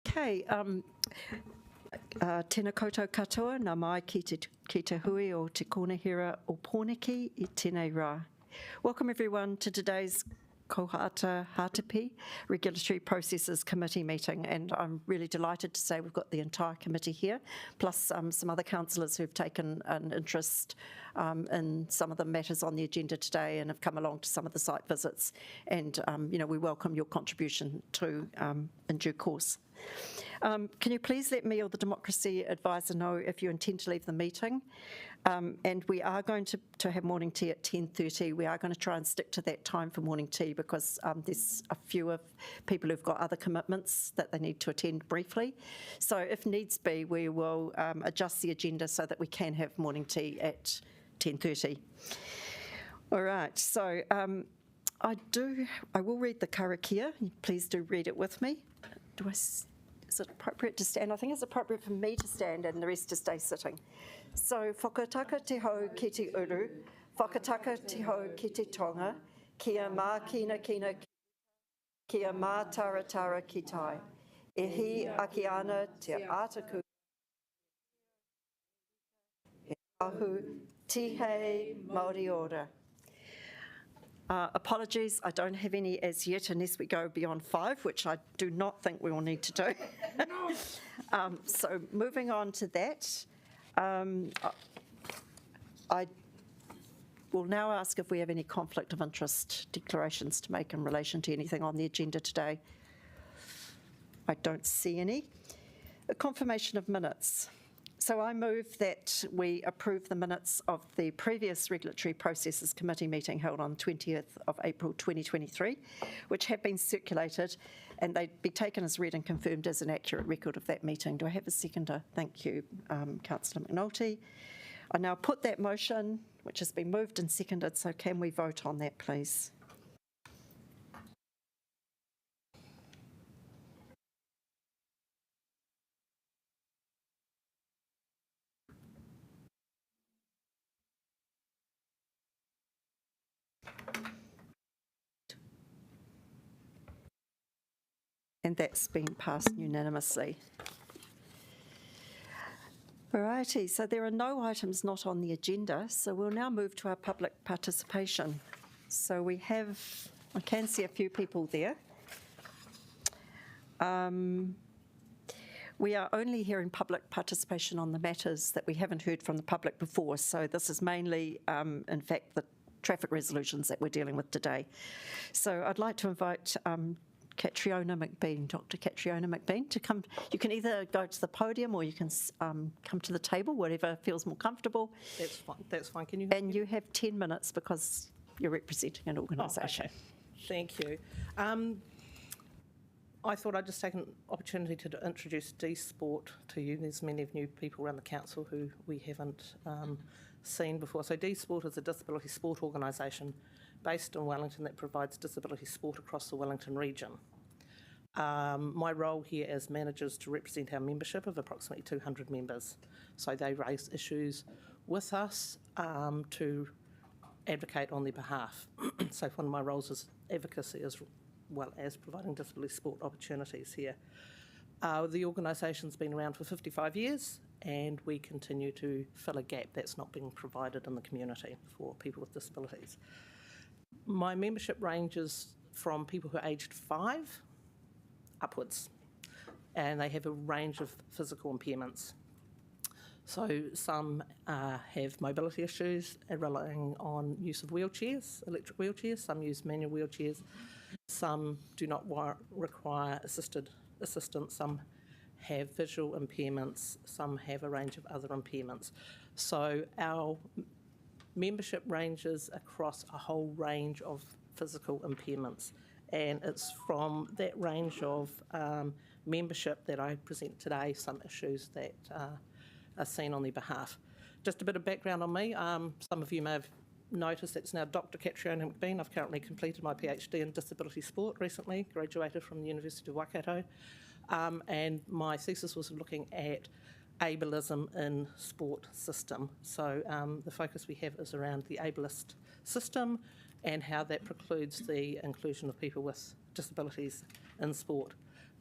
Okay, tēnā koutou katoa, nā mai ki te hui o te konehira o Pōneke I tēnei rā. Welcome everyone to today's Koata Hātepe Regulatory Processes Committee meeting, and I'm really delighted to say we've got the entire committee here, plus some other councillors who've taken an interest in some of the matters on the agenda today and have come along to some of the site visits, and we welcome your contribution too in due course. Can you please let me or the Democracy Advisor know if you intend to leave the meeting? And we are going to have morning tea at 10:30. We are going to try and stick to that time for morning tea because there's a few of people who've got other commitments that they need to attend briefly. So if needs be, we will adjust the agenda so that we can have morning tea at 10:30. All right, so I will read the karakia. Please do read it with me. Is it appropriate to stand? I think it's appropriate for me to stand and the rest to stay sitting. So, whakataka te hau ki te uru, whakataka te hau ki te tonga, kia mā kina, kia mā tara ki tai. E hi aki ana te ātaku. E ahu tihei Māori ora. Apologies, I don't have any as yet unless we go beyond 5, which I do not think we will need to do. So moving on to that, I will now ask if we have any conflict of interest declarations to make in relation to anything on the agenda today. I don't see any. A confirmation of minutes. So I move that we approve the minutes of the previous Regulatory Processes Committee meeting held on 20th of April 2023, which have been circulated, and they'd be taken as read and confirmed as an accurate record of that meeting. Do I have a seconder? Thank you, Councillor McNulty. I now put that motion, which has been moved and seconded, so can we vote on that, please? And that's been passed unanimously. Alrighty, so there are no items not on the agenda, so we'll now move to our public participation. So we have, I can see a few people there. We are only hearing public participation on the matters that we haven't heard from the public before, so this is mainly, in fact, the traffic resolutions that we're dealing with today. So I'd like to invite Catriona McBean, Dr. Catriona McBean, to come. You can either go to the podium or you can come to the table, whatever feels more comfortable. That's fine. Can you? And you have 10 minutes because you're representing an organisation. Oh, okay. Thank you. I thought I'd just take an opportunity to introduce D-Sport to you. There's many of new people around the council who we haven't seen before. So D-Sport is a disability sport organisation based in Wellington that provides disability sport across the Wellington region. My role here as manager is to represent our membership of approximately 200 members. So they raise issues with us to advocate on their behalf. So one of my roles is advocacy as well as providing disability sport opportunities here. The organisation's been around for 55 years and we continue to fill a gap that's not being provided in the community for people with disabilities. My membership ranges from people who are aged 5 upwards, and they have a range of physical impairments. So some have mobility issues and relying on use of wheelchairs, electric wheelchairs, some use manual wheelchairs, some do not require assistance, some have visual impairments, some have a range of other impairments. So our membership ranges across a whole range of physical impairments, and it's from that range of membership that I present today some issues that are seen on their behalf. Just a bit of background on me. Some of you may have noticed it's now Dr. Catriona McBean. I've currently completed my PhD in disability sport recently, graduated from the University of Waikato, and my thesis was looking at ableism in sport system. So the focus we have is around the ableist system and how that precludes the inclusion of people with disabilities in sport.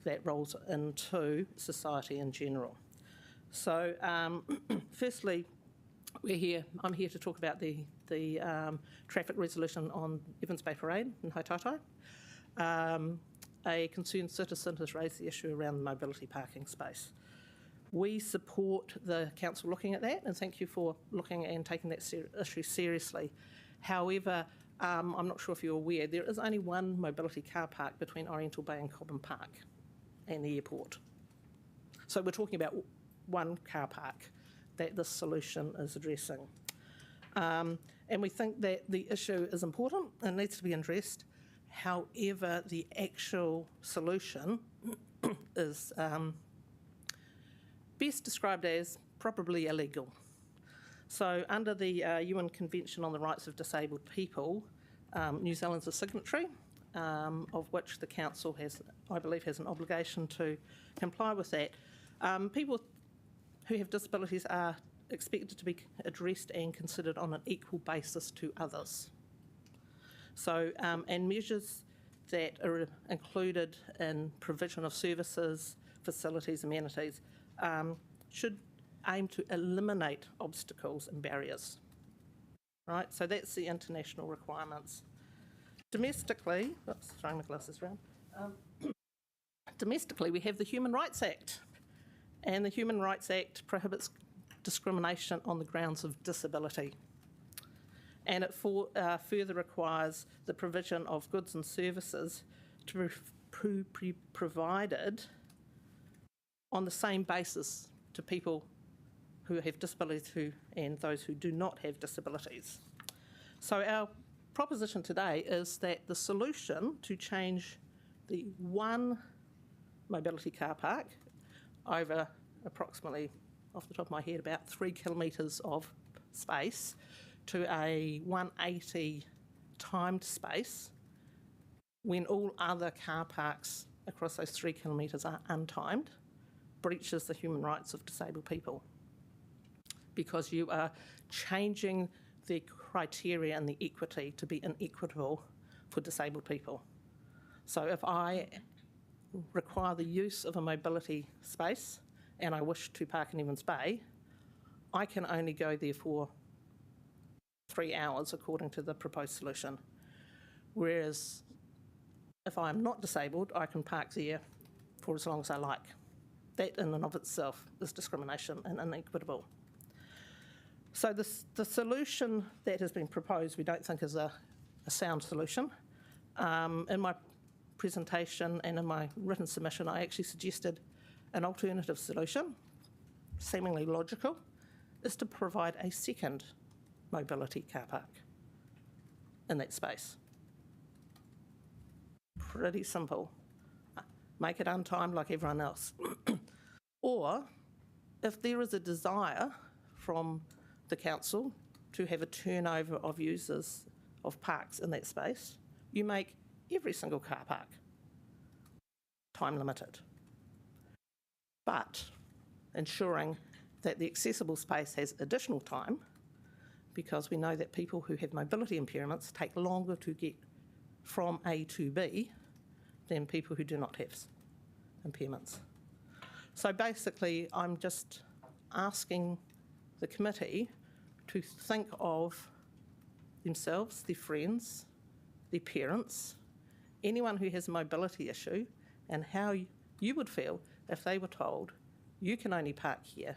that rolls into society in general. So, firstly, I'm here to talk about the traffic resolution on Evans Bay Parade in Hātepe. A concerned citizen has raised the issue around the mobility parking space. We support the council looking at that, and thank you for looking and taking that issue seriously. However, I'm not sure if you're aware, there is only one mobility car park between Oriental Bay and Cobham Park and the airport. So we're talking about one car park that this solution is addressing. And we think that the issue is important and needs to be addressed. However, the actual solution is best described as probably illegal. So under the UN Convention on the Rights of Disabled People, New Zealand's a signatory, of which the Council has, I believe, has an obligation to comply with that. People who have disabilities are expected to be addressed and considered on an equal basis to others. So, and measures that are included in provision of services, facilities, amenities, should aim to eliminate obstacles and barriers, right? So that's the international requirements. Domestically, oops, throwing my glasses around. Domestically, we have the Human Rights Act, and the Human Rights Act prohibits discrimination on the grounds of disability. And it further requires the provision of goods and services to be provided on the same basis to people who have disabilities and those who do not have disabilities. So our proposition today is that the solution to change the one mobility car park over approximately, off the top of my head, about 3 kilometres of space to a 180 timed space when all other car parks across those 3 kilometres are untimed, breaches the human rights of disabled people, because you are changing the criteria and the equity to be inequitable for disabled people. So if I require the use of a mobility space and I wish to park in Evans Bay, I can only go there for 3 hours according to the proposed solution. Whereas if I'm not disabled, I can park there for as long as I like. That in and of itself is discrimination and inequitable. So the solution that has been proposed we don't think is a sound solution. In my presentation and in my written submission, I actually suggested an alternative solution, seemingly logical, is to provide a second mobility car park in that space. Pretty simple. Make it untimed like everyone else. Or if there is a desire from the council to have a turnover of users of parks in that space, you make every single car park time limited, but ensuring that the accessible space has additional time, because we know that people who have mobility impairments take longer to get from A to B than people who do not have impairments. So basically, I'm just asking the committee to think of themselves, their friends, their parents, anyone who has a mobility issue, and how you would feel if they were told, you can only park here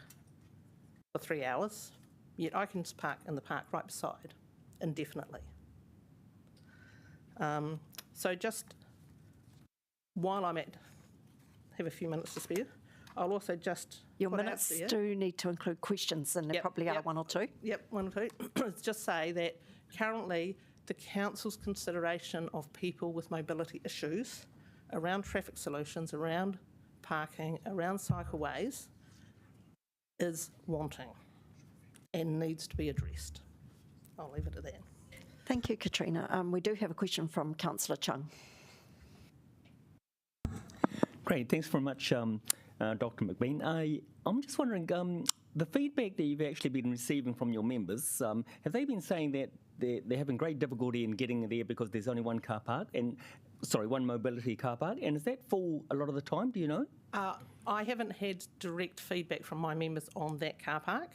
for 3 hours, yet I can park in the park right beside indefinitely. So just while I'm have a few minutes to spare, I'll also just Your minutes do need to include questions, and there probably are one or two. Yep, one or two. Just say that currently the council's consideration of people with mobility issues around traffic solutions, around parking, around cycleways is wanting and needs to be addressed. I'll leave it at that. Thank you, Katrina. We do have a question from Councillor Chung. Great, thanks very much, Dr. McBean. I'm just wondering, the feedback that you've actually been receiving from your members, have they been saying that they're having great difficulty in getting there because there's only one one mobility car park. And is that full a lot of the time? Do you know? I haven't had direct feedback from my members on that car park.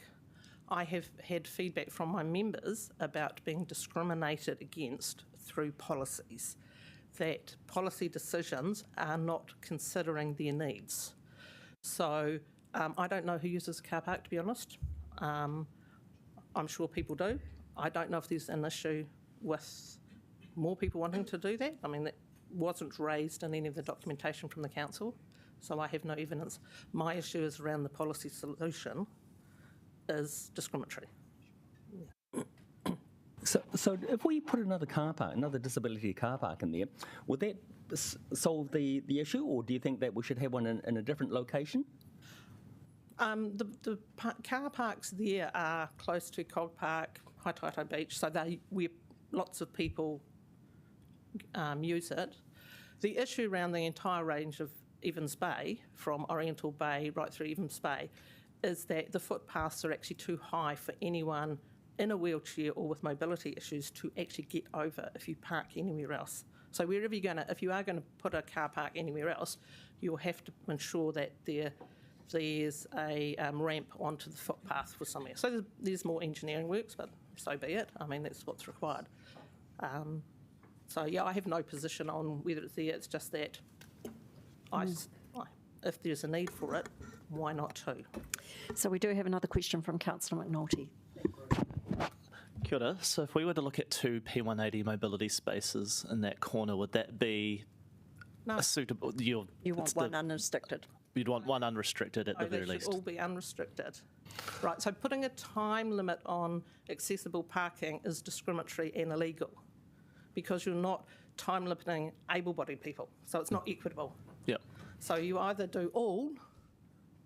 I have had feedback from my members about being discriminated against through policies, that policy decisions are not considering their needs. So I don't know who uses the car park, to be honest. I'm sure people do. I don't know if there's an issue with more people wanting to do that. I mean, that wasn't raised in any of the documentation from the council, so I have no evidence. My issue is around the policy solution is discriminatory. So if we put another disability car park in there, would that solve the issue, or do you think that we should have one in a different location? The car parks there are close to Cog Park, Hātepe Beach, so where lots of people use it. The issue around the entire range of Evans Bay, from Oriental Bay right through Evans Bay, is that the footpaths are actually too high for anyone in a wheelchair or with mobility issues to actually get over if you park anywhere else. So if you are going to put a car park anywhere else, you'll have to ensure that there's a ramp onto the footpath for somewhere. So there's more engineering works, but so be it. I mean, that's what's required. So yeah, I have no position on whether it's there. It's just that if there's a need for it, why not too? So we do have another question from Councillor McNulty. Kia ora. So if we were to look at two P180 mobility spaces in that corner, would that be No. a suitable? You want one unrestricted. You'd want one unrestricted at the very They least. should all be unrestricted. Right, so putting a time limit on accessible parking is discriminatory and illegal because you're not time limiting able-bodied people, so it's not equitable. Yep. So you either do all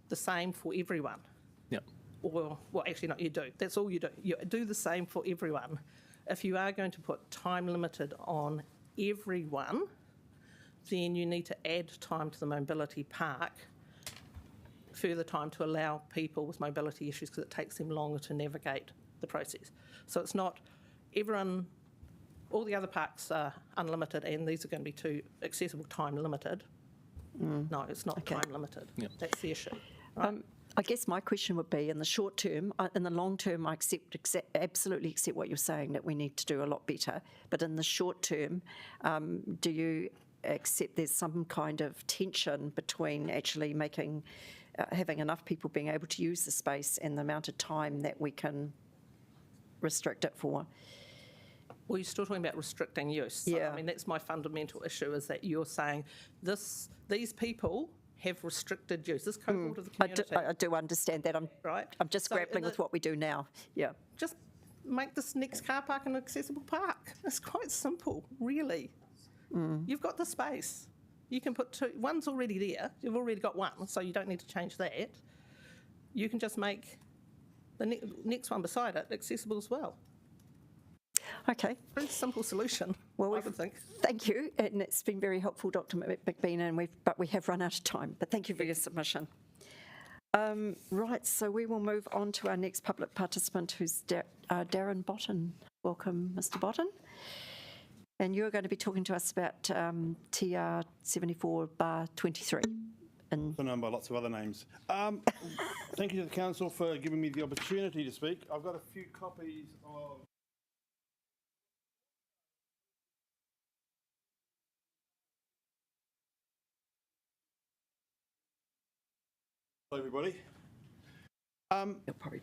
the same for everyone, Yep. or, well, actually, no, you do. That's all you do. You do the same for everyone. If you are going to put time limited on everyone, then you need to add time to the mobility park, further time to allow people with mobility issues because it takes them longer to navigate the process. So it's not everyone, all the other parks are unlimited and these are going to be too accessible time limited. No, it's not time limited. Yep. That's the issue. Right? I guess my question would be, in the short term, in the long term, I absolutely accept what you're saying, that we need to do a lot better. But in the short term, do you accept there's some kind of tension between actually having enough people being able to use the space and the amount of time that we can restrict it for? Well, you're still talking about restricting use. So, Yeah. I mean, that's my fundamental issue, is that you're saying these people have restricted use, this cohort of the community. I do understand that. I'm Right. just So grappling with what we do now. Yeah. Just make this next car park an accessible park. It's quite simple, really. You've got the space. You can put two. One's already there. You've already got one, so you don't need to change that. You can just make the next one beside it accessible as well. Okay. Very simple solution, Well, I would think. Thank you, and it's been very helpful, Dr. McBean, but we have run out of time. But thank you for your submission. Right, so we will move on to our next public participant, who's Darren Botton. Welcome, Mr. Botton. And you're going to be talking to us about TR 74/23. Also known by lots of other names. Thank you to the council for giving me the opportunity to speak. I've got a few copies of... Hello, everybody.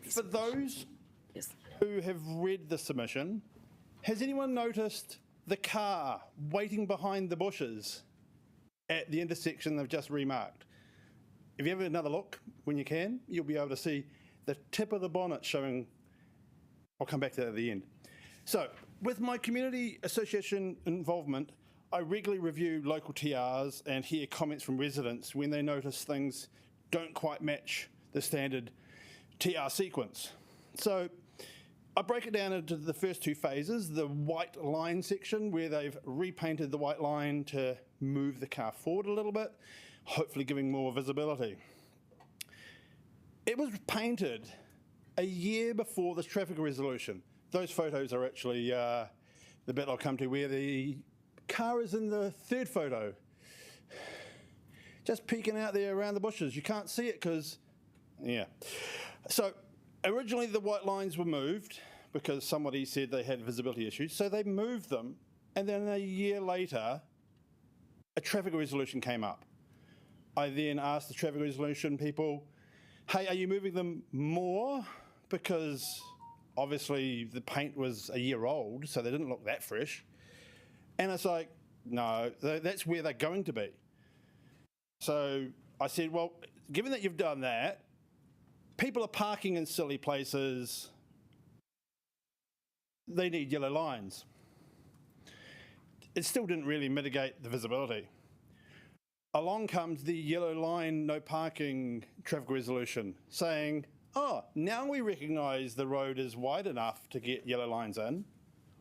For those who have read the submission, has anyone noticed the car waiting behind the bushes at the intersection they've just remarked? If you have another look when you can, you'll be able to see the tip of the bonnet showing. I'll come back to that at the end. So, with my community association involvement, I regularly review local TRs and hear comments from residents when they notice things don't quite match the standard TR sequence. So, I break it down into the first two phases, the white line section where they've repainted the white line to move the car forward a little bit, hopefully giving more visibility. It was painted a year before this traffic resolution, those photos are actually the bit I'll come to where the car is in the third photo. Just peeking out there around the bushes. You can't see it because, yeah. So originally the white lines were moved because somebody said they had visibility issues. So they moved them, and then a year later, a traffic resolution came up. I then asked the traffic resolution people, hey, are you moving them more? Because obviously the paint was a year old, so they didn't look that fresh. And it's like, no, that's where they're going to be. So I said, well, given that you've done that, people are parking in silly places, they need yellow lines. It still didn't really mitigate the visibility. Along comes the yellow line, no parking traffic resolution saying, oh, now we recognise the road is wide enough to get yellow lines in,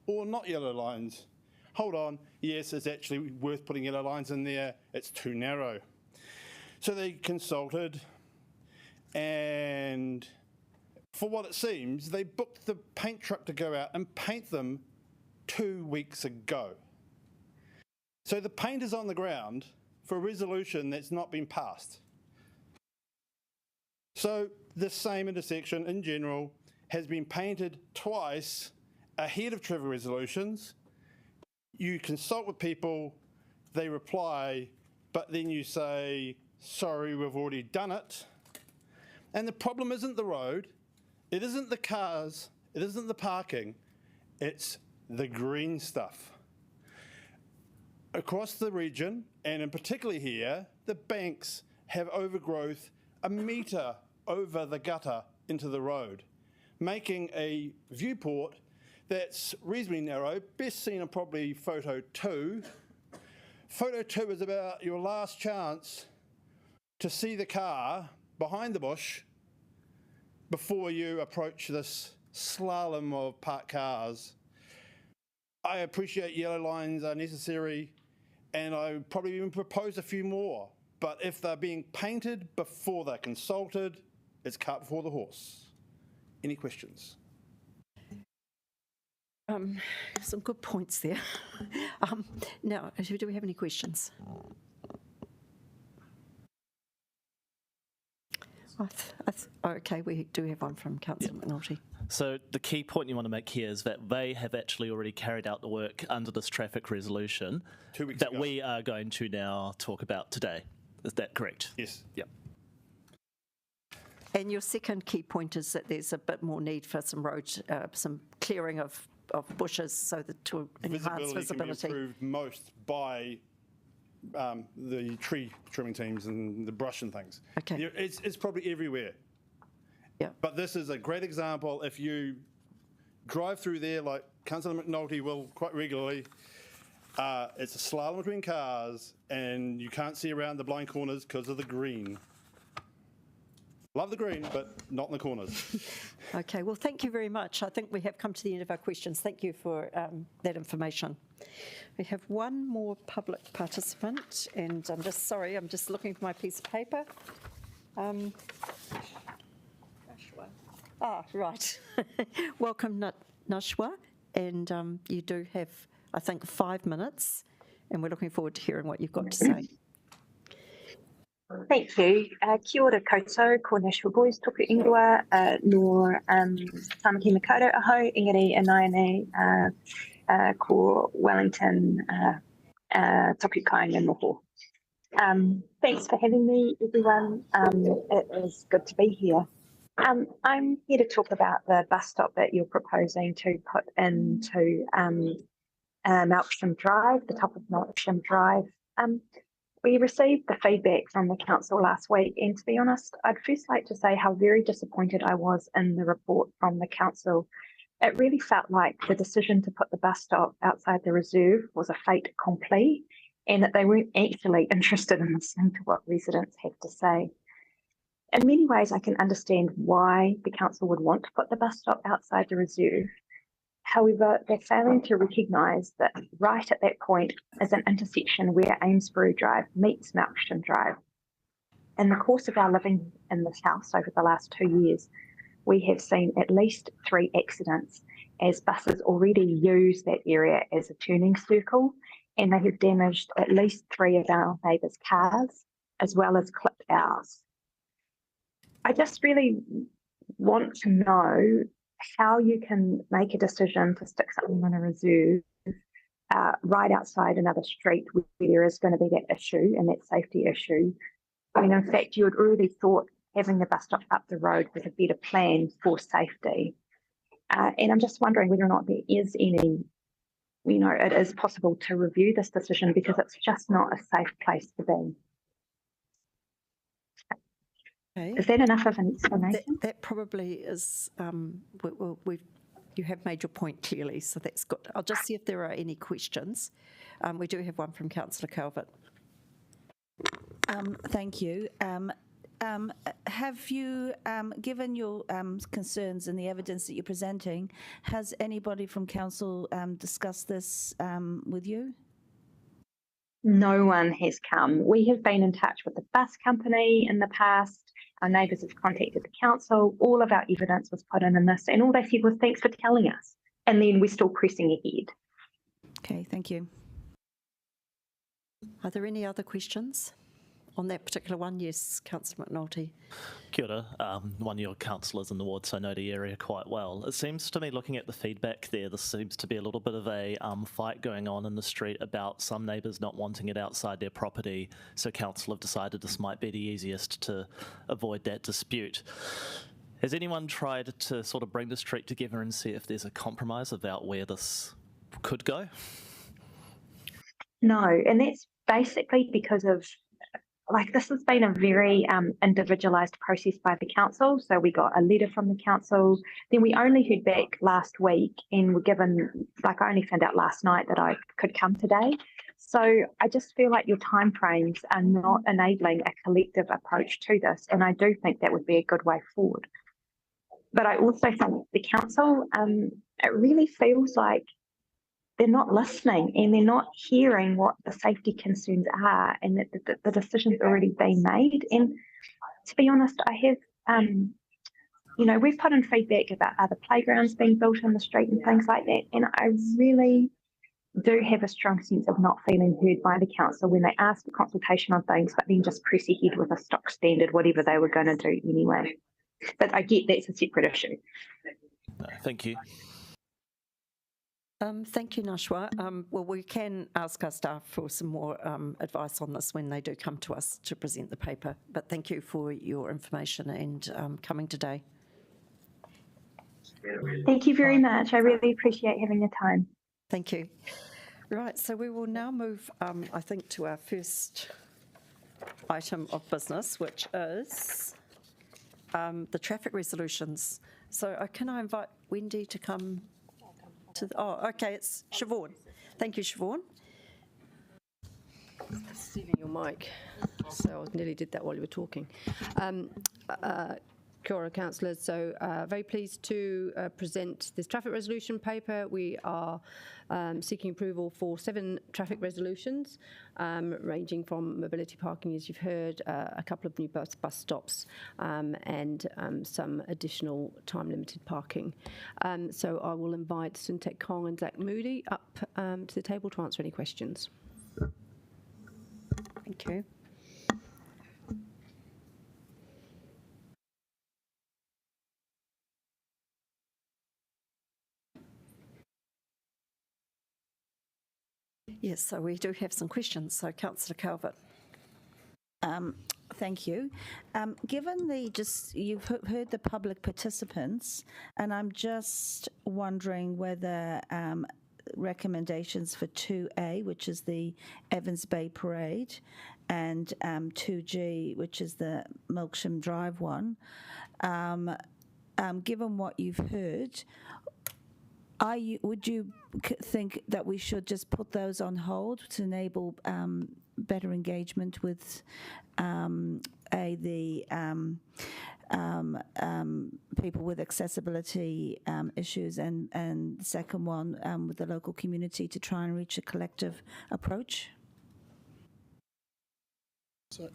or not yellow lines. Hold on, yes, it's actually worth putting yellow lines in there, it's too narrow. So they consulted, and for what it seems, they booked the paint truck to go out and paint them 2 weeks ago. So the paint is on the ground for a resolution that's not been passed. So the same intersection in general has been painted twice ahead of traffic resolutions. You consult with people, they reply, but then you say, sorry, we've already done it. And the problem isn't the road, it isn't the cars, it isn't the parking, it's the green stuff. Across the region, and in particular here, the banks have overgrowth a metre over the gutter into the road, making a viewport that's reasonably narrow, best seen in probably photo 2. Photo 2 is about your last chance to see the car behind the bush before you approach this slalom of parked cars. I appreciate yellow lines are necessary, and I probably even propose a few more, but if they're being painted before they're consulted, it's cart before the horse. Any questions? Some good points there. Now, do we have any questions? Okay, we do have one from Councillor McNulty. So the key point you want to make here is that they have actually already carried out the work under this traffic resolution 2 weeks that ago. we are going to now talk about today. Is that correct? Yes. Yep. And your second key point is that there's a bit more need for some road, some clearing of bushes so that to enhance visibility. Can be improved most by the tree trimming teams and the brush and things. Okay. It's probably everywhere. Yeah. But this is a great example. If you drive through there, like Councillor McNulty will quite regularly, it's a slalom between cars, and you can't see around the blind corners because of the green. Love the green, but not in the corners. Okay, well, thank you very much. I think we have come to the end of our questions. Thank you for that information. We have one more public participant, and I'm just sorry, I'm just looking for my piece of paper. Right. Welcome, Nashwa, and you do have, I think, 5 minutes, and we're looking forward to hearing what you've got to say. Thank you. Kia ora koutou, ko Nashua Boys, toku ingoa, no Tamaki Makaurau aho, engari anaine, ko Wellington, toku kāinga noho. Thanks for having me, everyone. It is good to be here. I'm here to talk about the bus stop that you're proposing to put into Melksham Drive, the top of Melksham Drive. We received the feedback from the council last week, and to be honest, I'd first like to say how very disappointed I was in the report from the council. It really felt like the decision to put the bus stop outside the reserve was a fait accompli, and that they weren't actually interested in listening to what residents have to say. In many ways, I can understand why the council would want to put the bus stop outside the reserve. However, they're failing to recognise that right at that point is an intersection where Amesbury Drive meets Melksham Drive. In the course of our living in this house over the last 2 years, we have seen at least 3 accidents, as buses already use that area as a turning circle, and they have damaged at least 3 of our neighbours' cars, as well as clipped ours. I just really want to know how you can make a decision to stick something on a reserve right outside another street where there is going to be that issue and that safety issue. I mean, in fact, you had already thought having the bus stop up the road was a better plan for safety. And I'm just wondering whether or not there is any, it is possible to review this decision, because it's just not a safe place to be. Okay. Is that enough of an explanation? That probably is, you have made your point clearly, so that's good. I'll just see if there are any questions. We do have one from Councillor Calvert. Thank you. Have you, given your concerns and the evidence that you're presenting, has anybody from council discussed this with you? No one has come. We have been in touch with the bus company in the past. Our neighbours have contacted the council. All of our evidence was put in this, and all they said was, thanks for telling us. And then we're still pressing ahead. Okay, thank you. Are there any other questions on that particular one? Yes, Councillor McNulty. Kia ora. One of your councillors in the ward, so I know the area quite well. It seems to me, looking at the feedback there, there seems to be a little bit of a fight going on in the street about some neighbours not wanting it outside their property, so council have decided this might be the easiest to avoid that dispute. Has anyone tried to sort of bring the street together and see if there's a compromise about where this could go? No, and that's basically because of, this has been a very individualised process by the council. So we got a letter from the council, then we only heard back last week, and were given, I only found out last night that I could come today. So I just feel like your timeframes are not enabling a collective approach to this, and I do think that would be a good way forward. But I also think the council, it really feels like they're not listening and they're not hearing what the safety concerns are, and that the decision's already been made. And to be honest, I have, we've put in feedback about other playgrounds being built in the street and things like that. And I really do have a strong sense of not feeling heard by the council when they ask for consultation on things, but then just press ahead with a stock standard, whatever they were going to do anyway. But I get that's a separate issue. Thank you. Thank you, Nashwa. Well, we can ask our staff for some more advice on this when they do come to us to present the paper. But thank you for your information and coming today. Thank you very much. I really appreciate having the time. Thank you. Right, so we will now move, I think, to our first item of business, which is the traffic resolutions. So can I invite Wendy to come? Okay, it's Siobhan. Thank you, Siobhan. Stealing your mic, so I nearly did that while you were talking. Kia ora, councillors. So very pleased to present this traffic resolution paper. We are seeking approval for 7 traffic resolutions, ranging from mobility parking, as you've heard, a couple of new bus stops, and some additional time-limited parking. So I will invite Suntek Kong and Zach Moody up to the table to answer any questions. Thank you. Yes, so we do have some questions. So, Councillor Calvert. Thank you. Given you've heard the public participants, and I'm just wondering whether recommendations for 2A, which is the Evans Bay Parade, and 2G, which is the Milksham Drive one, given what you've heard, would you think that we should just put those on hold to enable better engagement with the people with accessibility issues, and the second one with the local community to try and reach a collective approach? So,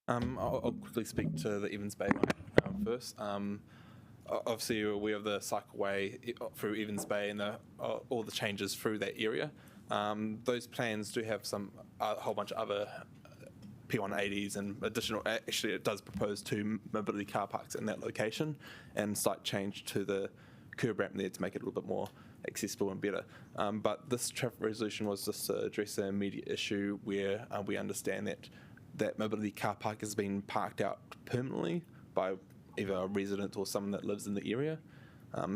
I'll quickly speak to the Evans Bay one first. obviously you're aware of the cycleway through Evans Bay and all the changes through that area. Those plans do have a whole bunch of other P180s and additional. Actually, it does propose 2 mobility car parks in that location and slight change to the curb ramp there to make it a little bit more accessible and better. But this traffic resolution was just to address an immediate issue where we understand that mobility car park has been parked out permanently by either a resident or someone that lives in the area.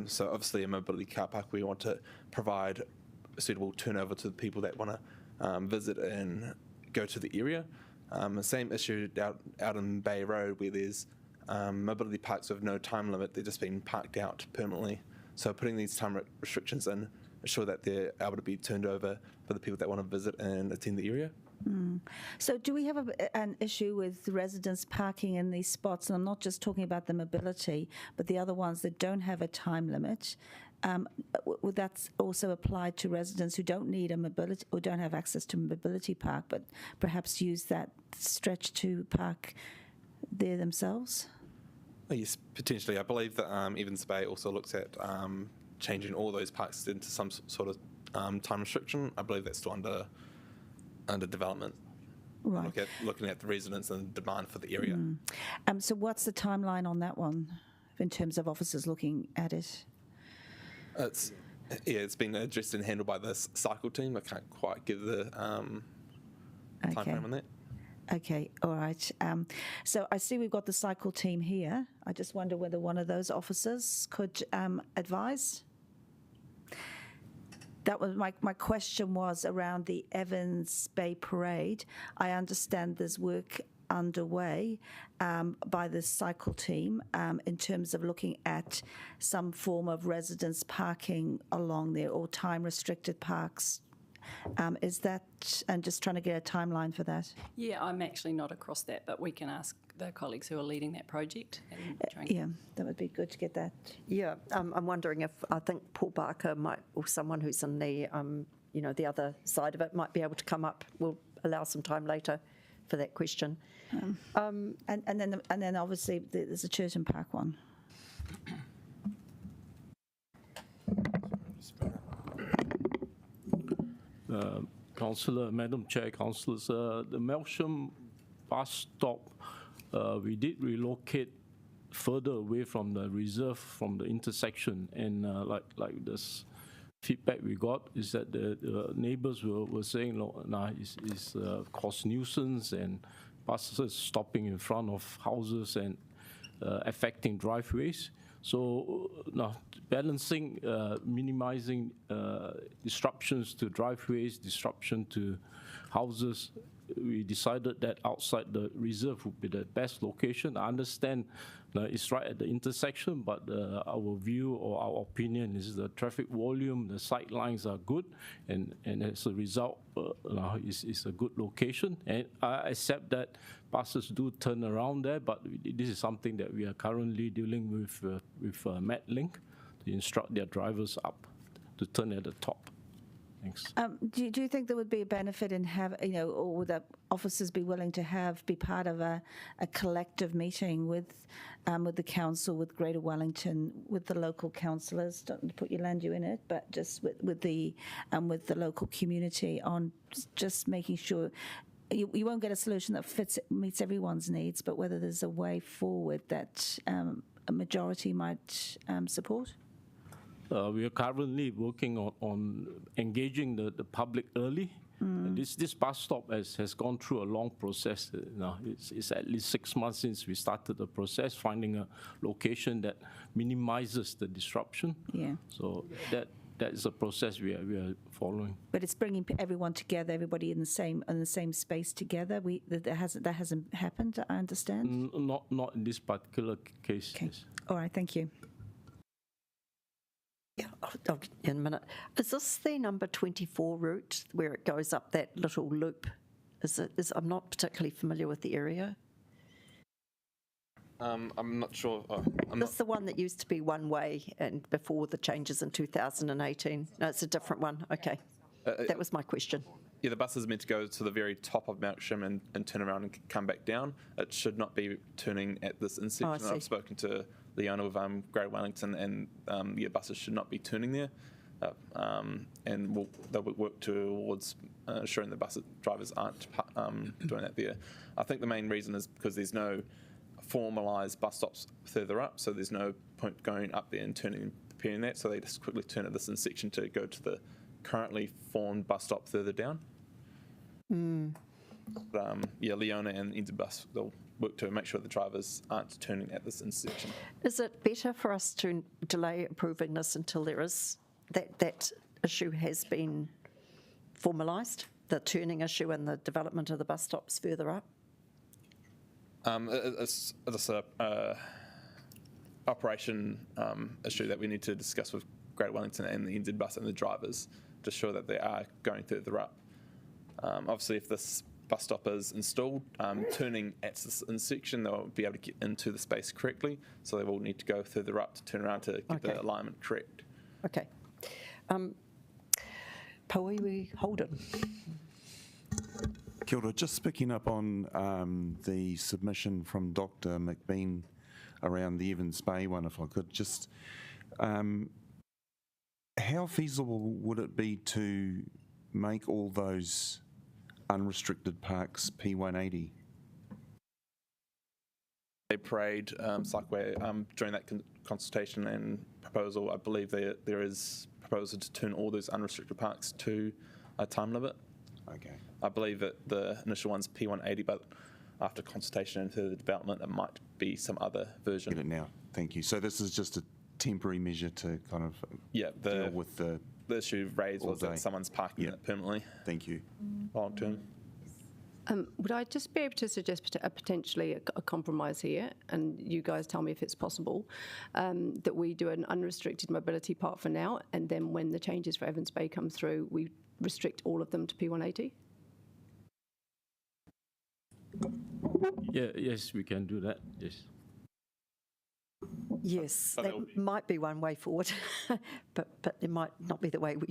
So obviously a mobility car park, we want to provide suitable turnover to the people that want to visit and go to the area. The same issue out in Bay Road where there's mobility parks with no time limit. They're just being parked out permanently. So putting these time restrictions in ensure that they're able to be turned over for the people that want to visit and attend the area. So do we have an issue with residents parking in these spots? And I'm not just talking about the mobility, but the other ones that don't have a time limit. Would that also apply to residents who don't need a mobility or don't have access to a mobility park, but perhaps use that stretch to park there themselves? Yes, potentially. I believe that Evans Bay also looks at changing all those parks into some sort of time restriction. I believe that's still under development. Right. Looking at the residents and demand for the area. So what's the timeline on that one in terms of officers looking at it? It's been addressed and handled by the cycle team. I can't quite give the time frame on that. Okay, all right. So I see we've got the cycle team here. I just wonder whether one of those officers could advise. That was my question was around the Evans Bay Parade. I understand there's work underway by the cycle team in terms of looking at some form of residents parking along there or time restricted parks. Is that, and just trying to get a timeline for that? Yeah, I'm actually not across that, but we can ask the colleagues who are leading that project. And try and Yeah, that would be good to get that. Yeah, I'm wondering if I think Paul Barker might, or someone who's in the, the other side of it might be able to come up. We'll allow some time later for that question. And then obviously there's a Churton Park one. Madam Chair, Councillors, the Melsham bus stop, we did relocate further away from the reserve, from the intersection, and like this feedback we got is that the neighbours were saying, it's cause nuisance and buses stopping in front of houses and affecting driveways. So now balancing, minimizing disruptions to driveways, disruption to houses, we decided that outside the reserve would be the best location. I understand it's right at the intersection, but our view or our opinion is the traffic volume, the sight lines are good, and as a result, it's a good location. And I accept that buses do turn around there, but this is something that we are currently dealing with MetLink to instruct their drivers up to turn at the top. Thanks. Do you think there would be a benefit in or would the officers be willing to be part of a collective meeting with the council, with Greater Wellington, with the local councillors? Don't put Yolanda in it, but just with the local community on just making sure. You won't get a solution that meets everyone's needs, but whether there's a way forward that a majority might support. We are currently working on engaging the public early. And this bus stop has gone through a long process. It's at least 6 months since we started the process, finding a location that minimizes the disruption. Yeah. So that is a process we are following. But it's bringing everyone together, everybody in the same space together. That hasn't happened, I understand. Not in this particular case. Okay. Yes. All right. Thank you. Yeah, I'll get in a minute. Is this the number 24 route where it goes up that little loop? I'm not particularly familiar with the area. I'm not sure. This the one that used to be one way and before the changes in 2018? No, it's a different one. Okay. That was my question. Yeah, the bus is meant to go to the very top of Melksham and turn around and come back down. It should not be turning at this intersection. I've spoken to Leona with Greater Wellington, and buses should not be turning there. And they'll work towards ensuring the bus drivers aren't doing that there. I think the main reason is because there's no formalised bus stops further up, so there's no point going up there and turning and preparing that, so they just quickly turn at this intersection to go to the currently formed bus stop further down. But, Leona and Interbus, they'll work to make sure the drivers aren't turning at this intersection. Is it better for us to delay approving this until there is that issue has been formalised, the turning issue and the development of the bus stops further up? It's a operation issue that we need to discuss with Greater Wellington and the NZ Bus and the drivers to ensure that they are going further up. Obviously, if this bus stop is installed, turning at this intersection, they'll be able to get into the space correctly, so they will need to go further up to turn around to get the alignment correct. Okay. Pauiwi Holden. Kia ora, just picking up on the submission from Dr. McBean around the Evans Bay one, if I could, just how feasible would it be to make all those unrestricted parks P180? They parade cycleway during that consultation and proposal. I believe there is proposal to turn all those unrestricted parks to a time limit. Okay. I believe that the initial one's P180, but after consultation and further development, it might be some other version. Get it now. Thank you. So this is just a temporary measure to kind of deal with the issue raised was that someone's parking it permanently. Thank you. Long term. Would I just be able to suggest potentially a compromise here, and you guys tell me if it's possible, that we do an unrestricted mobility part for now, and then when the changes for Evans Bay come through, we restrict all of them to P180? Yes, we can do that, yes. Yes, that might be one way forward, but it might not be the way we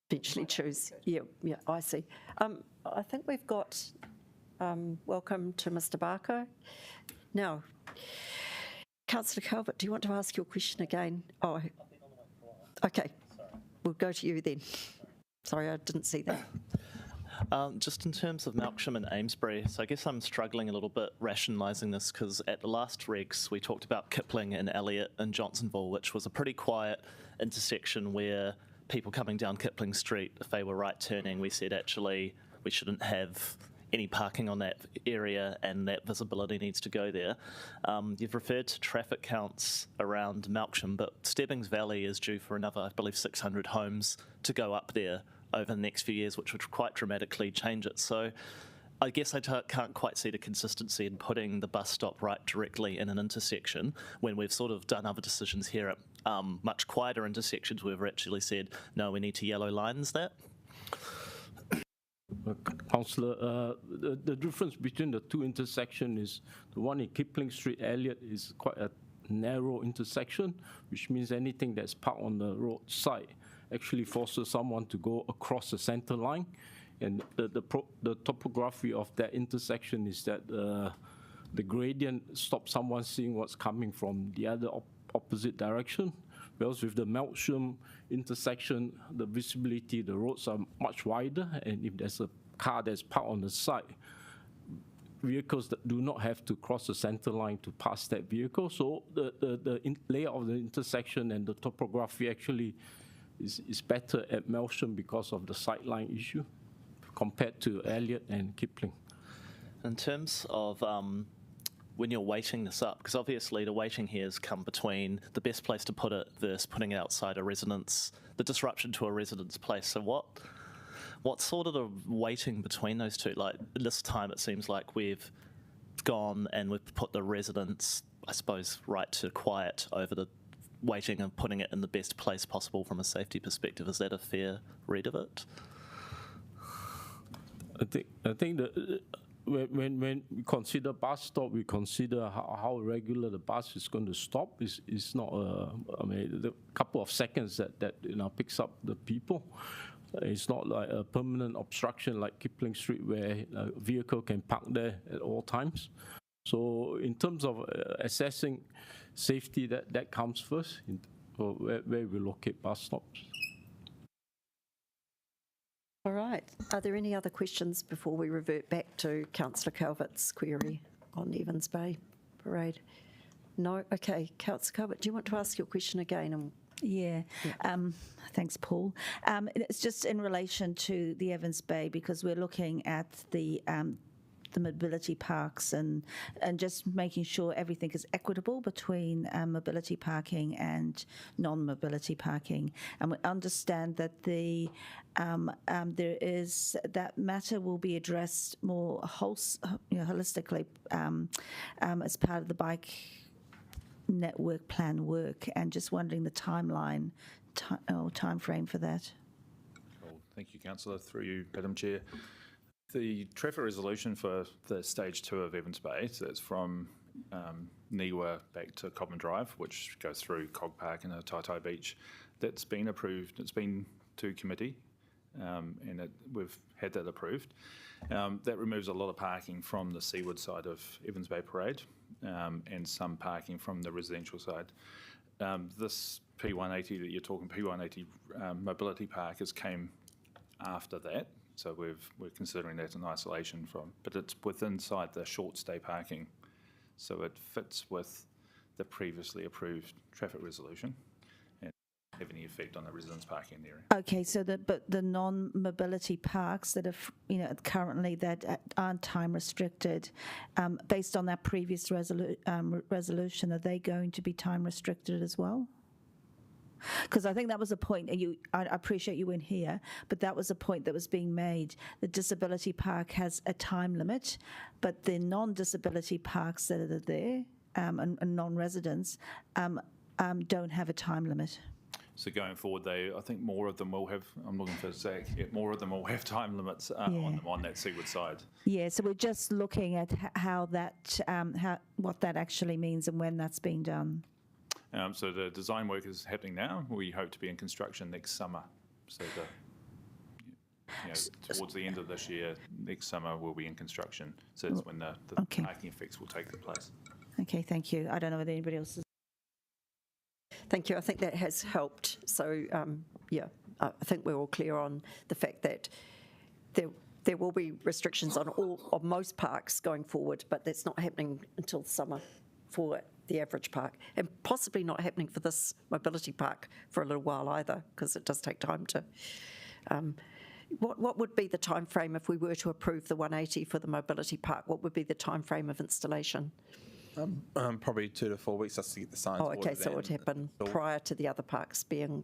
eventually choose. Yeah, I see. I think we've got welcome to Mr. Barker. Now, Councillor Calvert, do you want to ask your question again? Oh, okay. We'll go to you then. Sorry, I didn't see that. Just in terms of Melksham and Amesbury, so I guess I'm struggling a little bit rationalising this because at the last regs we talked about Kipling and Elliot and Johnsonville, which was a pretty quiet intersection where people coming down Kipling Street, if they were right turning, we said actually we shouldn't have any parking on that area and that visibility needs to go there. You've referred to traffic counts around Melksham, but Stebbings Valley is due for another, I believe, 600 homes to go up there over the next few years, which would quite dramatically change it. So I guess I can't quite see the consistency in putting the bus stop right directly in an intersection when we've sort of done other decisions here at much quieter intersections where we've actually said, no, we need to yellow lines that. Councillor, the difference between the two intersections is the one in Kipling Street, Elliot, is quite a narrow intersection, which means anything that's parked on the roadside actually forces someone to go across the center line. And the topography of that intersection is that the gradient stops someone seeing what's coming from the other opposite direction. Whereas with the Melksham intersection, the visibility, the roads are much wider, and if there's a car that's parked on the side, vehicles that do not have to cross the center line to pass that vehicle. So the layout of the intersection and the topography actually is better at Melksham because of the sightline issue compared to Elliot and Kipling. In terms of when you're weighting this up, because obviously the weighting here has come between the best place to put it versus putting it outside a residence, the disruption to a resident's place. So what's sort of the weighting between those two? Like this time it seems like we've gone and we've put the residents, I suppose, right to quiet over the weighting and putting it in the best place possible from a safety perspective. Is that a fair read of it? I think that when we consider bus stop, we consider how regular the bus is going to stop. It's not I mean, the couple of seconds that picks up the people. It's not like a permanent obstruction like Kipling Street where a vehicle can park there at all times. So in terms of assessing safety, that comes first, for where we locate bus stops. All right. Are there any other questions before we revert back to Councillor Calvert's query on Evans Bay Parade? No? Okay. Councillor Calvert, do you want to ask your question again? Yeah. Thanks, Paul. It's just in relation to the Evans Bay, because we're looking at the mobility parks and just making sure everything is equitable between mobility parking and non-mobility parking. And we understand that there is that matter will be addressed more holistically as part of the bike network plan work, and just wondering the timeline or time frame for that. Well, thank you, Councillor. Through you, Madam Chair. The traffic resolution for the stage 2 of Evans Bay, so it's from Niwa back to Cobham Drive, which goes through Cog Park and Hātepe Beach, that's been approved. It's been to committee, and we've had that approved. That removes a lot of parking from the seaward side of Evans Bay Parade, and some parking from the residential side. This P180 that you're talking, P180 mobility park, came after that. So we're considering that in isolation but it's inside the short stay parking. So it fits with the previously approved traffic resolution and doesn't have any effect on the residents parking in the area. Okay, so but the non-mobility parks that are currently that aren't time restricted, based on that previous resolution, are they going to be time restricted as well? Because I think that was a point, I appreciate you weren't here, but that was a point that was being made. The disability park has a time limit, but the non-disability parks that are there and non-residents don't have a time limit. So going forward, I think more of them will have, I'm looking for Zach, more of them will have time limits on that seaward side. Yeah, so we're just looking at what that actually means and when that's being done. So the design work is happening now. We hope to be in construction next summer. So towards the end of this year, next summer, we'll be in construction. So that's when the parking effects will take place. Okay, thank you. I don't know whether anybody else is. Thank you. I think that has helped. So, I think we're all clear on the fact that there will be restrictions on most parks going forward, but that's not happening until summer for the average park, and possibly not happening for this mobility park for a little while either, because it does take time to. What would be the time frame if we were to approve the 180 for the mobility park? What would be the time frame of installation? Probably 2 to 4 weeks just to get the signs. Oh, okay, so it would happen prior to the other parks being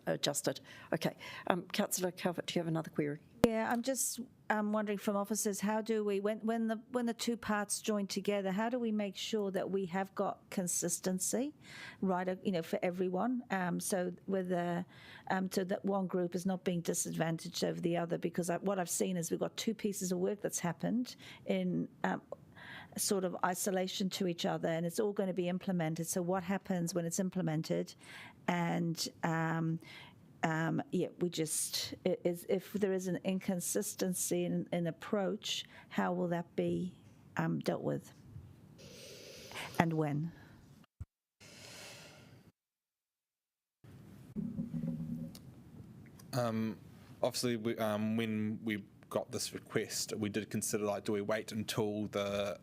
adjusted. Okay, Councillor Calvert, do you have another query? Yeah, I'm just wondering from officers, how do we, when the two parts join together, how do we make sure that we have got consistency, right? For everyone, so so that one group is not being disadvantaged over the other. Because what I've seen is we've got two pieces of work that's happened in. Sort of isolation to each other, and it's all going to be implemented. So what happens when it's implemented? And we just if there is an inconsistency in approach, how will that be dealt with, and when? Obviously, when we got this request, we did consider, do we wait until the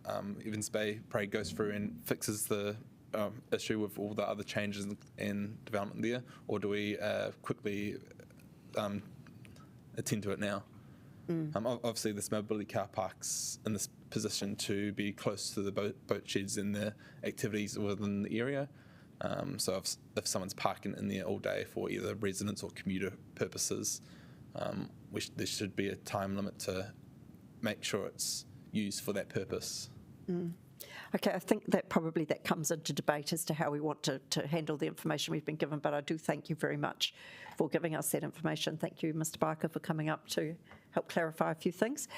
Evans Bay Parade goes through and fixes the issue with all the other changes and development there, or do we quickly attend to it now? Obviously, this mobility car park's in this position to be close to the boat sheds and the activities within the area. So if someone's parking in there all day for either residence or commuter purposes, there should be a time limit to make sure it's used for that purpose. Okay, I think that probably comes into debate as to how we want to handle the information we've been given, but I do thank you very much for giving us that information. Thank you, Mr. Barker, for coming up to help clarify a few things.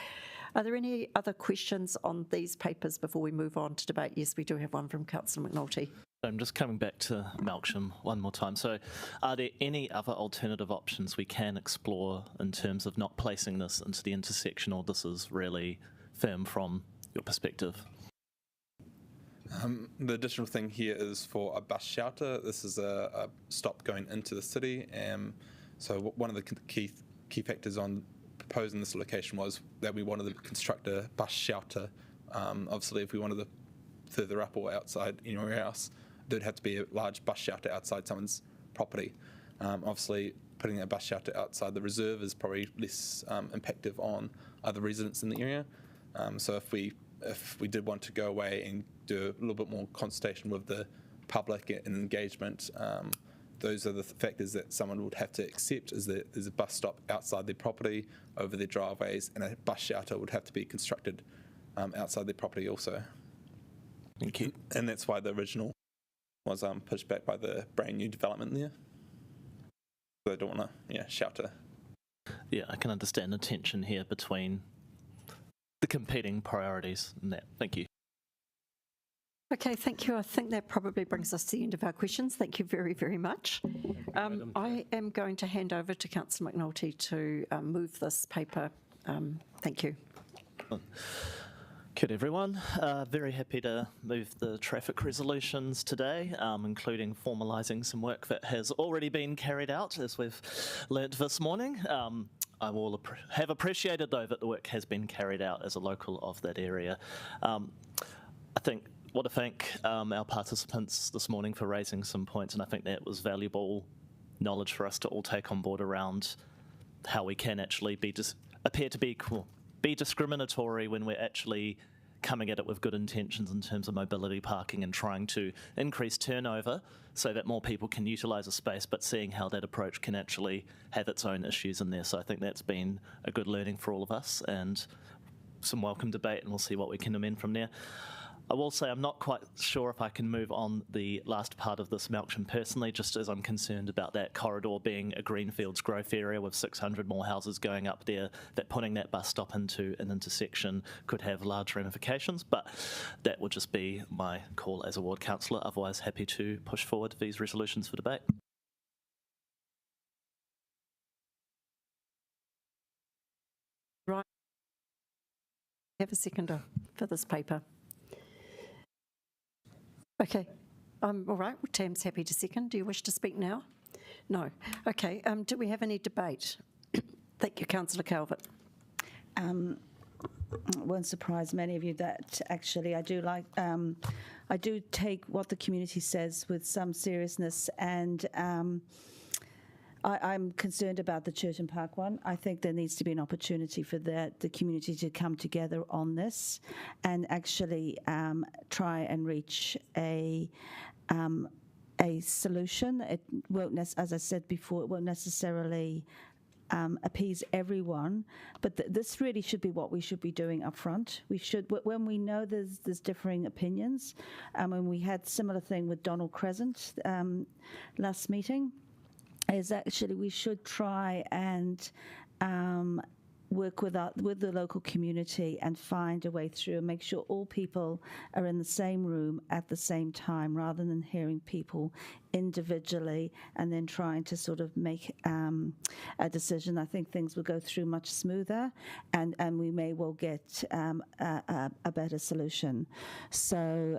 Are there any other questions on these papers before we move on to debate? Yes, we do have one from Councillor McNulty. I'm just coming back to Melksham one more time. So are there any other alternative options we can explore in terms of not placing this into the intersection, or this is really firm from your perspective? The additional thing here is for a bus shelter. This is a stop going into the city. So one of the key factors on proposing this location was that we wanted to construct a bus shelter. Obviously, if we wanted to further up or outside anywhere else, there'd have to be a large bus shelter outside someone's property. Obviously, putting a bus shelter outside the reserve is probably less impactful on other residents in the area. So if we did want to go away and do a little bit more consultation with the public and engagement, those are the factors that someone would have to accept, is that there's a bus stop outside their property, over their driveways, and a bus shelter would have to be constructed outside their property also. Thank you. And that's why the original was pushed back by the brand new development there. They don't want to shelter. Yeah, I can understand the tension here between the competing priorities and that. Thank you. Okay, thank you. I think that probably brings us to the end of our questions. Thank you very, very much. I am going to hand over to Councillor McNulty to move this paper. Thank you. Kia ora everyone. Very happy to move the traffic resolutions today, including formalising some work that has already been carried out, as we've learnt this morning. I will have appreciated, though, that the work has been carried out as a local of that area. I want to thank our participants this morning for raising some points, and I think that was valuable knowledge for us to all take on board around how we can actually appear to be discriminatory when we're actually coming at it with good intentions in terms of mobility parking and trying to increase turnover so that more people can utilise a space, but seeing how that approach can actually have its own issues in there. So I think that's been a good learning for all of us and some welcome debate, and we'll see what we can amend from there. I will say I'm not quite sure if I can move on the last part of this motion personally, just as I'm concerned about that corridor being a greenfields growth area with 600 more houses going up there, that putting that bus stop into an intersection could have large ramifications, but that would just be my call as a ward councillor. Otherwise, happy to push forward these resolutions for debate. Right. Have a seconder for this paper. Okay, all right, well, Tam's happy to second. Do you wish to speak now? No. Okay, do we have any debate? Thank you, Councillor Calvert. Won't surprise many of you that actually I do take what the community says with some seriousness, and I'm concerned about the Churton Park one. I think there needs to be an opportunity for the community to come together on this and actually try and reach a solution. It won't, as I said before, it won't necessarily appease everyone, but this really should be what we should be doing up front. We should, when we know there's differing opinions, and we had similar thing with Donald Crescent last meeting, is actually we should try and work with the local community and find a way through and make sure all people are in the same room at the same time, rather than hearing people individually and then trying to sort of make a decision. I think things will go through much smoother, and we may well get a better solution. So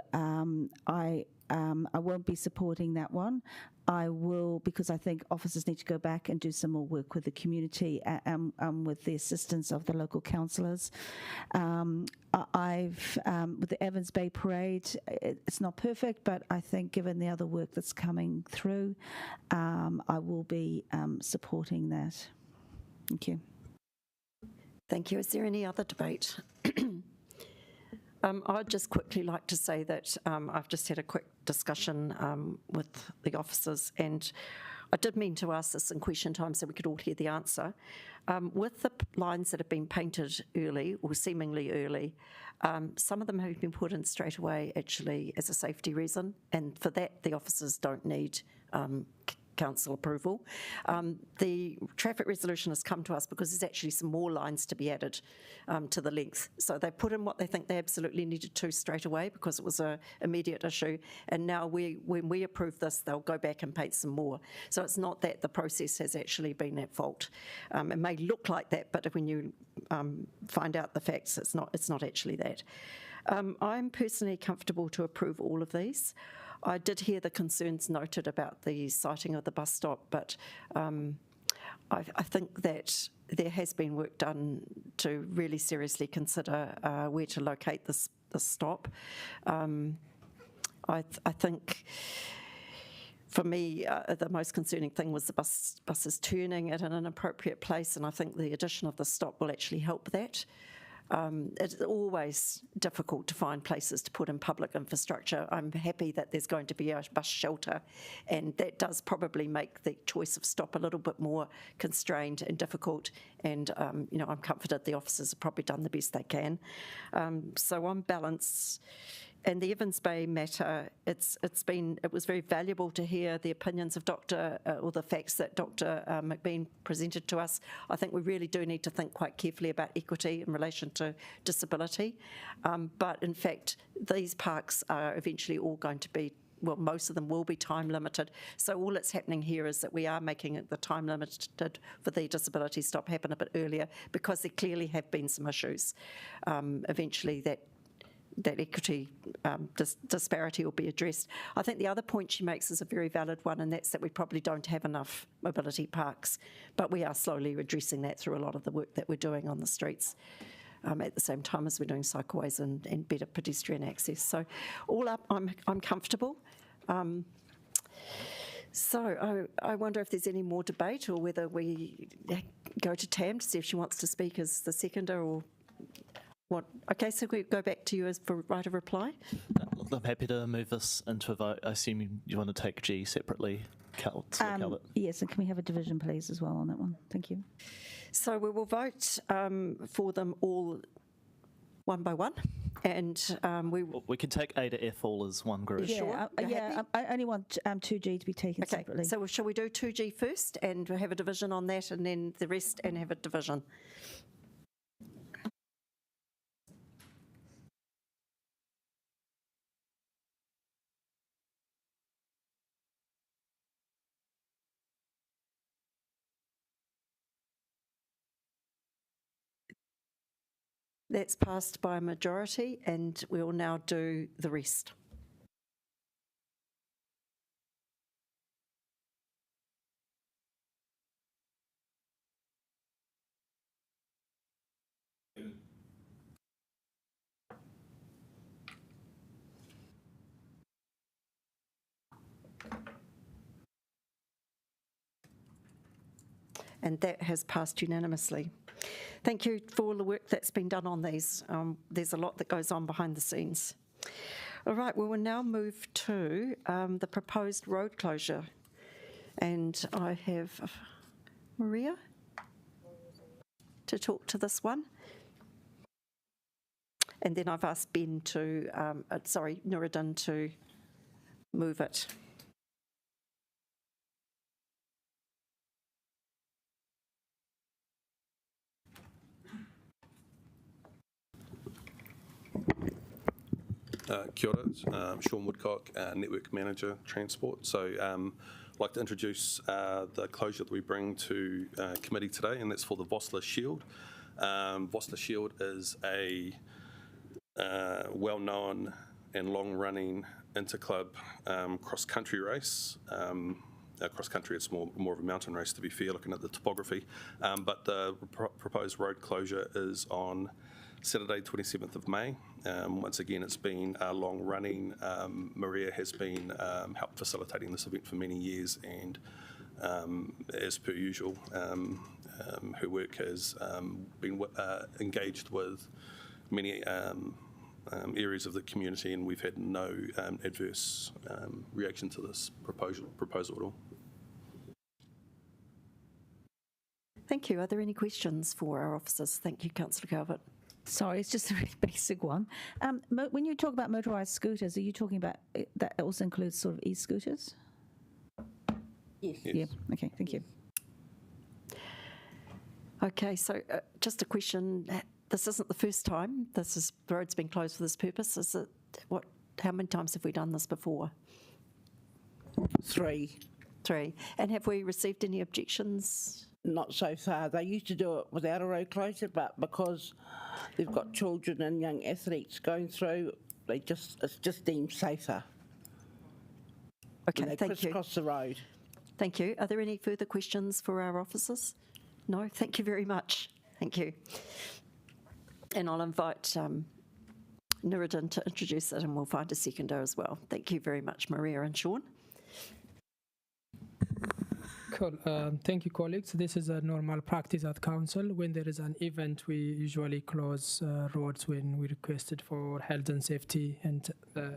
I won't be supporting that one. I will, because I think officers need to go back and do some more work with the community and with the assistance of the local councillors. With the Evans Bay Parade, it's not perfect, but I think given the other work that's coming through, I will be supporting that. Thank you. Thank you. Is there any other debate? I'd just quickly like to say that I've just had a quick discussion with the officers, and I did mean to ask this in question time so we could all hear the answer. With the lines that have been painted early, or seemingly early, some of them have been put in straight away actually as a safety reason, and for that the officers don't need council approval. The traffic resolution has come to us because there's actually some more lines to be added to the length. So they put in what they think they absolutely needed to straight away because it was an immediate issue. And now when we approve this, they'll go back and paint some more. So it's not that the process has actually been at fault. It may look like that, but when you find out the facts, it's not actually that. I'm personally comfortable to approve all of these. I did hear the concerns noted about the siting of the bus stop, but I think that there has been work done to really seriously consider where to locate this stop. I think for me, the most concerning thing was the buses turning at an inappropriate place, and I think the addition of the stop will actually help that. It's always difficult to find places to put in public infrastructure. I'm happy that there's going to be a bus shelter, and that does probably make the choice of stop a little bit more constrained and difficult. And I'm confident the officers have probably done the best they can. So on balance, and the Evans Bay matter, it was very valuable to hear the opinions of or the facts that Dr. McBean presented to us. I think we really do need to think quite carefully about equity in relation to disability. But in fact, these parks are eventually all going to be, well, most of them will be time limited. So all that's happening here is that we are making it the time limited for the disability stop happen a bit earlier because there clearly have been some issues. Eventually that equity disparity will be addressed. I think the other point she makes is a very valid one, and that's that we probably don't have enough mobility parks, but we are slowly addressing that through a lot of the work that we're doing on the streets at the same time as we're doing cycleways and better pedestrian access. So all up, I'm comfortable. So I wonder if there's any more debate or whether we go to Tam to see if she wants to speak as the seconder or what? Okay, so we go back to you as for right of reply. I'm happy to move this into a vote. I assume you want to take G separately, Councillor Calvert. Yes, and can we have a division, please, as well on that one? Thank you. So we will vote for them all one by one, and we can take A to F all as one group. Sure. I only want 2G to be taken separately. So shall we do 2G first and have a division on that, and then the rest and have a division? That's passed by a majority, and we will now do the rest. And that has passed unanimously. Thank you for all the work that's been done on these. There's a lot that goes on behind the scenes. All right, we will now move to the proposed road closure. And I have Maria to talk to this one. And then I've asked Ben to, Nuruddin to move it. Kia ora, Sean Woodcock, Network Manager, Transport. So I'd like to introduce the closure that we bring to committee today, and that's for the Vosler Shield. Vosler Shield is a well-known and long-running interclub cross-country race. Cross-country, it's more of a mountain race, to be fair, looking at the topography. But the proposed road closure is on Saturday, 27th of May. Once again, it's been a long running. Maria has been helped facilitating this event for many years, and as per usual, her work has been engaged with many areas of the community, and we've had no adverse reaction to this proposal at all. Thank you. Are there any questions for our officers? Thank you, Councillor Calvert. Sorry, it's just a really basic one. When you talk about motorised scooters, are you talking about that also includes sort of e-scooters? Yes. Yeah, okay, thank you. Okay, so just a question. This isn't the first time the road's been closed for this purpose. Is it how many times have we done this before? 3. 3. And have we received any objections? Not so far. They used to do it without a road closure, but because they've got children and young athletes going through, it's just deemed safer. Okay, and they thank you. crisscross the road. Thank you. Are there any further questions for our officers? No, thank you very much. Thank you. And I'll invite Nuridan to introduce it, and we'll find a seconder as well. Thank you very much, Maria and Sean. Cool. Thank you, colleagues. This is a normal practice at council. When there is an event, we usually close roads when we requested for health and safety and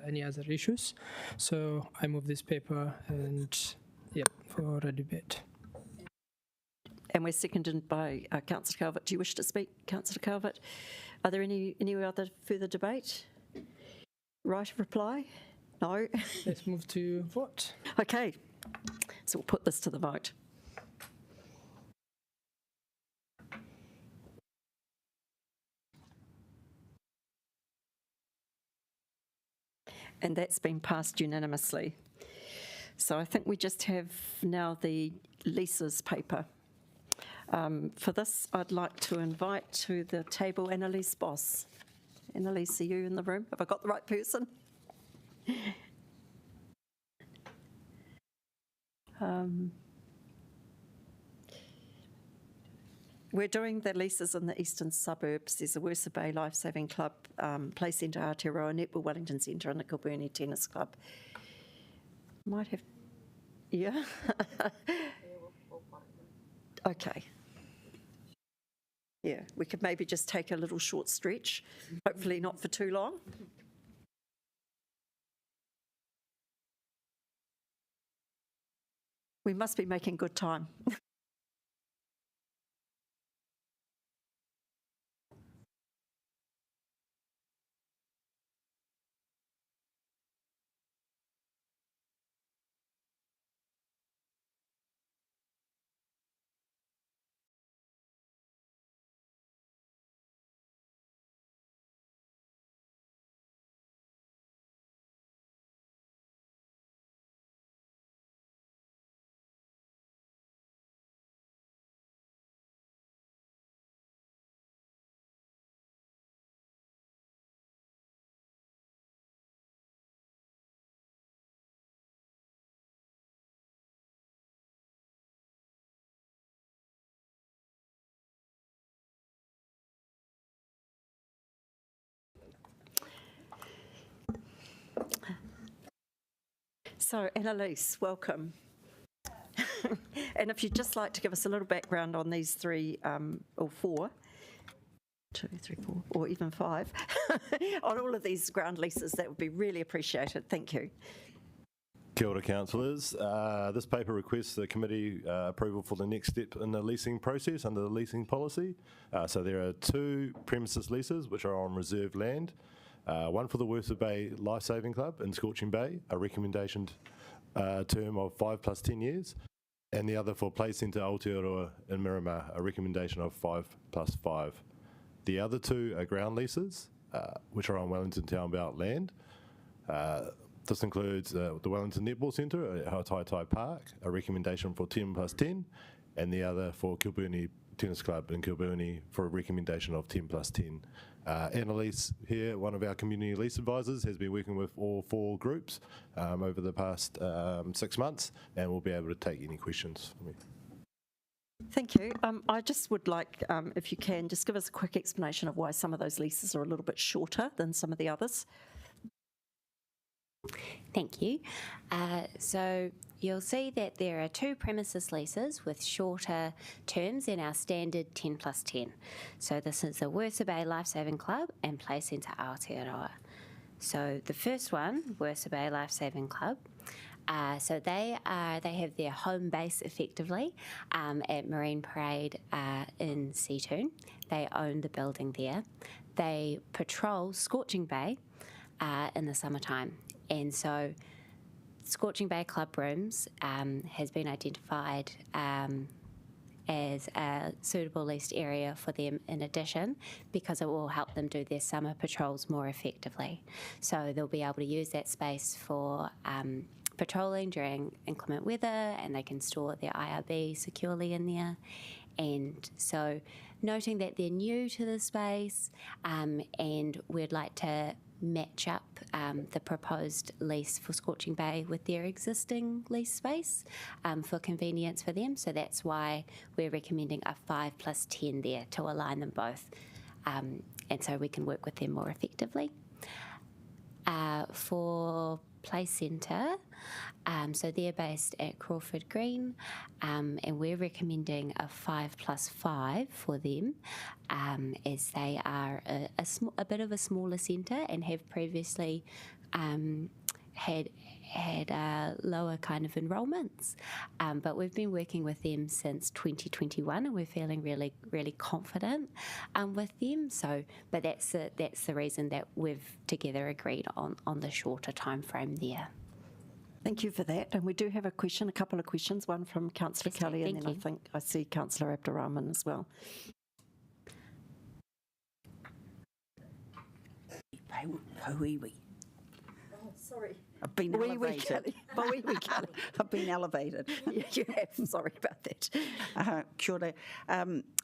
any other issues. So I move this paper and, for a debate. And we're seconded by Councillor Calvert. Do you wish to speak, Councillor Calvert? Are there any other further debate? Right of reply? No? Let's move to vote. Okay. So we'll put this to the vote. And that's been passed unanimously. So I think we just have now the leases paper. For this, I'd like to invite to the table Annalise Boss. Annalise, are you in the room? Have I got the right person? We're doing the leases in the eastern suburbs. There's a Wersa Bay Lifesaving Club, Play Centre Aotearoa, Netball Wellington Centre and the Kilburnie Tennis Club. Might have, yeah? Okay. Yeah, we could maybe just take a little short stretch, hopefully not for too long. We must be making good time. So, Annalise, welcome. And if you'd just like to give us a little background on these 3 or 4, 2, 3, 4, or even 5, on all of these ground leases, that would be really appreciated. Thank you. Kia ora, councillors. This paper requests the committee approval for the next step in the leasing process under the leasing policy. So there are 2 premises leases which are on reserved land. One for the Wersa Bay Lifesaving Club in Scorching Bay, a recommendation term of 5 + 10 years, and the other for Play Centre Aotearoa in Miramar, a recommendation of 5 + 5. The other 2 are ground leases, which are on Wellington Town Belt land. This includes the Wellington Netball Centre at Hātepe Park, a recommendation for 10 + 10, and the other for Kilburnie Tennis Club in Kilburnie for a recommendation of 10 + 10. Annalise here, one of our community lease advisors, has been working with all 4 groups over the past 6 months, and will be able to take any questions from you. Thank you. I just would like, if you can, just give us a quick explanation of why some of those leases are a little bit shorter than some of the others. Thank you. So you'll see that there are 2 premises leases with shorter terms in our standard 10 + 10. So this is the Wersa Bay Lifesaving Club and Play Centre Aotearoa. So the first one, Wersa Bay Lifesaving Club, so they have their home base effectively at Marine Parade in Seatoon. They own the building there. They patrol Scorching Bay in the summertime. And so Scorching Bay Club Rooms has been identified as a suitable leased area for them in addition, because it will help them do their summer patrols more effectively. So they'll be able to use that space for patrolling during inclement weather, and they can store their IRB securely in there. And so noting that they're new to the space, and we'd like to match up the proposed lease for Scorching Bay with their existing lease space for convenience for them. So that's why we're recommending a 5+10 there to align them both, and so we can work with them more effectively. For Play Centre, so they're based at Crawford Green, and we're recommending a 5+5 for them, as they are a bit of a smaller centre and have previously had lower kind of enrolments, but we've been working with them since 2021, and we're feeling really, really confident with them. So, but that's the reason that we've together agreed on the shorter time frame there. Thank you for that. And we do have a couple of questions, one from Councillor Kelly, and then I think I see Councillor Abdurrahman as well. Sorry. I've been elevated. I've been elevated. Yeah, you have. Sorry about that. Kia ora.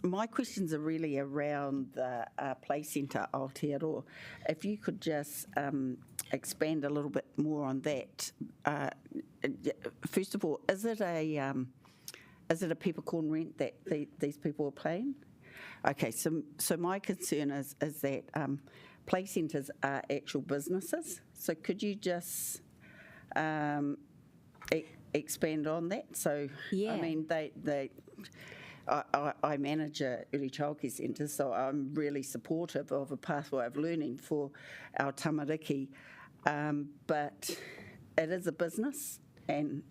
My questions are really around the Play Centre Aotearoa. If you could just expand a little bit more on that. First of all, is it a peppercorn rent that these people are paying? Okay, so my concern is that play centres are actual businesses. So could you just expand on that? So Yeah. I mean, I manage a early childcare centre, so I'm really supportive of a pathway of learning for our tamariki, but it is a business. And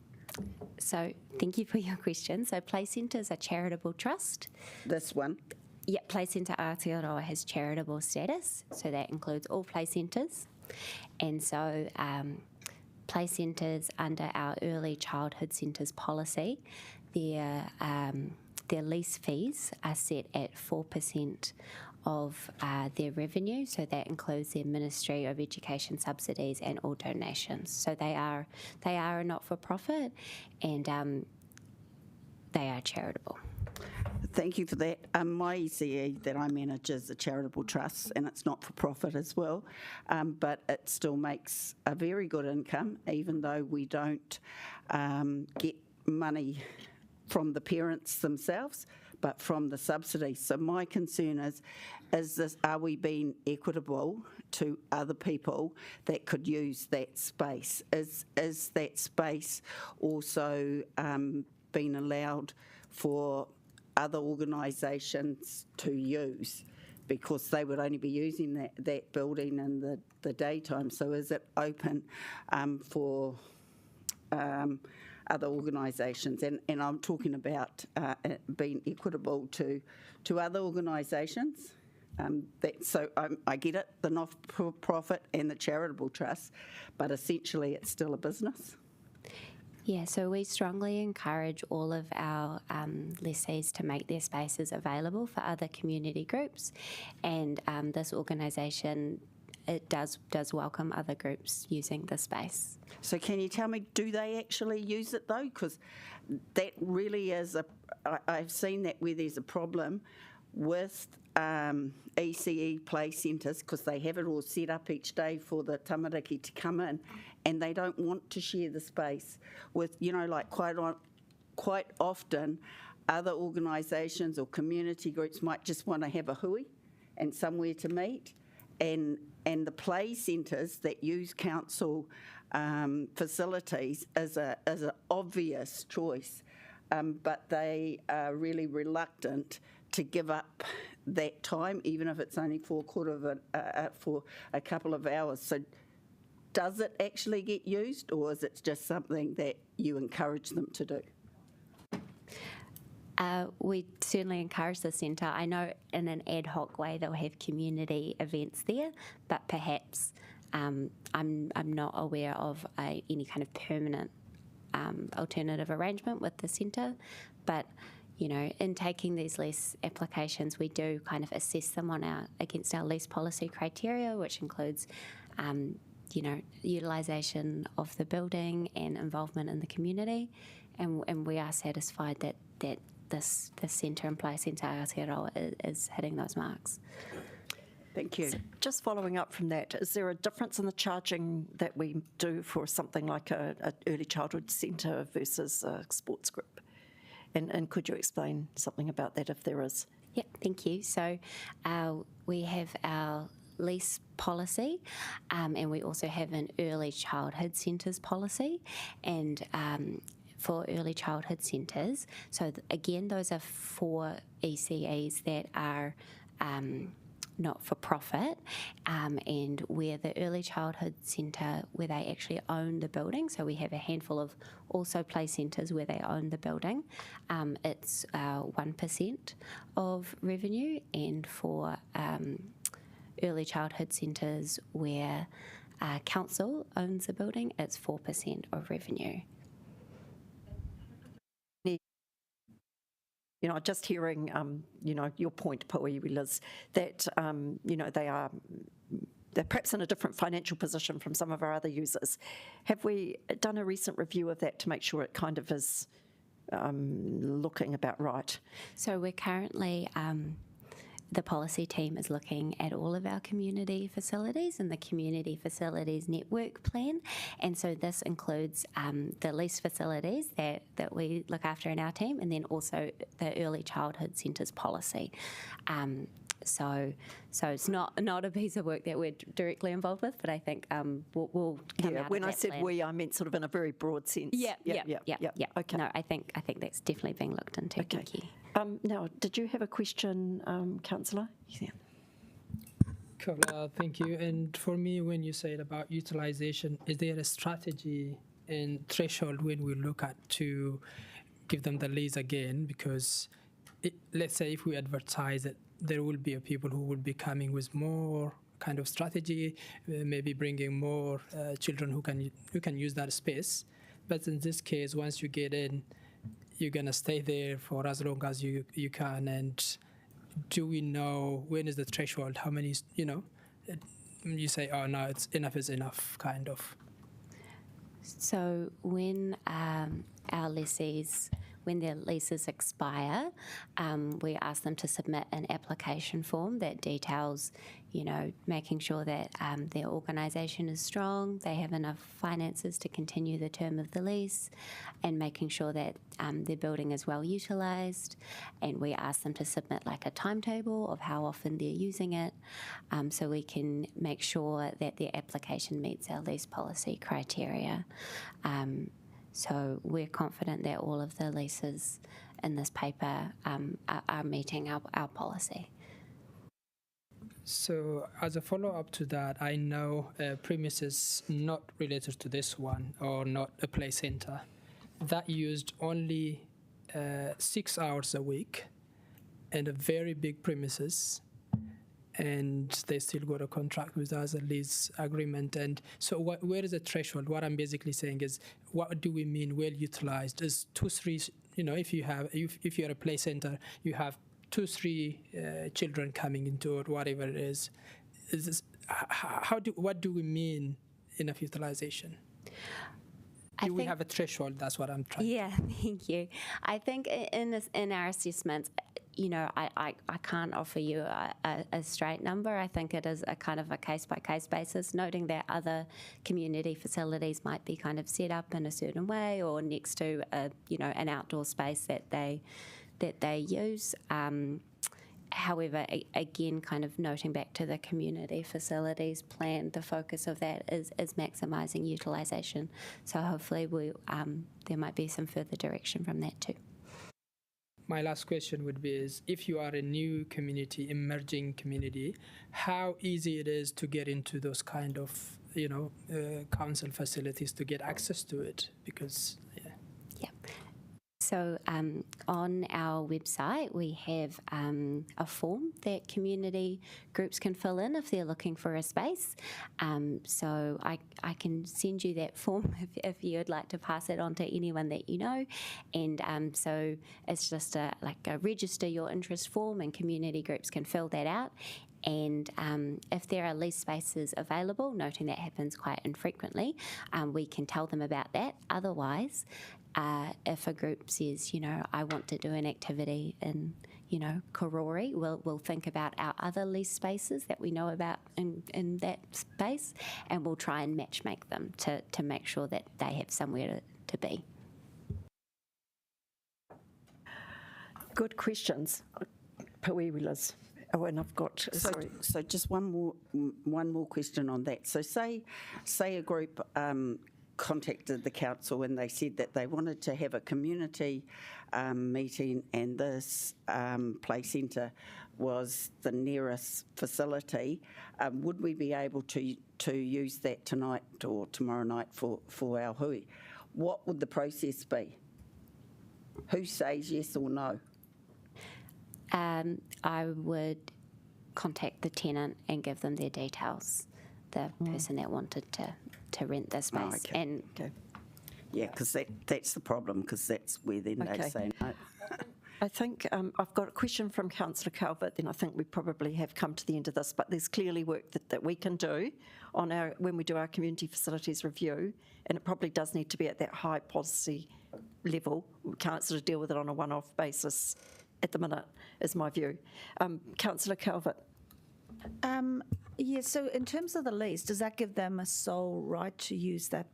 so thank you for your question. So Play Centre is a charitable trust. This one? Yeah, Play Centre Aotearoa has charitable status, so that includes all play centres. And so play centres under our early childhood centres policy, their lease fees are set at 4% of their revenue, so that includes their Ministry of Education subsidies and all donations. So they are a not-for-profit, and they are charitable. Thank you for that. My ECE that I manage is a charitable trust, and it's not for profit as well, but it still makes a very good income, even though we don't get money from the parents themselves, but from the subsidies. So my concern is this: are we being equitable to other people that could use that space? Is that space also being allowed for other organisations to use, because they would only be using that building in the daytime? So is it open for other organisations? And I'm talking about being equitable to other organisations. So I get it, the not-for-profit and the charitable trust, but essentially it's still a business. Yeah, so we strongly encourage all of our lessees to make their spaces available for other community groups, and this organisation, it does welcome other groups using the space. So can you tell me, do they actually use it though? Because that really is I've seen that where there's a problem with ECE play centres, because they have it all set up each day for the tamariki to come in, and they don't want to share the space with, like quite often other organisations or community groups might just want to have a hui and somewhere to meet, and the play centres that use council facilities is an obvious choice, but they are really reluctant to give up that time, even if it's only for a couple of hours. So does it actually get used, or is it just something that you encourage them to do? We certainly encourage the centre. I know in an ad hoc way they'll have community events there, but perhaps I'm not aware of any kind of permanent alternative arrangement with the centre. But you know, in taking these lease applications, we do kind of assess them against our lease policy criteria, which includes you know, utilisation of the building and involvement in the community, and we are satisfied that this centre in place, Centre Aotearoa, is hitting those marks. Thank you. So just following up from that, is there a difference in the charging that we do for something like a early childhood centre versus a sports group? And could you explain something about that if there is? Yeah, thank you. So we have our lease policy, and we also have an early childhood centres policy, and for early childhood centres, so again, those are 4 ECEs that are not for profit, and where the early childhood centre, where they actually own the building, so we have a handful of also play centres where they own the building, it's 1% of revenue, and for early childhood centres where council owns the building, it's 4% of revenue. You know, just hearing, you know, your point, Pui, Liz, that, you know, they're perhaps in a different financial position from some of our other users. Have we done a recent review of that to make sure it kind of is looking about right? So we're currently, the policy team is looking at all of our community facilities and the community facilities network plan. And so this includes the lease facilities that we look after in our team, and then also the early childhood centres policy. So it's not a piece of work that we're directly involved with, but I think we'll come out when of I that said plan. we, I meant sort of in a very broad sense. Yeah. Okay. No, I think that's definitely being looked into. Okay. Thank you. Now, did you have a question, Councillor? Yeah. Cool, thank you. And for me, when you said about utilisation, is there a strategy and threshold when we look at to give them the lease again? Because let's say if we advertise it, there will be people who will be coming with more kind of strategy, maybe bringing more children who can use that space. But in this case, once you get in, you're going to stay there for as long as you can. And do we know when is the threshold? How many, you know, you say, oh, no, it's enough is enough, kind of. So when our lessees, when their leases expire, we ask them to submit an application form that details, you know, making sure that their organisation is strong, they have enough finances to continue the term of the lease, and making sure that their building is well utilised. And we ask them to submit like a timetable of how often they're using it, so we can make sure that their application meets our lease policy criteria. So we're confident that all of the leases in this paper are meeting our policy. So as a follow-up to that, I know premises not related to this one or not a play centre that used only 6 hours a week and a very big premises, and they still got a contract with us, a lease agreement. And so where is the threshold? What I'm basically saying is, what do we mean well utilized? Is 2-3, you know, if you're a play center, you have 2-3 children coming into it, whatever it is. What do we mean enough utilization? Do we have a threshold? That's what I'm trying. Yeah, thank you. I think in our assessments, you know, I can't offer you a straight number. I think it is a kind of a case-by-case basis, noting that other community facilities might be kind of set up in a certain way or next to an outdoor space that they use. However, again, kind of noting back to the community facilities plan, the focus of that is maximising utilisation. So hopefully there might be some further direction from that too. My last question would be is, if you are a new community, emerging community, how easy it is to get into those kind of, council facilities to get access to it? Because, So on our website, we have a form that community groups can fill in if they're looking for a space. So I can send you that form if you would like to pass it on to anyone that you know. And so it's just a register your interest form, and community groups can fill that out. And if there are lease spaces available, noting that happens quite infrequently, we can tell them about that. Otherwise, if a group says, I want to do an activity in, Karori, we'll think about our other lease spaces that we know about in that space, and we'll try and matchmake them to make sure that they have somewhere to be. Good questions. Puiwilas. Oh, and I've got, sorry. So just one more question on that. So say a group contacted the council and they said that they wanted to have a community meeting, and this play centre was the nearest facility. Would we be able to use that tonight or tomorrow night for our hui? What would the process be? Who says yes or no? I would contact the tenant and give them their details, the person that wanted to rent the space. Oh, okay. And yeah, because that's the problem, because that's where then they say no. I think I've got a question from Councillor Calvert, then I think we probably have come to the end of this, but there's clearly work that we can do on when we do our community facilities review, and it probably does need to be at that high policy level. We can't sort of deal with it on a one-off basis at the minute, is my view. Councillor Calvert. Yeah, so in terms of the lease, does that give them a sole right to use that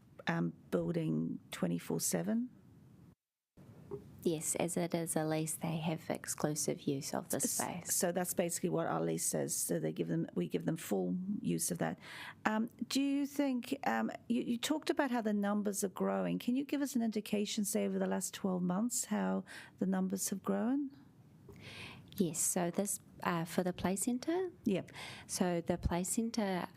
building 24/7? yes, as it is a lease, they have exclusive use of the space. So that's basically what our lease says. So we give them full use of that. Do you think you talked about how the numbers are growing? Can you give us an indication, say over the last 12 months, how the numbers have grown? Yes, so this for the play centre? Yep. So the play centre,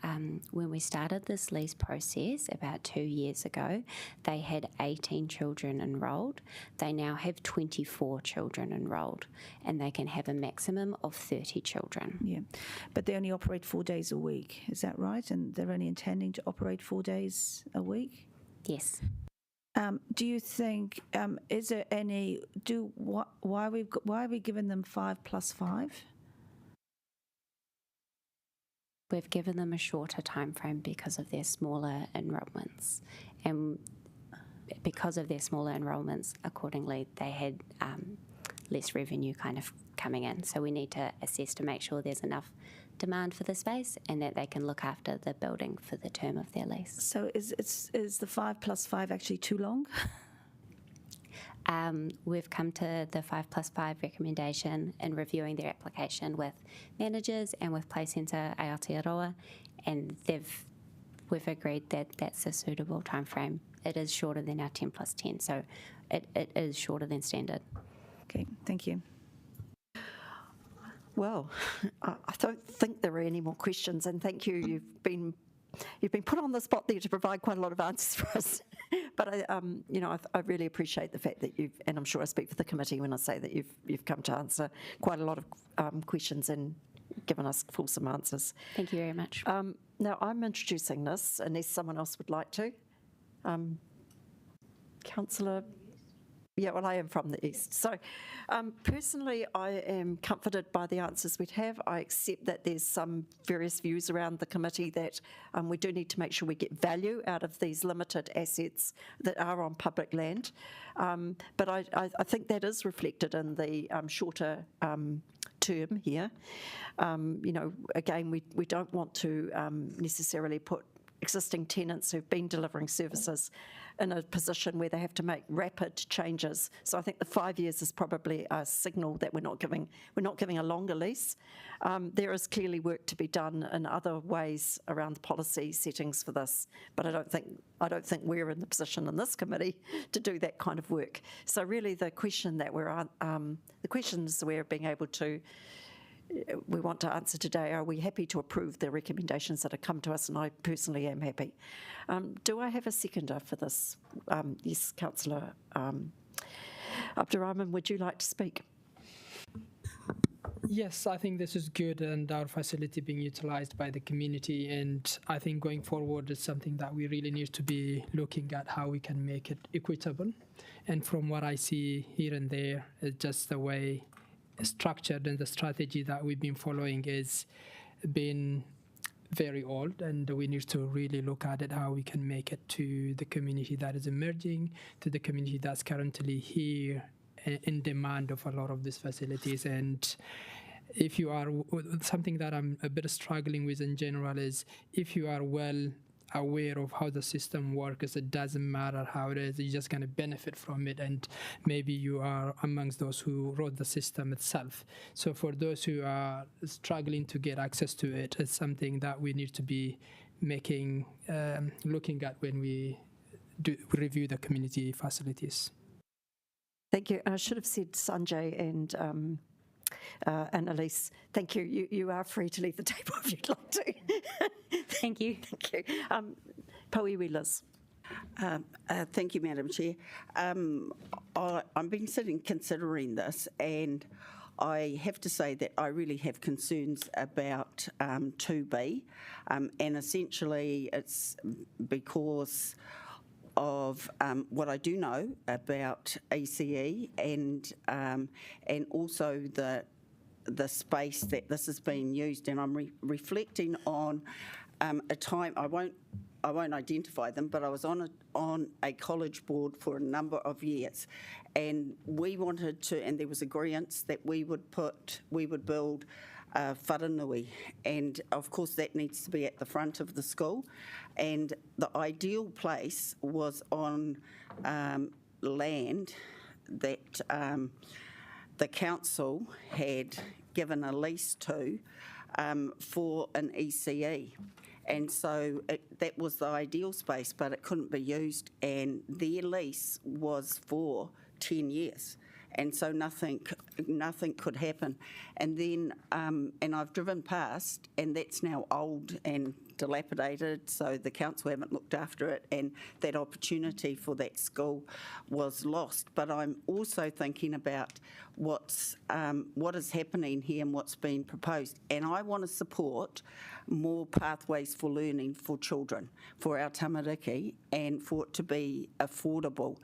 when we started this lease process about 2 years ago, they had 18 children enrolled. They now have 24 children enrolled, and they can have a maximum of 30 children. Yeah, but they only operate 4 days a week, is that right? And they're only intending to operate 4 days a week? Yes. Do you think, is there any, why are we giving them 5+5? We've given them a shorter time frame because of their smaller enrolments. And because of their smaller enrolments, accordingly, they had less revenue kind of coming in. So we need to assess to make sure there's enough demand for the space and that they can look after the building for the term of their lease. So is the 5+5 actually too long? We've come to the 5+5 recommendation in reviewing their application with managers and with Play Centre Aotearoa, and we've agreed that that's a suitable time frame. It is shorter than our 10+10, so it is shorter than standard. Okay, thank you. Well, I don't think there are any more questions, and thank you. You've been put on the spot there to provide quite a lot of answers for us. But I really appreciate the fact that and I'm sure I speak for the committee when I say that you've come to answer quite a lot of questions and given us fulsome answers. Thank you very much. Now I'm introducing this, unless someone else would like to. Councillor. Yeah, well, I am from the east. So personally, I am comforted by the answers we'd have. I accept that there's some various views around the committee that we do need to make sure we get value out of these limited assets that are on public land. But I think that is reflected in the shorter term here. Again, we don't want to necessarily put existing tenants who've been delivering services in a position where they have to make rapid changes. So I think the 5 years is probably a signal that we're not giving a longer lease. There is clearly work to be done in other ways around the policy settings for this, but I don't think we're in the position in this committee to do that kind of work. So really, the questions we're being able to. We want to answer today, are we happy to approve the recommendations that have come to us? And I personally am happy. Do I have a seconder for this? Yes, Councillor Abdurrahman, would you like to speak? Yes, I think this is good, and our facility being utilized by the community. And I think going forward is something that we really need to be looking at how we can make it equitable. And from what I see here and there, it's just the way it's structured and the strategy that we've been following is been very old, and we need to really look at it how we can make it to the community that is emerging, to the community that's currently here in demand of a lot of these facilities. And if you are, something that I'm a bit struggling with in general is if you are well aware of how the system works, it doesn't matter how it is, you're just going to benefit from it, and maybe you are amongst those who wrote the system itself. So for those who are struggling to get access to it, it's something that we need to be making, looking at when we review the community facilities. Thank you. I should have said Sanjay and Elise, thank you. You are free to leave the table if you'd like to. Thank you. Thank you. Pauiwi Liz. Thank you, Madam Chair. I've been sitting considering this, and I have to say that I really have concerns about 2B, and essentially it's because of what I do know about ECE and also the space that this is being used. And I'm reflecting on a time, I won't identify them, but I was on a college board for a number of years, and we wanted to, and there was agreements that we would build wharenui, and of course that needs to be at the front of the school, and the ideal place was on land that the council had given a lease to for an ECE. And so that was the ideal space, but it couldn't be used, and their lease was for 10 years. And so nothing could happen. And then, and I've driven past, and that's now old and dilapidated, so the council haven't looked after it, and that opportunity for that school was lost. But I'm also thinking about what is happening here and what's being proposed. And I want to support more pathways for learning for children, for our tamariki, and for it to be affordable.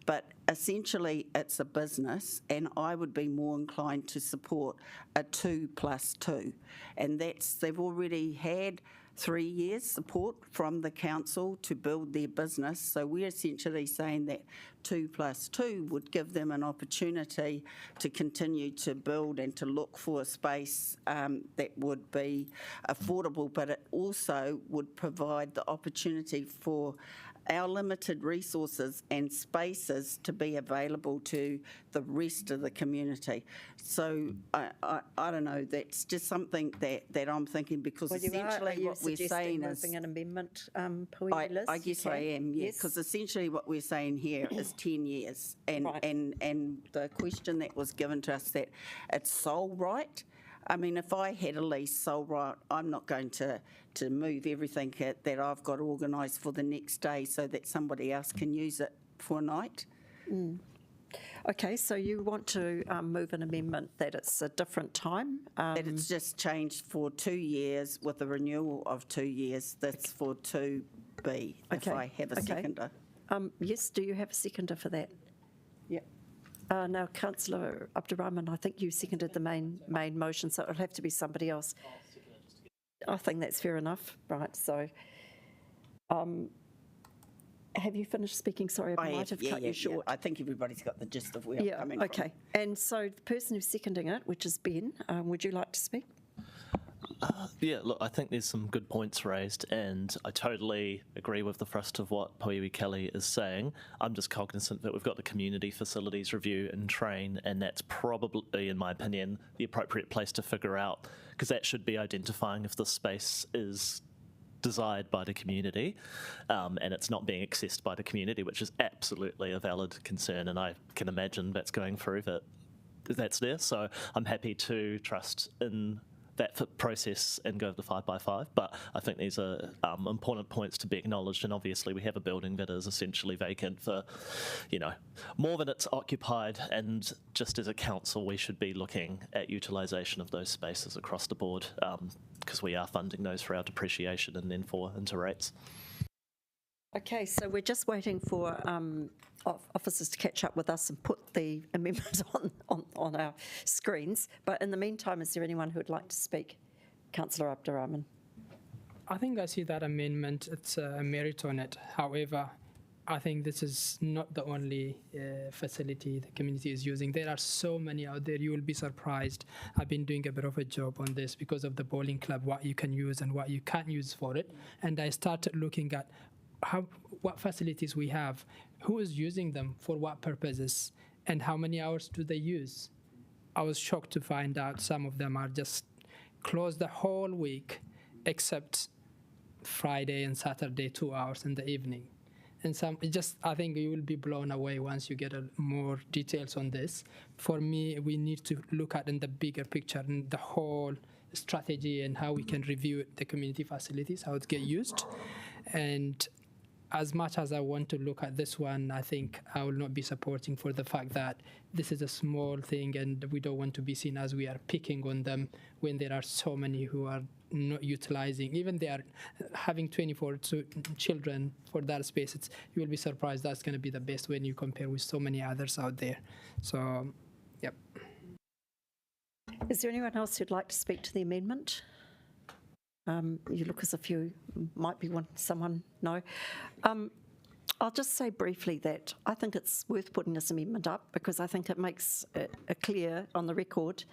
But essentially it's a business, and I would be more inclined to support a 2+2. And they've already had 3 years support from the council to build their business. So we're essentially saying that 2+2 would give them an opportunity to continue to build and to look for a space that would be affordable, but it also would provide the opportunity for our limited resources and spaces to be available to the rest of the community. So I don't know, that's just something that I'm thinking, because essentially what we're saying is... moving an amendment, Pauiwi Liz? I guess I am, yes, because essentially what we're saying here is 10 years. And, and the question that was given to us, that it's sole right. I mean, if I had a lease sole right, I'm not going to move everything that I've got organised for the next day so that somebody else can use it for a night. Mm. Okay, so you want to move an amendment that it's a different time? That it's just changed for 2 years with a renewal of 2 years. That's for 2B, if I have a seconder. Yes, do you have a seconder for that? Yeah. Now, Councillor Abdurrahman, I think you seconded the main motion, so it'll have to be somebody else. I think that's fair enough. Right, so have you finished speaking? Sorry, I might have cut you short. I think everybody's got the gist of where I'm coming from. Okay. And so the person who's seconding it, which is Ben, would you like to speak? Yeah, look, I think there's some good points raised, and I totally agree with the thrust of what Pauiwi Kelly is saying. I'm just cognizant that we've got the community facilities review and train, and that's probably, in my opinion, the appropriate place to figure out, because that should be identifying if the space is desired by the community and it's not being accessed by the community, which is absolutely a valid concern, and I can imagine that's going through that's there. So I'm happy to trust in process and go with the 5x5. But I think these are important points to be acknowledged. And obviously, we have a building that is essentially vacant for, more than it's occupied. And just as a council, we should be looking at utilisation of those spaces across the board, because we are funding those for our depreciation and then for into rates. Okay, so we're just waiting for officers to catch up with us and put the amendment on our screens. But in the meantime, is there anyone who would like to speak? Councillor Abdurrahman. I think I see that amendment. It's a merit on it. However, I think this is not the only facility the community is using. There are so many out there. You will be surprised. I've been doing a bit of a job on this because of the bowling club, what you can use and what you can't use for it. And I started looking at what facilities we have, who is using them, for what purposes, and how many hours do they use. I was shocked to find out some of them are just closed the whole week except Friday and Saturday, 2 hours in the evening. And I think you will be blown away once you get more details on this. For me, we need to look at in the bigger picture and the whole strategy and how we can review the community facilities, how it get used. And as much as I want to look at this one, I think I will not be supporting for the fact that this is a small thing and we don't want to be seen as we are picking on them when there are so many who are not utilizing. Even they are having 24 children for that space. You will be surprised that's going to be the best when you compare with so many others out there. So, yep. Is there anyone else who'd like to speak to the amendment? You look as if you might be someone. No. I'll just say briefly that I think it's worth putting this amendment up because I think it makes it clear on the record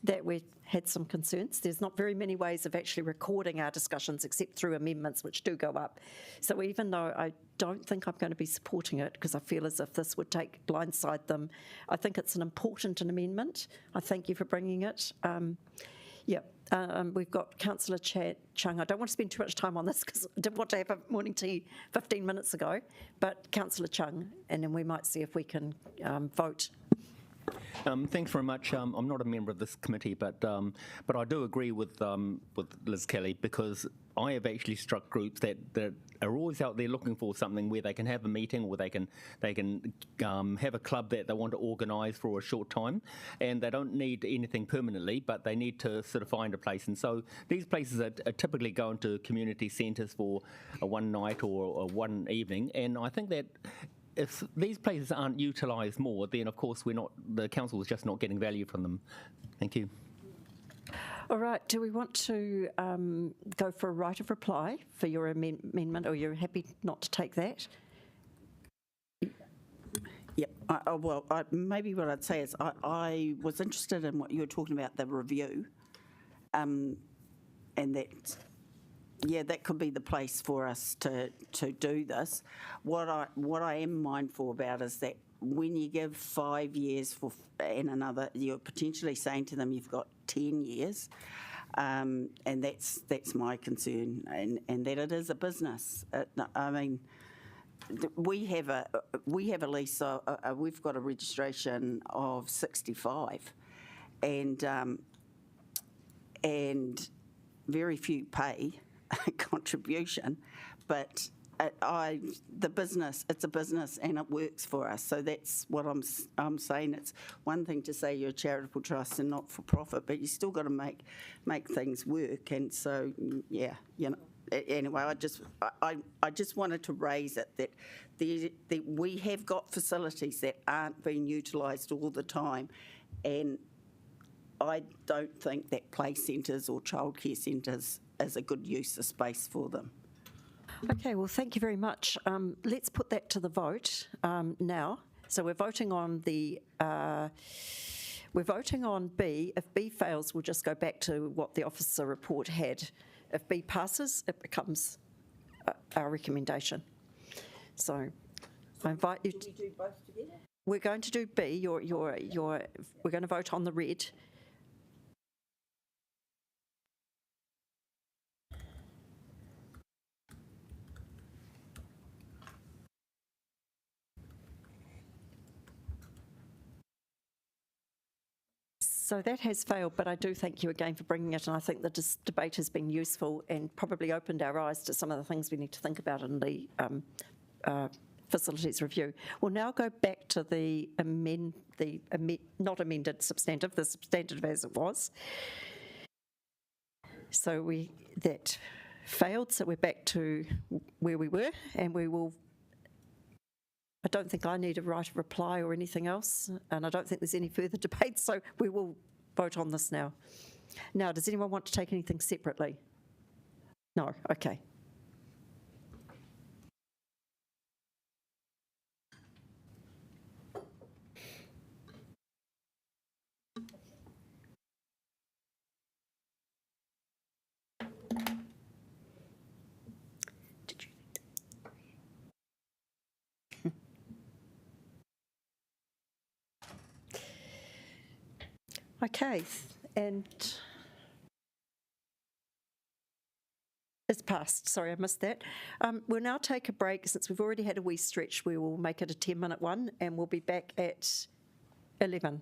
that we had some concerns. There's not very many ways of actually recording our discussions except through amendments which do go up. So even though I don't think I'm going to be supporting it because I feel as if this would blindside them, I think it's an important amendment. I thank you for bringing it. We've got Councillor Chung. I don't want to spend too much time on this because I didn't want to have a morning tea 15 minutes ago, but Councillor Chung, and then we might see if we can vote. Thanks very much. I'm not a member of this committee, but I do agree with Liz Kelly because I have actually struck groups that are always out there looking for something where they can have a meeting or they can have a club that they want to organise for a short time, and they don't need anything permanently, but they need to sort of find a place. And so these places are typically going to community centres for a one night or a one evening, and I think that if these places aren't utilised more, then of course the council is just not getting value from them. Thank you. All right, do we want to go for a right of reply for your amendment, or you're happy not to take that? Yep. Maybe what I'd say is I was interested in what you were talking about, the review, and that. Yeah, that could be the place for us to do this. What I am mindful about is that when you give 5 years and another, you're potentially saying to them you've got 10 years, and that's my concern, and that it is a business. I mean, we have a lease. We've got a registration of 65, and very few pay contribution, but the business, it's a business and it works for us. So that's what I'm saying. It's one thing to say you're a charitable trust and not for profit, but you still got to make things work. And so anyway, I just wanted to raise it that we have got facilities that aren't being utilised all the time, and I don't think that play centres or childcare centres is a good use of space for them. Okay, well, thank you very much. Let's put that to the vote now. So we're voting on B. If B fails, we'll just go back to what the officer report had. If B passes, it becomes our recommendation. So I invite you. Should we do both together? We're going to do B. We're going to vote on the red. So that has failed, but I do thank you again for bringing it, and I think that this debate has been useful and probably opened our eyes to some of the things we need to think about in the facilities review. We'll now go back to the not amended substantive, the substantive as it was. So that failed, so we're back to where we were, and we will. I don't think I need a right of reply or anything else, and I don't think there's any further debate, so we will vote on this now. Now, does anyone want to take anything separately? No, okay. Okay, and it's passed. Sorry, I missed that. We'll now take a break. Since we've already had a wee stretch, we will make it a 10-minute one, and we'll be back at 11.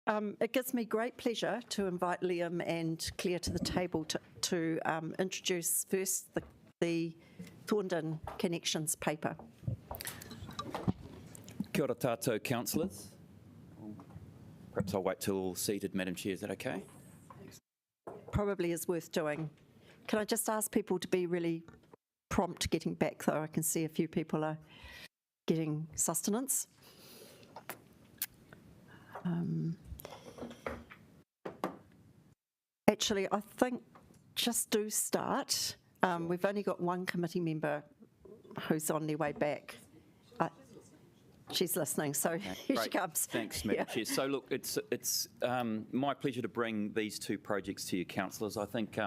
It gives me great pleasure to invite Liam and Claire to the table to introduce first the Thorndon Connections paper. Kia ora tātou councillors. Perhaps I'll wait till all seated, Madam Chair, is that okay? Probably is worth doing. Can I just ask people to be really prompt getting back, though? I can see a few people are getting sustenance. Actually, I think just do start. We've only got one committee member who's on their way back. She's listening, so here she comes. Thanks, Madam Chair. So look, it's my pleasure to bring these two projects to you, councillors. I think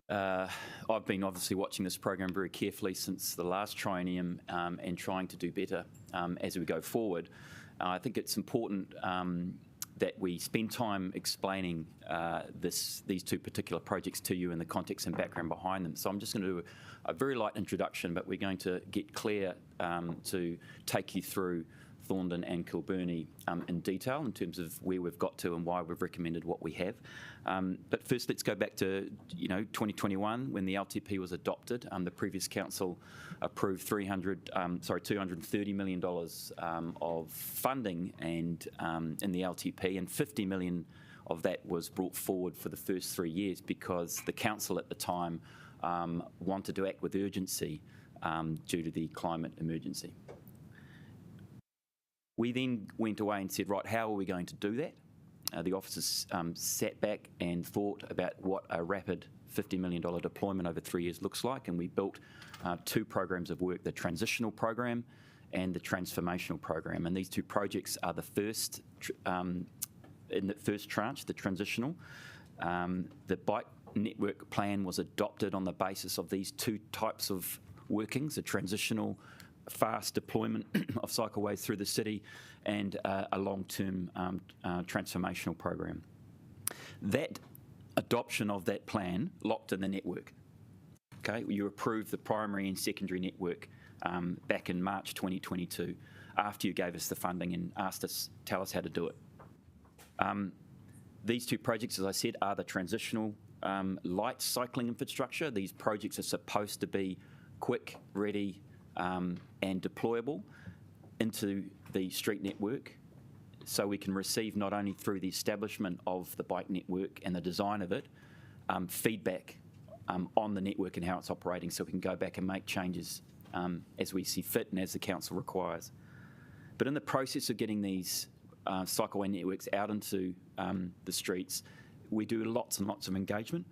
I've been obviously watching this program very carefully since the last triennium and trying to do better as we go forward. I think it's important that we spend time explaining these two particular projects to you and the context and background behind them. So I'm just going to do a very light introduction, but we're going to get Claire to take you through Thorndon and Kilbirnie in detail in terms of where we've got to and why we've recommended what we have. But first, let's go back to 2021 when the LTP was adopted. The previous council approved $230 million of funding and in the LTP, and $50 million of that was brought forward for the first 3 years because the council at the time wanted to act with urgency due to the climate emergency. We then went away and said, right, how are we going to do that? The officers sat back and thought about what a rapid $50 million deployment over 3 years looks like, and we built two programs of work, the transitional program and the transformational program. And these two projects are the first, in the first tranche, the transitional. The bike network plan was adopted on the basis of these two types of workings, a transitional fast deployment of cycleways through the city and a long-term transformational program. That adoption of that plan locked in the network. Okay, you approved the primary and secondary network back in March 2022 after you gave us the funding and tell us how to do it. These two projects, as I said, are the transitional light cycling infrastructure. These projects are supposed to be quick, ready, and deployable into the street network so we can receive not only through the establishment of the bike network and the design of it, feedback on the network and how it's operating so we can go back and make changes as we see fit and as the council requires. But in the process of getting these cycleway networks out into the streets, we do lots and lots of engagement.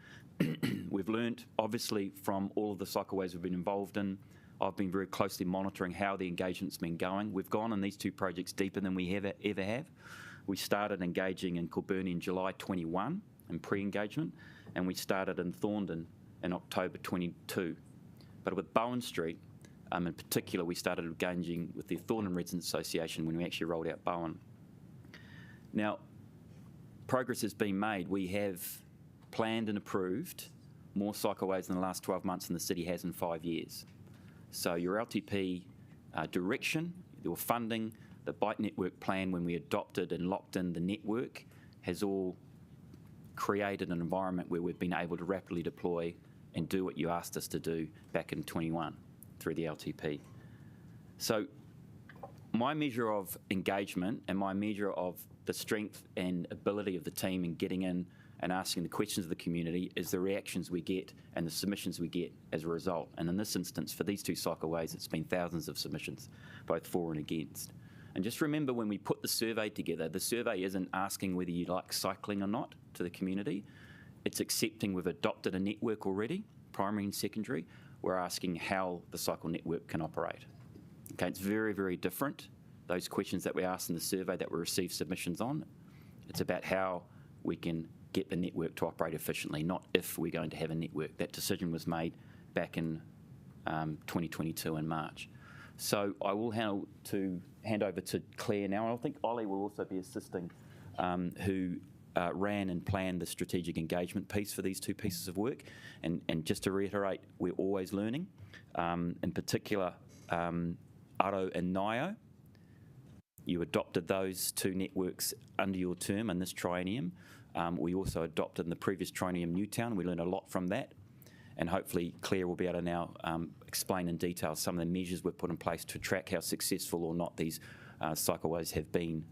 We've learned, obviously, from all of the cycleways we've been involved in. I've been very closely monitoring how the engagement's been going. We've gone on these two projects deeper than we ever have. We started engaging in Kilbirnie in July 21 in pre-engagement, and we started in Thorndon in October 22. But with Bowen Street, in particular, we started engaging with the Thorndon Residents Association when we actually rolled out Bowen. Now, progress has been made. We have planned and approved more cycleways in the last 12 months than the city has in 5 years. So your LTP direction, your funding, the bike network plan when we adopted and locked in the network has all created an environment where we've been able to rapidly deploy and do what you asked us to do back in 21 through the LTP. So my measure of engagement and my measure of the strength and ability of the team in getting in and asking the questions of the community is the reactions we get and the submissions we get as a result. And in this instance, for these two cycleways, it's been thousands of submissions, both for and against. And just remember, when we put the survey together, the survey isn't asking whether you like cycling or not to the community. It's accepting we've adopted a network already, primary and secondary. We're asking how the cycle network can operate. Okay, it's very, very different, those questions that we asked in the survey that we received submissions on. It's about how we can get the network to operate efficiently, not if we're going to have a network. That decision was made back in 2022 in March. So I will hand over to Claire now, and I think Ollie will also be assisting, who ran and planned the strategic engagement piece for these two pieces of work. And just to reiterate, we're always learning. In particular, Aro and Nio, You adopted those two networks under your term in this triennium. We also adopted in the previous triennium Newtown. We learned a lot from that. And hopefully Claire will be able to now explain in detail some of the measures we've put in place to track how successful or not these cycleways have been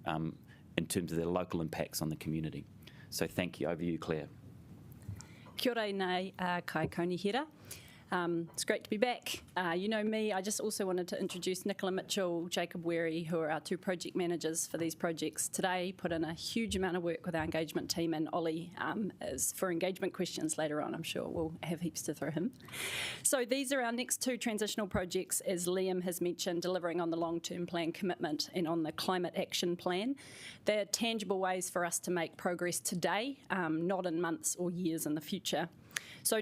in terms of their local impacts on the community. So thank you. Over to you, Claire. Kia ora nei, kai Konihira. It's great to be back. You know me, I just also wanted to introduce Nicola Mitchell, Jacob Wary, who are our two project managers for these projects today, put in a huge amount of work with our engagement team, and Ollie is for engagement questions later on. I'm sure we'll have heaps to throw him. So these are our next two transitional projects, as Liam has mentioned, delivering on the long-term plan commitment and on the climate action plan. They're tangible ways for us to make progress today, not in months or years in the future. So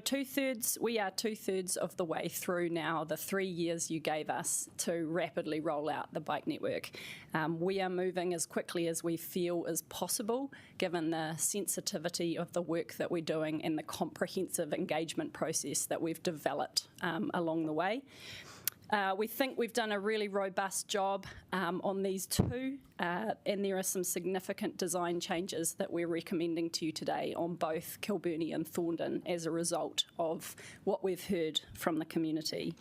we are two-thirds of the way through now the 3 years you gave us to rapidly roll out the bike network. We are moving as quickly as we feel is possible, given the sensitivity of the work that we're doing and the comprehensive engagement process that we've developed along the way. We think we've done a really robust job on these two, and there are some significant design changes that we're recommending to you today on both Kilburnie and Thorndon as a result of what we've heard from the community.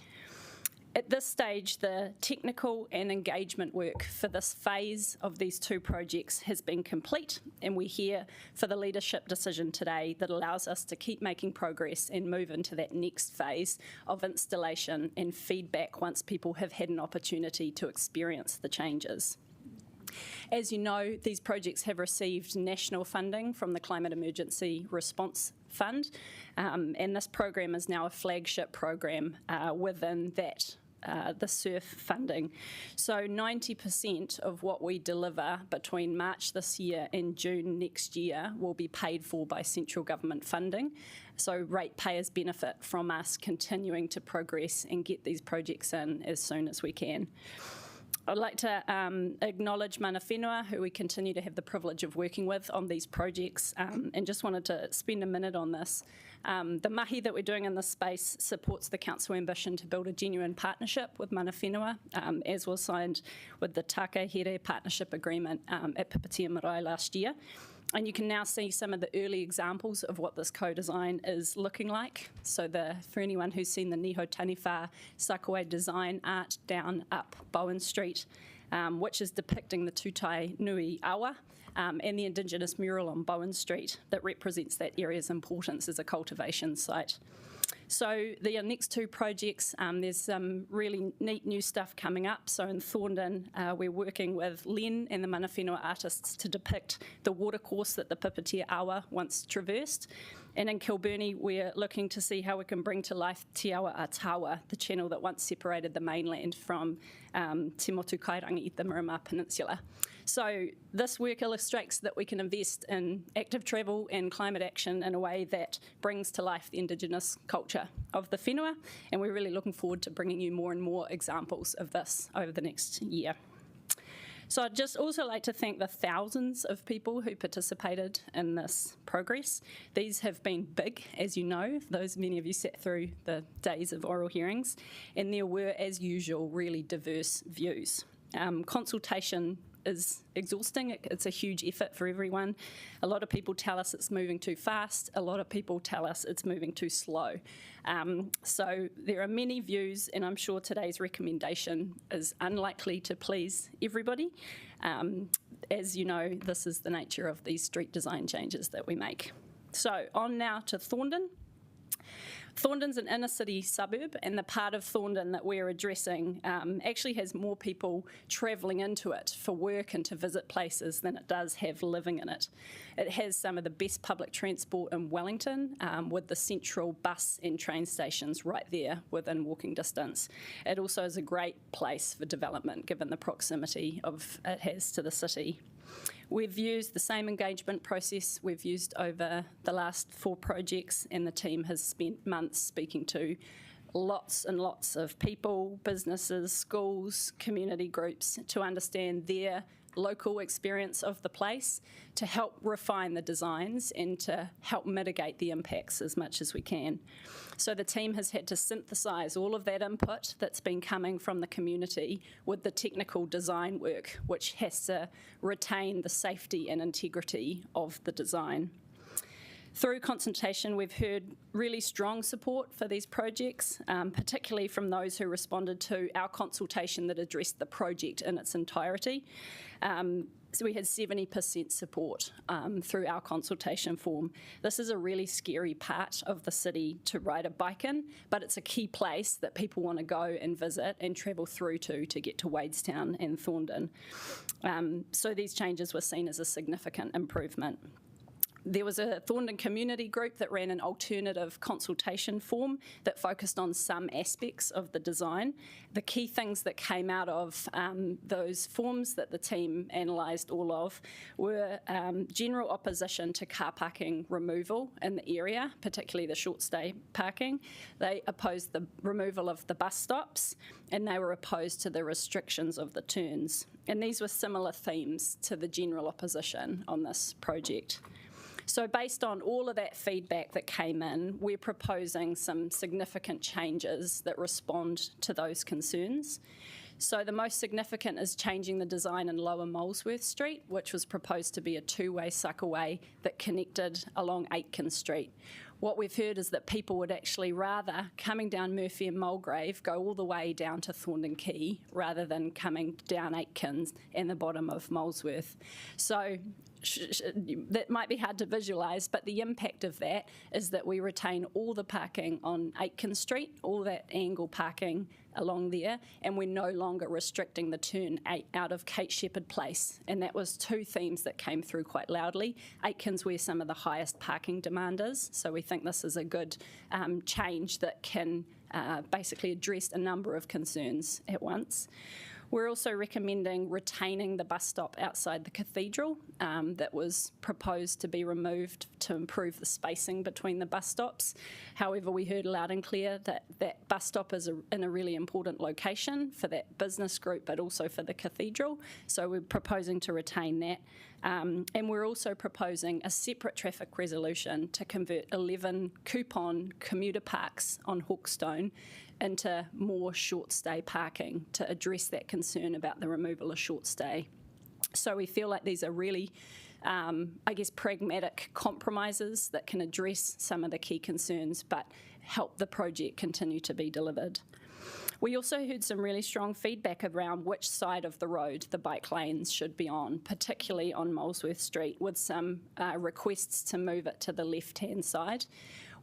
At this stage, the technical and engagement work for this phase of these two projects has been complete, and we're here for the leadership decision today that allows us to keep making progress and move into that next phase of installation and feedback once people have had an opportunity to experience the changes. As you know, these projects have received national funding from the Climate Emergency Response Fund, and this program is now a flagship program within that the SURF funding. So 90% of what we deliver between March this year and June next year will be paid for by central government funding. So ratepayers benefit from us continuing to progress and get these projects in as soon as we can. I'd like to acknowledge mana whenua, who we continue to have the privilege of working with on these projects, and just wanted to spend a minute on this. The mahi that we're doing in this space supports the council ambition to build a genuine partnership with mana whenua, as was signed with the Tākeihere Partnership Agreement at Pipitea Marae last year. And you can now see some of the early examples of what this co-design is looking like. So for anyone who's seen the Niho Taniwha Sakaway design art down up Bowen Street, which is depicting the Tūtai Nui Awa, and the Indigenous mural on Bowen Street that represents that area's importance as a cultivation site. So the next two projects, there's some really neat new stuff coming up. So in Thorndon, we're working with Len and the mana whenua artists to depict the watercourse that the Pipitea Awa once traversed. And in Kilburnie, we're looking to see how we can bring to life Te Awa a Tawa, the channel that once separated the mainland from Te Motu Kairangi, the Miramar Peninsula. So this work illustrates that we can invest in active travel and climate action in a way that brings to life the Indigenous culture of the whenua, and we're really looking forward to bringing you more and more examples of this over the next year. So I'd just also like to thank the thousands of people who participated in this progress. These have been big, as you know, many of you sat through the days of oral hearings, and there were, as usual, really diverse views. Consultation is exhausting. It's a huge effort for everyone. A lot of people tell us it's moving too fast. A lot of people tell us it's moving too slow. So there are many views, and I'm sure today's recommendation is unlikely to please everybody. As you know, this is the nature of these street design changes that we make. So on now to Thorndon. Thorndon's an inner city suburb, and the part of Thorndon that we're addressing actually has more people travelling into it for work and to visit places than it does have living in it. It has some of the best public transport in Wellington, with the central bus and train stations right there within walking distance. It also is a great place for development given the proximity it has to the city. We've used the same engagement process we've used over the last 4 projects, and the team has spent months speaking to lots and lots of people, businesses, schools, community groups to understand their local experience of the place, to help refine the designs and to help mitigate the impacts as much as we can. So the team has had to synthesise all of that input that's been coming from the community with the technical design work, which has to retain the safety and integrity of the design. Through consultation, we've heard really strong support for these projects, particularly from those who responded to our consultation that addressed the project in its entirety. So we had 70% support through our consultation form. This is a really scary part of the city to ride a bike in, but it's a key place that people want to go and visit and travel through to get to Wadestown and Thorndon. So these changes were seen as a significant improvement. There was a Thorndon community group that ran an alternative consultation form that focused on some aspects of the design. The key things that came out of those forms that the team analysed all of were general opposition to car parking removal in the area, particularly the short stay parking. They opposed the removal of the bus stops, and they were opposed to the restrictions of the turns. And these were similar themes to the general opposition on this project. So based on all of that feedback that came in, we're proposing some significant changes that respond to those concerns. So the most significant is changing the design in Lower Molesworth Street, which was proposed to be a two-way cycleway that connected along Aitken Street. What we've heard is that people would actually rather, coming down Murphy and Mulgrave, go all the way down to Thorndon Quay rather than coming down Aitken and the bottom of Molesworth. So that might be hard to visualise, but the impact of that is that we retain all the parking on Aitken Street, all that angle parking along there, and we're no longer restricting the turn out of Kate Shepherd Place. And that was two themes that came through quite loudly. Aitken's where some of the highest parking demand is, so we think this is a good change that can basically address a number of concerns at once. We're also recommending retaining the bus stop outside the cathedral that was proposed to be removed to improve the spacing between the bus stops. However, we heard loud and clear that that bus stop is in a really important location for that business group, but also for the cathedral. So we're proposing to retain that. And we're also proposing a separate traffic resolution to convert 11 coupon commuter parks on Hawkstone into more short stay parking to address that concern about the removal of short stay. So we feel like these are really, pragmatic compromises that can address some of the key concerns but help the project continue to be delivered. We also heard some really strong feedback around which side of the road the bike lanes should be on, particularly on Molesworth Street, with some requests to move it to the left-hand side.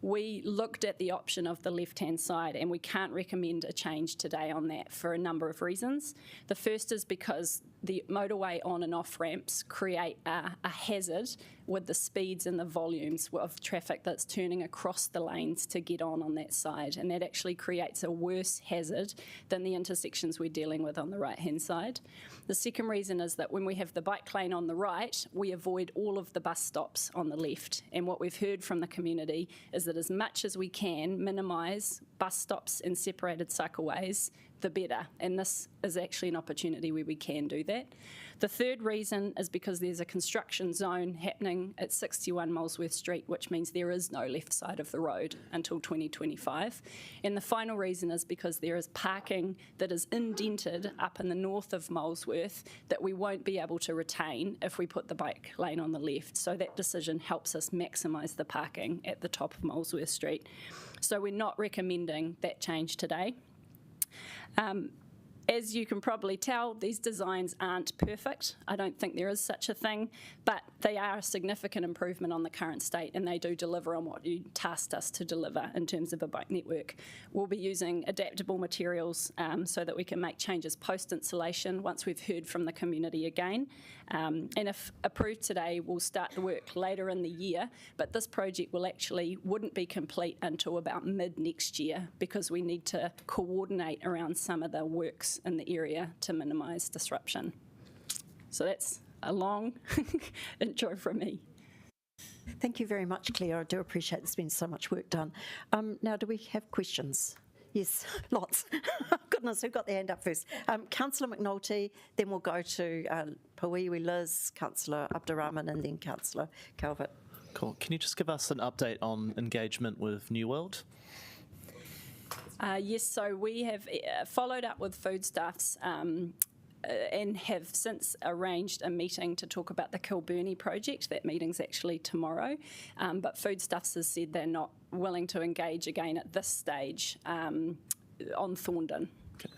We looked at the option of the left-hand side and we can't recommend a change today on that for a number of reasons. The first is because the motorway on and off ramps create a hazard with the speeds and the volumes of traffic that's turning across the lanes to get on that side, and that actually creates a worse hazard than the intersections we're dealing with on the right-hand side. The second reason is that when we have the bike lane on the right, we avoid all of the bus stops on the left, and what we've heard from the community is that as much as we can minimise bus stops and separated cycleways, the better, and this is actually an opportunity where we can do that. The third reason is because there's a construction zone happening at 61 Molesworth Street, which means there is no left side of the road until 2025. And the final reason is because there is parking that is indented up in the north of Molesworth that we won't be able to retain if we put the bike lane on the left. So that decision helps us maximise the parking at the top of Molesworth Street. So we're not recommending that change today. As you can probably tell, these designs aren't perfect. I don't think there is such a thing, but they are a significant improvement on the current state, and they do deliver on what you tasked us to deliver in terms of a bike network. We'll be using adaptable materials so that we can make changes post-installation once we've heard from the community again. And if approved today, we'll start the work later in the year, but this project wouldn't be complete until about mid next year because we need to coordinate around some of the works in the area to minimise disruption. So that's a long intro from me. Thank you very much, Claire. I do appreciate there's been so much work done. Now, do we have questions? Yes, lots. Goodness, who got their hand up first? Councillor McNulty, then we'll go to Pawiwi Liz, Councillor Abdurrahman, and then Councillor Calvert. Cool. Can you just give us an update on engagement with New World? Yes, so we have followed up with Foodstuffs and have since arranged a meeting to talk about the Kilburnie project. That meeting's actually tomorrow, but Foodstuffs has said they're not willing to engage again at this stage on Thorndon.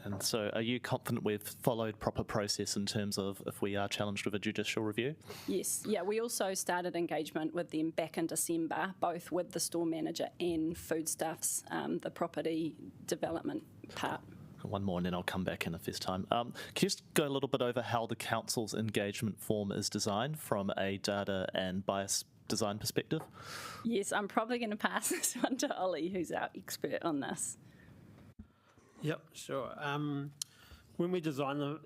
And so are you confident we've followed proper process in terms of if we are challenged with a judicial review? Yes, yeah, we also started engagement with them back in December, both with the store manager and Foodstuffs, the property development part. One more and then I'll come back in if there's time. Can you just go a little bit over how the council's engagement form is designed from a data and bias design perspective? Yes, I'm probably going to pass this one to Ollie, who's our expert on this. Yep, sure. When we design the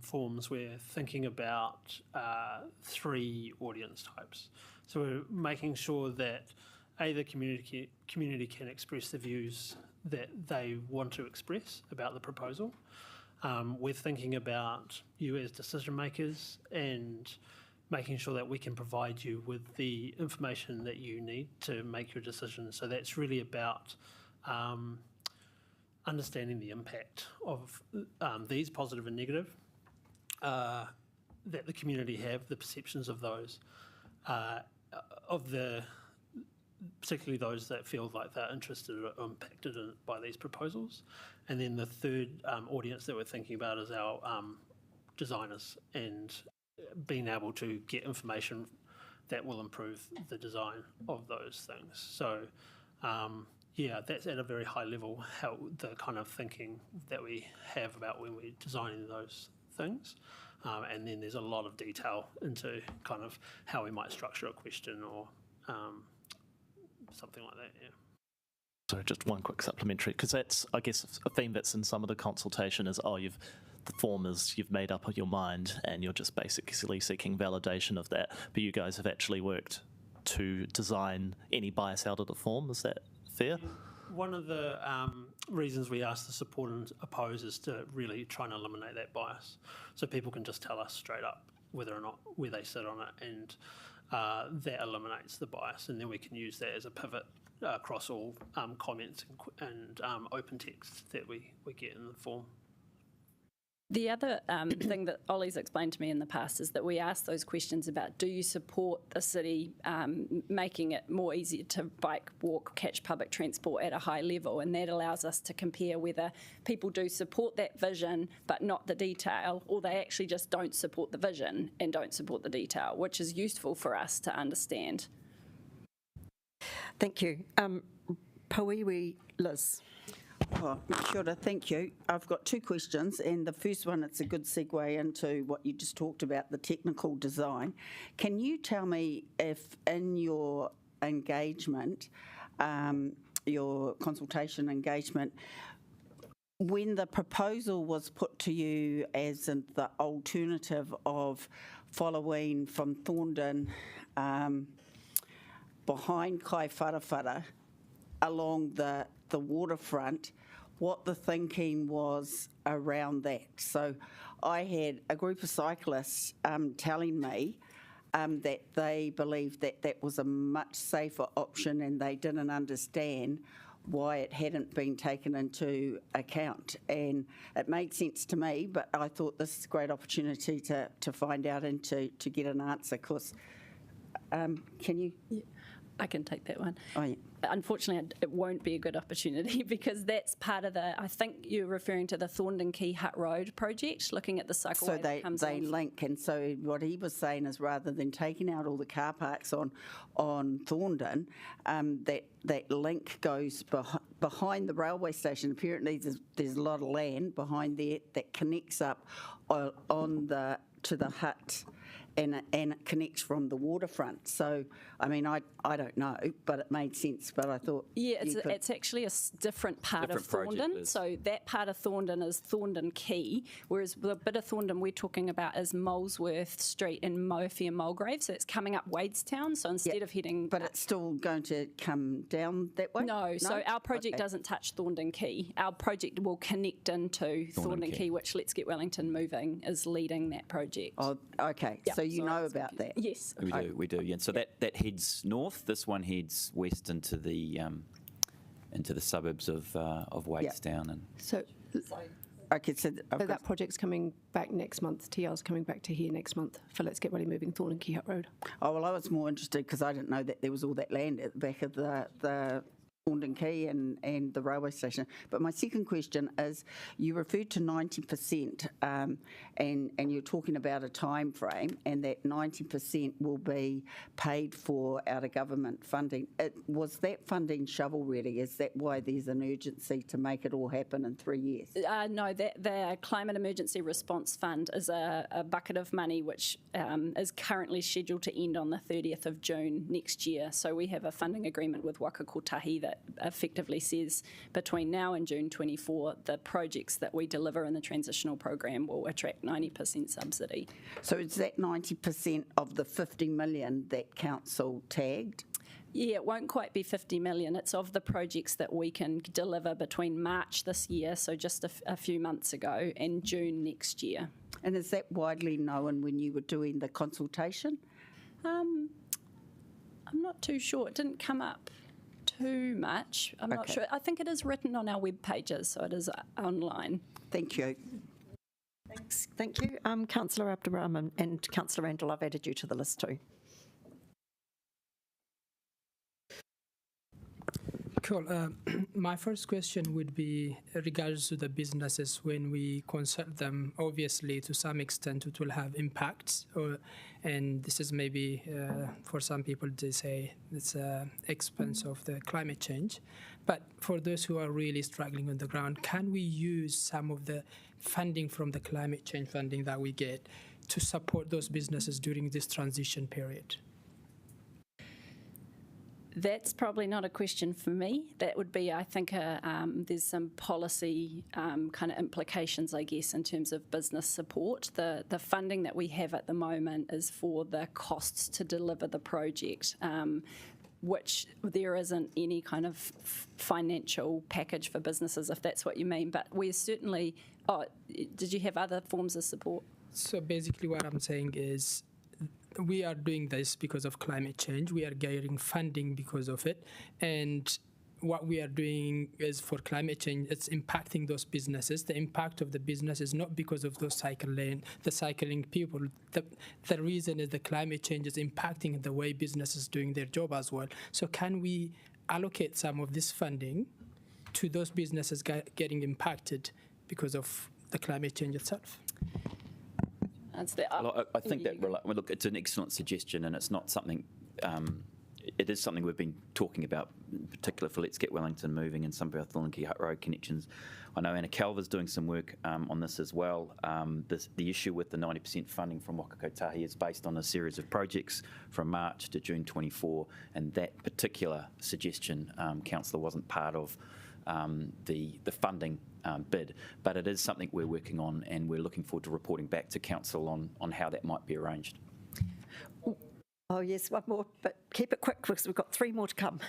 forms, we're thinking about 3 audience types. So we're making sure that the community can express the views that they want to express about the proposal. We're thinking about you as decision makers and making sure that we can provide you with the information that you need to make your decision. So that's really about understanding the impact of these, positive and negative, that the community have, the perceptions of those, particularly those that feel like they're interested or impacted by these proposals. And then the third audience that we're thinking about is our designers, and being able to get information that will improve the design of those things. So yeah, that's at a very high level, how the kind of thinking that we have about when we're designing those things. And then there's a lot of detail into kind of how we might structure a question or something like that, yeah. So just one quick supplementary, because that's, I guess, a theme that's in some of the consultation is, the form is you've made up your mind and you're just basically seeking validation of that, but you guys have actually worked to design any bias out of the form. Is that fair? One of the reasons we ask the support and oppose is to really try and eliminate that bias, so people can just tell us straight up whether or not where they sit on it, and that eliminates the bias, and then we can use that as a pivot across all comments and open text that we get in the form. The other thing that Ollie's explained to me in the past is that we ask those questions about, do you support the city making it more easy to bike, walk, catch public transport at a high level? And that allows us to compare whether people do support that vision but not the detail, or they actually just don't support the vision and don't support the detail, which is useful for us to understand. Thank you. Pawiwi Liz. Oh, kia ora, thank you. I've got 2 questions, and the first one, it's a good segue into what you just talked about, the technical design. Can you tell me if in your engagement, your consultation engagement, when the proposal was put to you as in the alternative of following from Thorndon behind Kai Wharawhara along the waterfront, what the thinking was around that. So I had a group of cyclists telling me that they believed that that was a much safer option, and they didn't understand why it hadn't been taken into account. And it made sense to me, but I thought this is a great opportunity to find out and to get an answer, because can you? Yeah, I can take that one. Oh, yeah. Unfortunately, it won't be a good opportunity because that's part of the, I think you're referring to the Thorndon Quay Hut Road project, looking at the cycleway So that comes they on. link, and so what he was saying is rather than taking out all the car parks on Thorndon, that link goes behind the railway station. Apparently there's a lot of land behind there that connects up to the hut and it connects from the waterfront. So, I mean, I don't know, but it made sense. But I thought, yeah, it's actually a different part of Thorndon. So that part of Thorndon is Thorndon Quay, whereas the bit of Thorndon we're talking about is Molesworth Street and Murphy and Mulgrave. So it's coming up Wadestown. So instead of heading, but it's still going to come down that way. No. So our project doesn't touch Thorndon Quay. Our project will connect into Thorndon Quay, which Let's Get Wellington Moving is leading that project. Oh, okay. Yep. So you know about that? Yes. We do. Yeah. So that heads north. This one heads west into the suburbs of Wadestown. And So okay, so that project's coming back next month. TR's coming back to here next month for Let's Get Ready Moving Thorndon Quay Hut Road. Oh, well, I was more interested because I didn't know that there was all that land at the back of the Thorndon Quay and the railway station. But my second question is, you referred to 90%, and you're talking about a time frame, and that 90% will be paid for out of government funding. Was that funding shovel ready? Is that why there's an urgency to make it all happen in 3 years? No, the Climate Emergency Response Fund is a bucket of money which is currently scheduled to end on the 30th of June next year. So we have a funding agreement with Waka Kotahi that effectively says between now and June 24, the projects that we deliver in the transitional program will attract 90% subsidy. So is that 90% of the 50 million that council tagged? Yeah, it won't quite be 50 million. It's of the projects that we can deliver between March this year, so just a few months ago, and June next year. And is that widely known when you were doing the consultation? I'm not too sure. It didn't come up too much. I'm not sure. I think it is written on our web pages, so it is online. Thank you. Thanks. Thank you. Councillor Abdurrahman and Councillor Randall, I've added you to the list too. Cool. My first question would be regards to the businesses. When we consult them, obviously to some extent it will have impacts, and this is maybe for some people they say it's expense of the climate change. But for those who are really struggling on the ground, can we use some of the funding from the climate change funding that we get to support those businesses during this transition period? That's probably not a question for me. That would be, I think, there's some policy kind of implications, I guess, in terms of business support. The funding that we have at the moment is for the costs to deliver the project, which there isn't any kind of financial package for businesses, if that's what you mean. But we're certainly, did you have other forms of support? So basically what I'm saying is, we are doing this because of climate change. We are getting funding because of it. And what we are doing is for climate change, it's impacting those businesses. The impact of the business is not because of those cycling people. The reason is the climate change is impacting the way business is doing their job as well. So can we allocate some of this funding to those businesses getting impacted because of the climate change itself? I think that, look, it's an excellent suggestion, and it's not something, it is something we've been talking about, in particular for Let's Get Wellington Moving and some of our Thorndon Quay Hut Road connections. I know Anna Calver's doing some work on this as well. The issue with the 90% funding from Waka Kotahi is based on a series of projects from March to June 24, and that particular suggestion, Councillor, wasn't part of the funding bid, but it is something we're working on, and we're looking forward to reporting back to Council on how that might be arranged. Oh yes, one more, but keep it quick because we've got 3 more to come.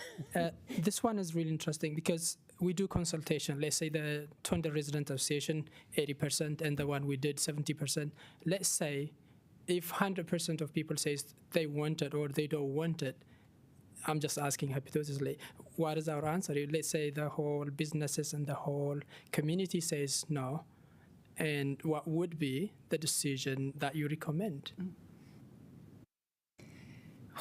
This one is really interesting because we do consultation. Let's say the Tonda Resident Association, 80%, and the one we did, 70%. Let's say if 100% of people says they want it or they don't want it, I'm just asking hypothetically, what is our answer? Let's say the whole businesses and the whole community says no, and what would be the decision that you recommend?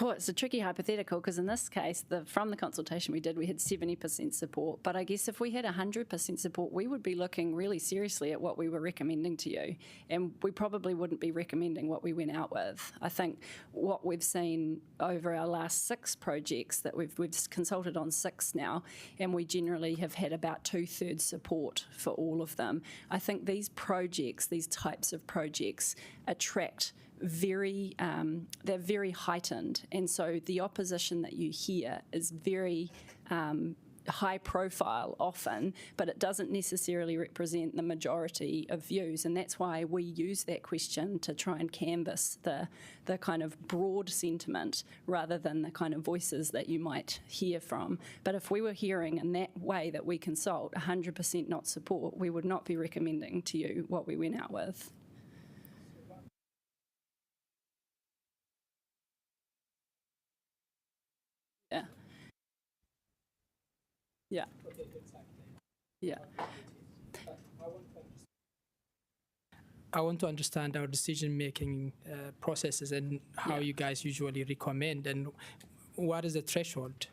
Oh, it's a tricky hypothetical because in this case, from the consultation we did, we had 70% support. But I guess if we had 100% support, we would be looking really seriously at what we were recommending to you. And we probably wouldn't be recommending what we went out with. I think what we've seen over our last 6 projects, that we've consulted on 6 now, and we generally have had about 2/3 support for all of them. I think these projects, these types of projects, attract they're very heightened, and so the opposition that you hear is very high profile often, but it doesn't necessarily represent the majority of views, and that's why we use that question to try and canvass the kind of broad sentiment rather than the kind of voices that you might hear from. But if we were hearing in that way that we consult 100% not support, we would not be recommending to you what we went out with. Yeah. Yeah. Yeah. I want to understand our decision-making processes and how you guys usually recommend, and what is the threshold?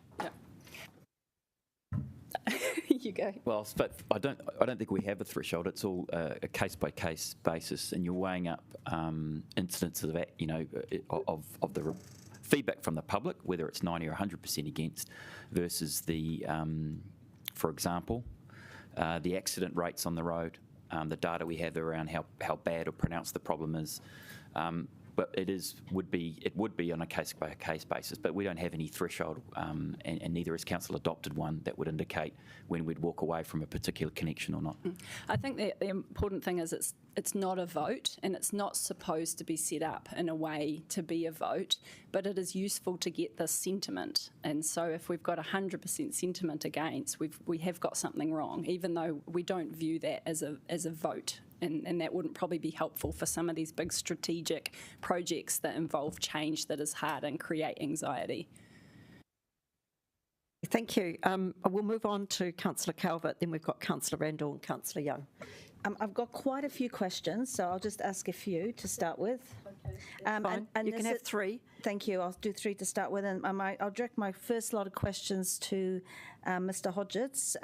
You go. Well, but I don't think we have a threshold. It's all a case-by-case basis, and you're weighing up instances of that, of the feedback from the public, whether it's 90 or 100% against, versus the, for example, the accident rates on the road, the data we have around how bad or pronounced the problem is. But it would be on a case-by-case basis, but we don't have any threshold, and neither has council adopted one that would indicate when we'd walk away from a particular connection or not. I think the important thing is it's not a vote, and it's not supposed to be set up in a way to be a vote, but it is useful to get this sentiment. And so if we've got 100% sentiment against, we have got something wrong, even though we don't view that as a vote. And that wouldn't probably be helpful for some of these big strategic projects that involve change that is hard and create anxiety. Thank you. We'll move on to Councillor Calvert, then we've got Councillor Randall and Councillor Young. I've got quite a few questions, so I'll just ask a few to start with. Fine. You can have three. Thank you. I'll do three to start with, and I'll direct my first lot of questions to Mr. Hodgetts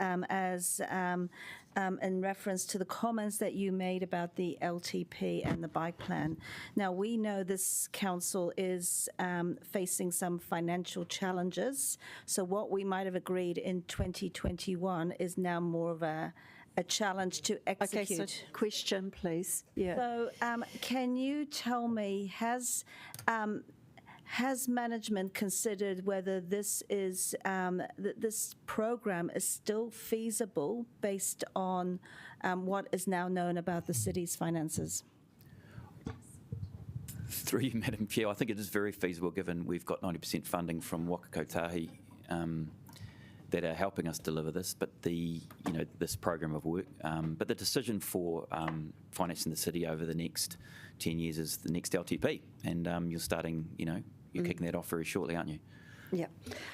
in reference to the comments that you made about the LTP and the bike plan. Now, we know this council is facing some financial challenges, so what we might have agreed in 2021 is now more of a challenge to execute. Okay, so question, please. Yeah. So, can you tell me, has management considered whether this is this program is still feasible based on what is now known about the city's finances? Through you, Madam Chair, I think it is very feasible given we've got 90% funding from Waka Kotahi that are helping us deliver this, but this program of work. But the decision for financing the city over the next 10 years is the next LTP, and you're starting, you're kicking that off very shortly, aren't you? Yeah.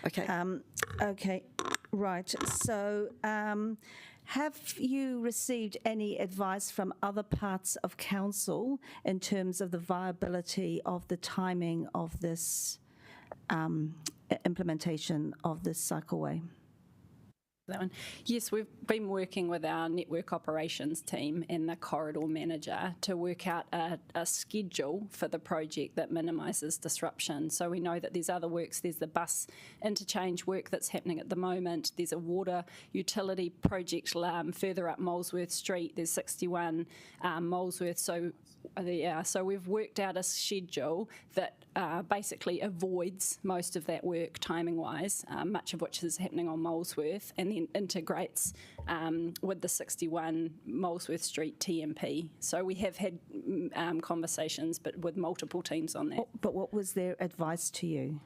Okay. Okay. Right. So, have you received any advice from other parts of council in terms of the viability of the timing of this implementation of this cycleway? That one. Yes, we've been working with our network operations team and the corridor manager to work out a schedule for the project that minimises disruption. So we know that there's other works. There's the bus interchange work that's happening at the moment. There's a water utility project further up Molesworth Street. There's 61 Molesworth. So we've worked out a schedule that basically avoids most of that work timing-wise, much of which is happening on Molesworth, and then integrates with the 61 Molesworth Street TMP. So we have had conversations, but with multiple teams on that. But what was their advice to you?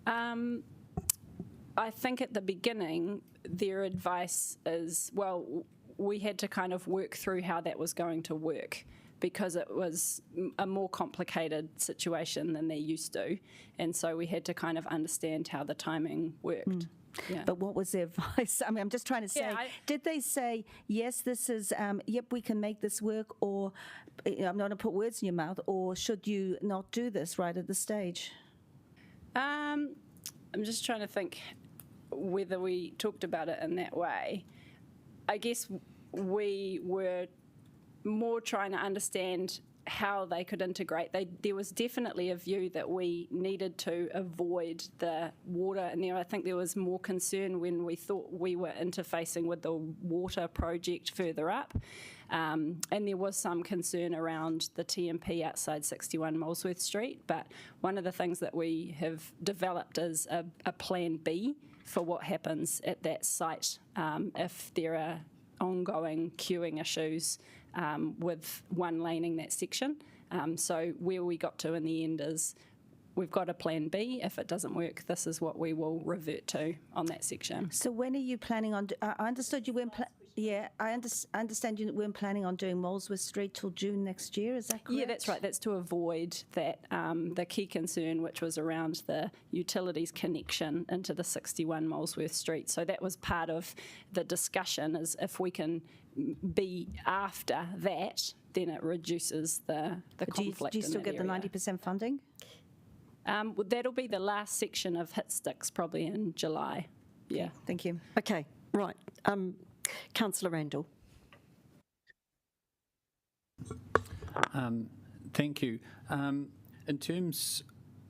I think at the beginning, their advice is, well, we had to kind of work through how that was going to work, because it was a more complicated situation than they're used to. And so we had to kind of understand how the timing worked. Yeah. But what was their advice? I mean, I'm just trying to say, did they say, yes, this is, yep, we can make this work, or I'm not going to put words in your mouth, or should you not do this right at the stage? I'm just trying to think whether we talked about it in that way. I guess we were more trying to understand how they could integrate. There was definitely a view that we needed to avoid the water, and I think there was more concern when we thought we were interfacing with the water project further up. And there was some concern around the TMP outside 61 Molesworth Street, but one of the things that we have developed is a plan B for what happens at that site if there are ongoing queuing issues with one laning that section. So where we got to in the end is we've got a plan B. If it doesn't work, this is what we will revert to on that section. So when are you planning on? I understood you weren't. I understand you weren't planning on doing Molesworth Street till June next year. Is that correct? Yeah, that's right. That's to avoid that the key concern, which was around the utilities connection into the 61 Molesworth Street. So that was part of the discussion. Is if we can be after that, then it reduces the conflict. Do you still get the 90% funding? That'll be the last section of hit sticks, probably in July. Yeah. Okay, thank you. Okay, right. Councillor Randall. Thank you. In terms,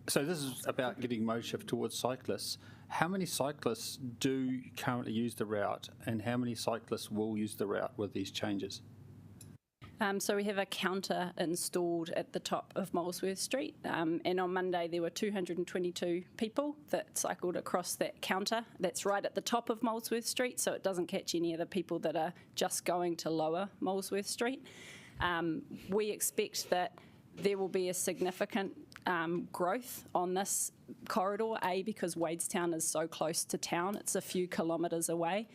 so this is about getting mode shift towards cyclists. How many cyclists do currently use the route, and how many cyclists will use the route with these changes? So we have a counter installed at the top of Molesworth Street, and on Monday there were 222 people that cycled across that counter. That's right at the top of Molesworth Street, so it doesn't catch any of the people that are just going to lower Molesworth Street. We expect that there will be a significant growth on this corridor, because Wadestown is so close to town. It's a few kilometres away,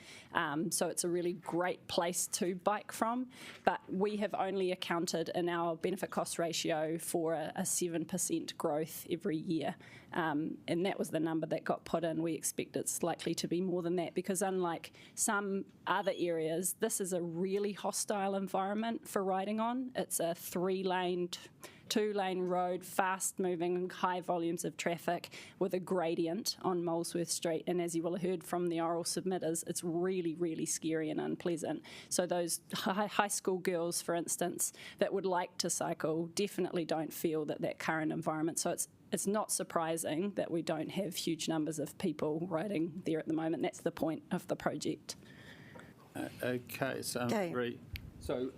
so it's a really great place to bike from. But we have only accounted in our benefit cost ratio for a 7% growth every year, and that was the number that got put in. We expect it's likely to be more than that, because unlike some other areas, this is a really hostile environment for riding on. It's a 3-lane, 2-lane road, fast-moving, high volumes of traffic with a gradient on Molesworth Street. And as you will have heard from the oral submitters, it's really, really scary and unpleasant. So those high school girls, for instance, that would like to cycle definitely don't feel that current environment. So it's not surprising that we don't have huge numbers of people riding there at the moment. That's the point of the project. Okay, so I agree. So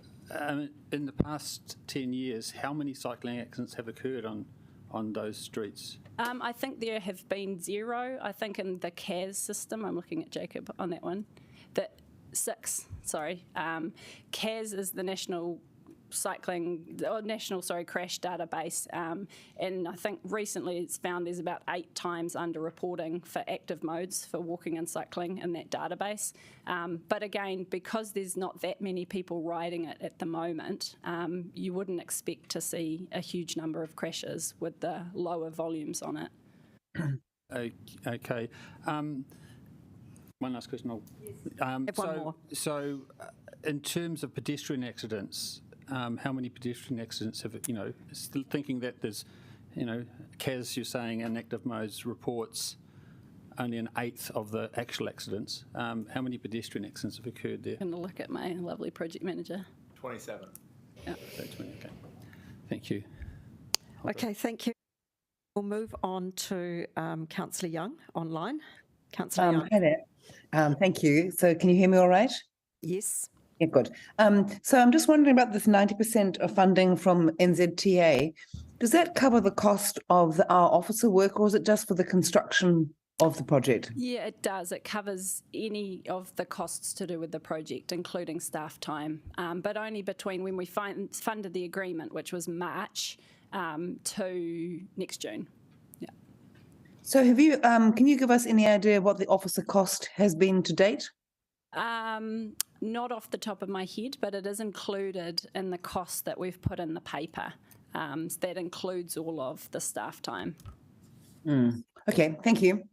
in the past 10 years, how many cycling accidents have occurred on those streets? I think there have been 0. I think in the CAS system, I'm looking at Jacob on that one, that 6, sorry. CAS is the national crash database, and I think recently it's found there's about 8 times under-reporting for active modes for walking and cycling in that database. But again, because there's not that many people riding it at the moment, you wouldn't expect to see a huge number of crashes with the lower volumes on it. Okay. One last question. One more. So in terms of pedestrian accidents, how many pedestrian accidents have, still thinking that there's, CAS, you're saying, in active modes reports only 1/8 of the actual accidents. How many pedestrian accidents have occurred there? I'm going to look at my lovely project manager. 27. Yeah. Okay. Thank you. Okay, thank you. We'll move on to Councillor Young online. Councillor Young. Hi there. Thank you. So can you hear me all right? Yes. Yeah, good. So I'm just wondering about this 90% of funding from NZTA. Does that cover the cost of our officer work, or is it just for the construction of the project? Yeah, it does. It covers any of the costs to do with the project, including staff time, but only between when we funded the agreement, which was March, to next June. Yeah. So have you? Can you give us any idea what the officer cost has been to date? Not off the top of my head, but it is included in the cost that we've put in the paper. So that includes all of the staff time. Okay, thank you.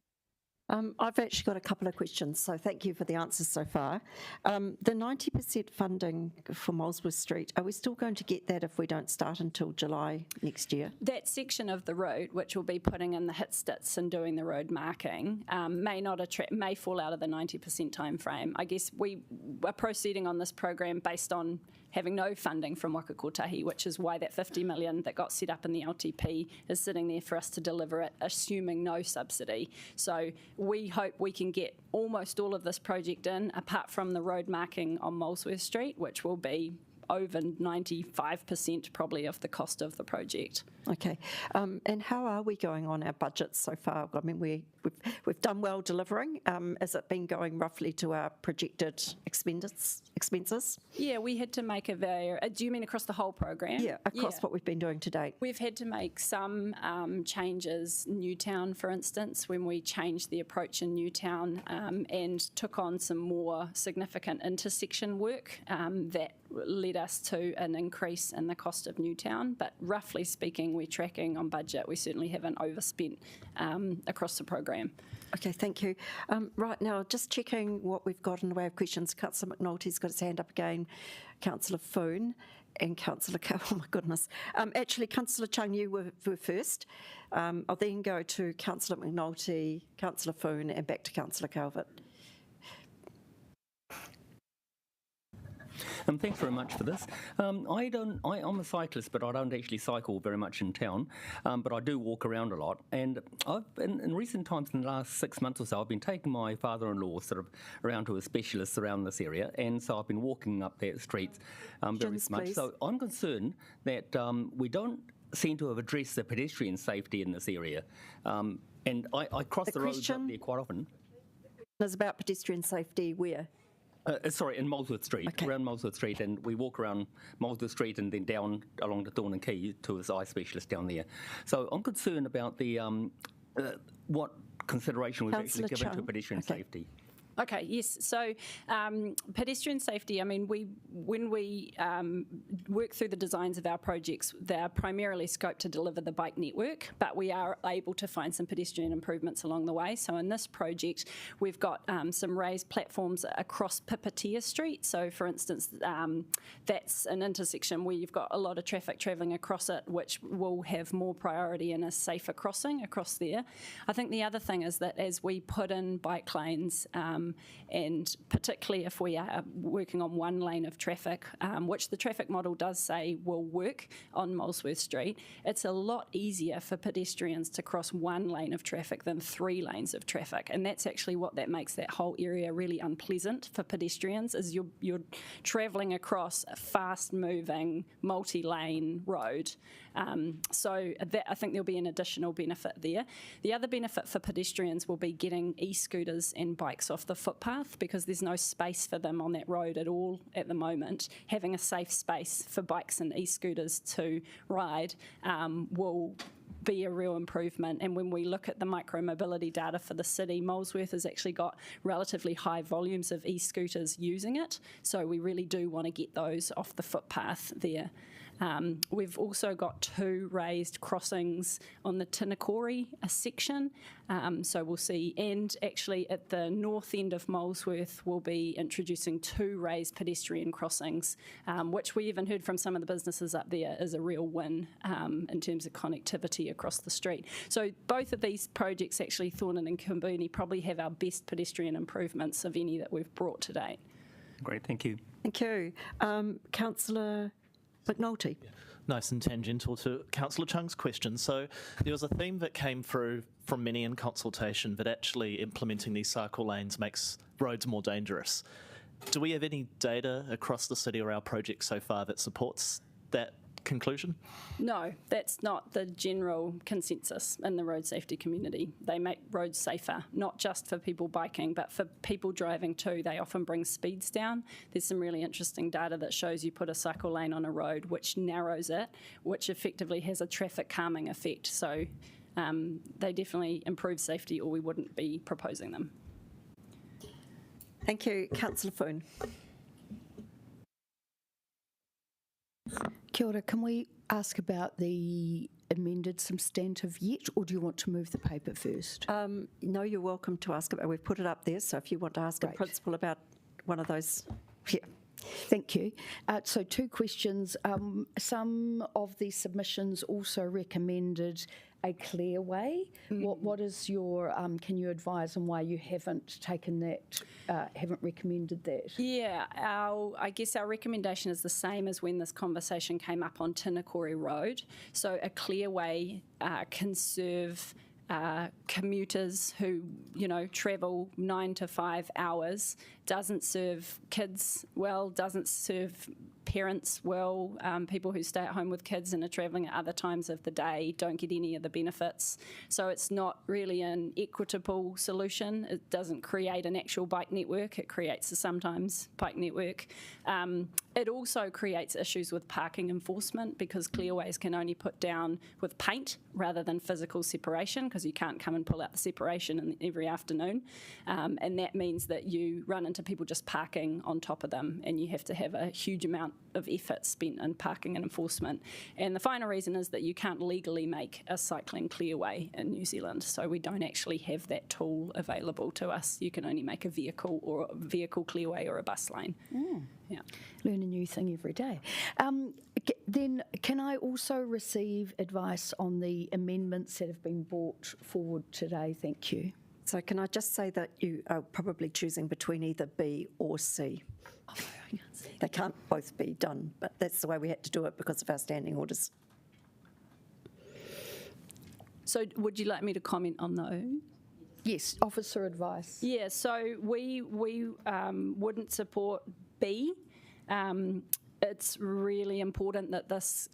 I've actually got a couple of questions, so thank you for the answers so far. The 90% funding for Molesworth Street, are we still going to get that if we don't start until July next year? That section of the road, which will be putting in the hit stits and doing the road marking, may fall out of the 90% time frame. I guess we are proceeding on this program based on having no funding from Waka Kotahi, which is why that 50 million that got set up in the LTP is sitting there for us to deliver it, assuming no subsidy. So we hope we can get almost all of this project in, apart from the road marking on Molesworth Street, which will be over 95% probably of the cost of the project. Okay, and how are we going on our budgets so far? I mean, we've done well delivering. Has it been going roughly to our projected expenses? Yeah, we had to make do you mean across the whole program? Yeah, across what we've been doing to date. We've had to make some changes. Newtown, for instance, when we changed the approach in Newtown and took on some more significant intersection work that led us to an increase in the cost of Newtown. But roughly speaking, we're tracking on budget. We certainly haven't overspent across the program. Okay, thank you. Right now, just checking what we've got in the way of questions. Councillor McNulty's got his hand up again. Councillor Foon and Councillor oh my goodness. Actually, Councillor Chung, you were first. I'll then go to Councillor McNulty, Councillor Foon, and back to Councillor Calvert. Thanks very much for this. I'm a cyclist, but I don't actually cycle very much in town, but I do walk around a lot. And in recent times, in the last 6 months or so, I've been taking my father-in-law sort of around to a specialist around this area, and so I've been walking up that street very much. Please. So I'm concerned that we don't seem to have addressed the pedestrian safety in this area. And I cross the roads up there quite often. It's about pedestrian safety where? Sorry, in Molesworth Street, around Molesworth Street, and we walk around Molesworth Street and then down along the Thorn and Quay to his eye specialist down there. So I'm concerned about the what consideration we've actually given to pedestrian safety. Okay, yes. So pedestrian safety, I mean, when we work through the designs of our projects, they're primarily scoped to deliver the bike network, but we are able to find some pedestrian improvements along the way. So in this project, we've got some raised platforms across Pipitea Street. So for instance, that's an intersection where you've got a lot of traffic travelling across it, which will have more priority and a safer crossing across there. I think the other thing is that as we put in bike lanes, and particularly if we are working on one lane of traffic, which the traffic model does say will work on Molesworth Street, it's a lot easier for pedestrians to cross one lane of traffic than 3 lanes of traffic. And that's actually what that makes that whole area really unpleasant for pedestrians, is you're travelling across a fast-moving, multi-lane road. So that, I think there'll be an additional benefit there. The other benefit for pedestrians will be getting e-scooters and bikes off the footpath, because there's no space for them on that road at all at the moment. Having a safe space for bikes and e-scooters to ride will be a real improvement. And when we look at the micro-mobility data for the city, Molesworth has actually got relatively high volumes of e-scooters using it. So we really do want to get those off the footpath there. We've also got 2 raised crossings on the Tinakori section. So we'll see, and actually at the north end of Molesworth, we'll be introducing 2 raised pedestrian crossings, which we even heard from some of the businesses up there is a real win in terms of connectivity across the street. So both of these projects, actually Thornton and Kimbuni, probably have our best pedestrian improvements of any that we've brought to date. Great, thank you. Thank you. Councillor McNulty. Nice and tangential to Councillor Chung's question. So there was a theme that came through from many in consultation that actually implementing these cycle lanes makes roads more dangerous. Do we have any data across the city or our project so far that supports that conclusion? No, that's not the general consensus in the road safety community. They make roads safer, not just for people biking, but for people driving too. They often bring speeds down. There's some really interesting data that shows you put a cycle lane on a road, which narrows it, which effectively has a traffic calming effect. So they definitely improve safety, or we wouldn't be proposing them. Thank you. Councillor Foon. Kia ora, can we ask about the amended substantive yet, or do you want to move the paper first? No, you're welcome to ask about. We've put it up there, so if you want to ask a principal about one of those, yeah. Thank you. So 2 questions. Some of the submissions also recommended a clear way. What is your, can you advise on why you haven't taken that, haven't recommended that? Yeah, I guess our recommendation is the same as when this conversation came up on Tinakori Road. So a clear way can serve commuters who, travel 9 to 5 hours, doesn't serve kids well, doesn't serve parents well, people who stay at home with kids and are travelling at other times of the day don't get any of the benefits. So it's not really an equitable solution. It doesn't create an actual bike network. It creates a sometimes bike network. It also creates issues with parking enforcement because clearways can only put down with paint rather than physical separation because you can't come and pull out the separation every afternoon. And that means that you run into people just parking on top of them and you have to have a huge amount of effort spent in parking and enforcement. And the final reason is that you can't legally make a cycling clearway in New Zealand. So we don't actually have that tool available to us. You can only make a vehicle clearway or a bus lane. Yeah. Learn a new thing every day. Then can I also receive advice on the amendments that have been brought forward today? Thank you. So can I just say that you are probably choosing between either B or C? They can't both be done, but that's the way we had to do it because of our standing orders. So would you like me to comment on those? Yes, officer advice. Yeah, so we wouldn't support B. It's really important that this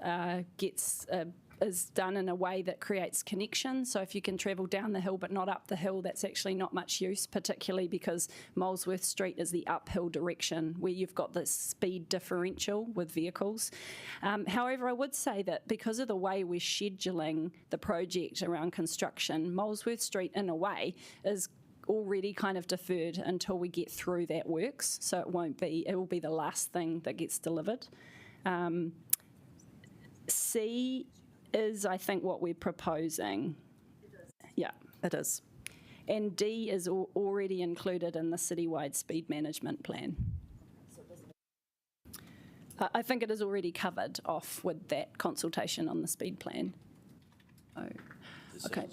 is done in a way that creates connection. So if you can travel down the hill but not up the hill, that's actually not much use, particularly because Molesworth Street is the uphill direction where you've got this speed differential with vehicles. However, I would say that because of the way we're scheduling the project around construction, Molesworth Street in a way is already kind of deferred until we get through that works. So it will be the last thing that gets delivered. C is, I think, what we're proposing. Yeah, it is. And D is already included in the citywide speed management plan. I think it is already covered off with that consultation on the speed plan. Oh, okay.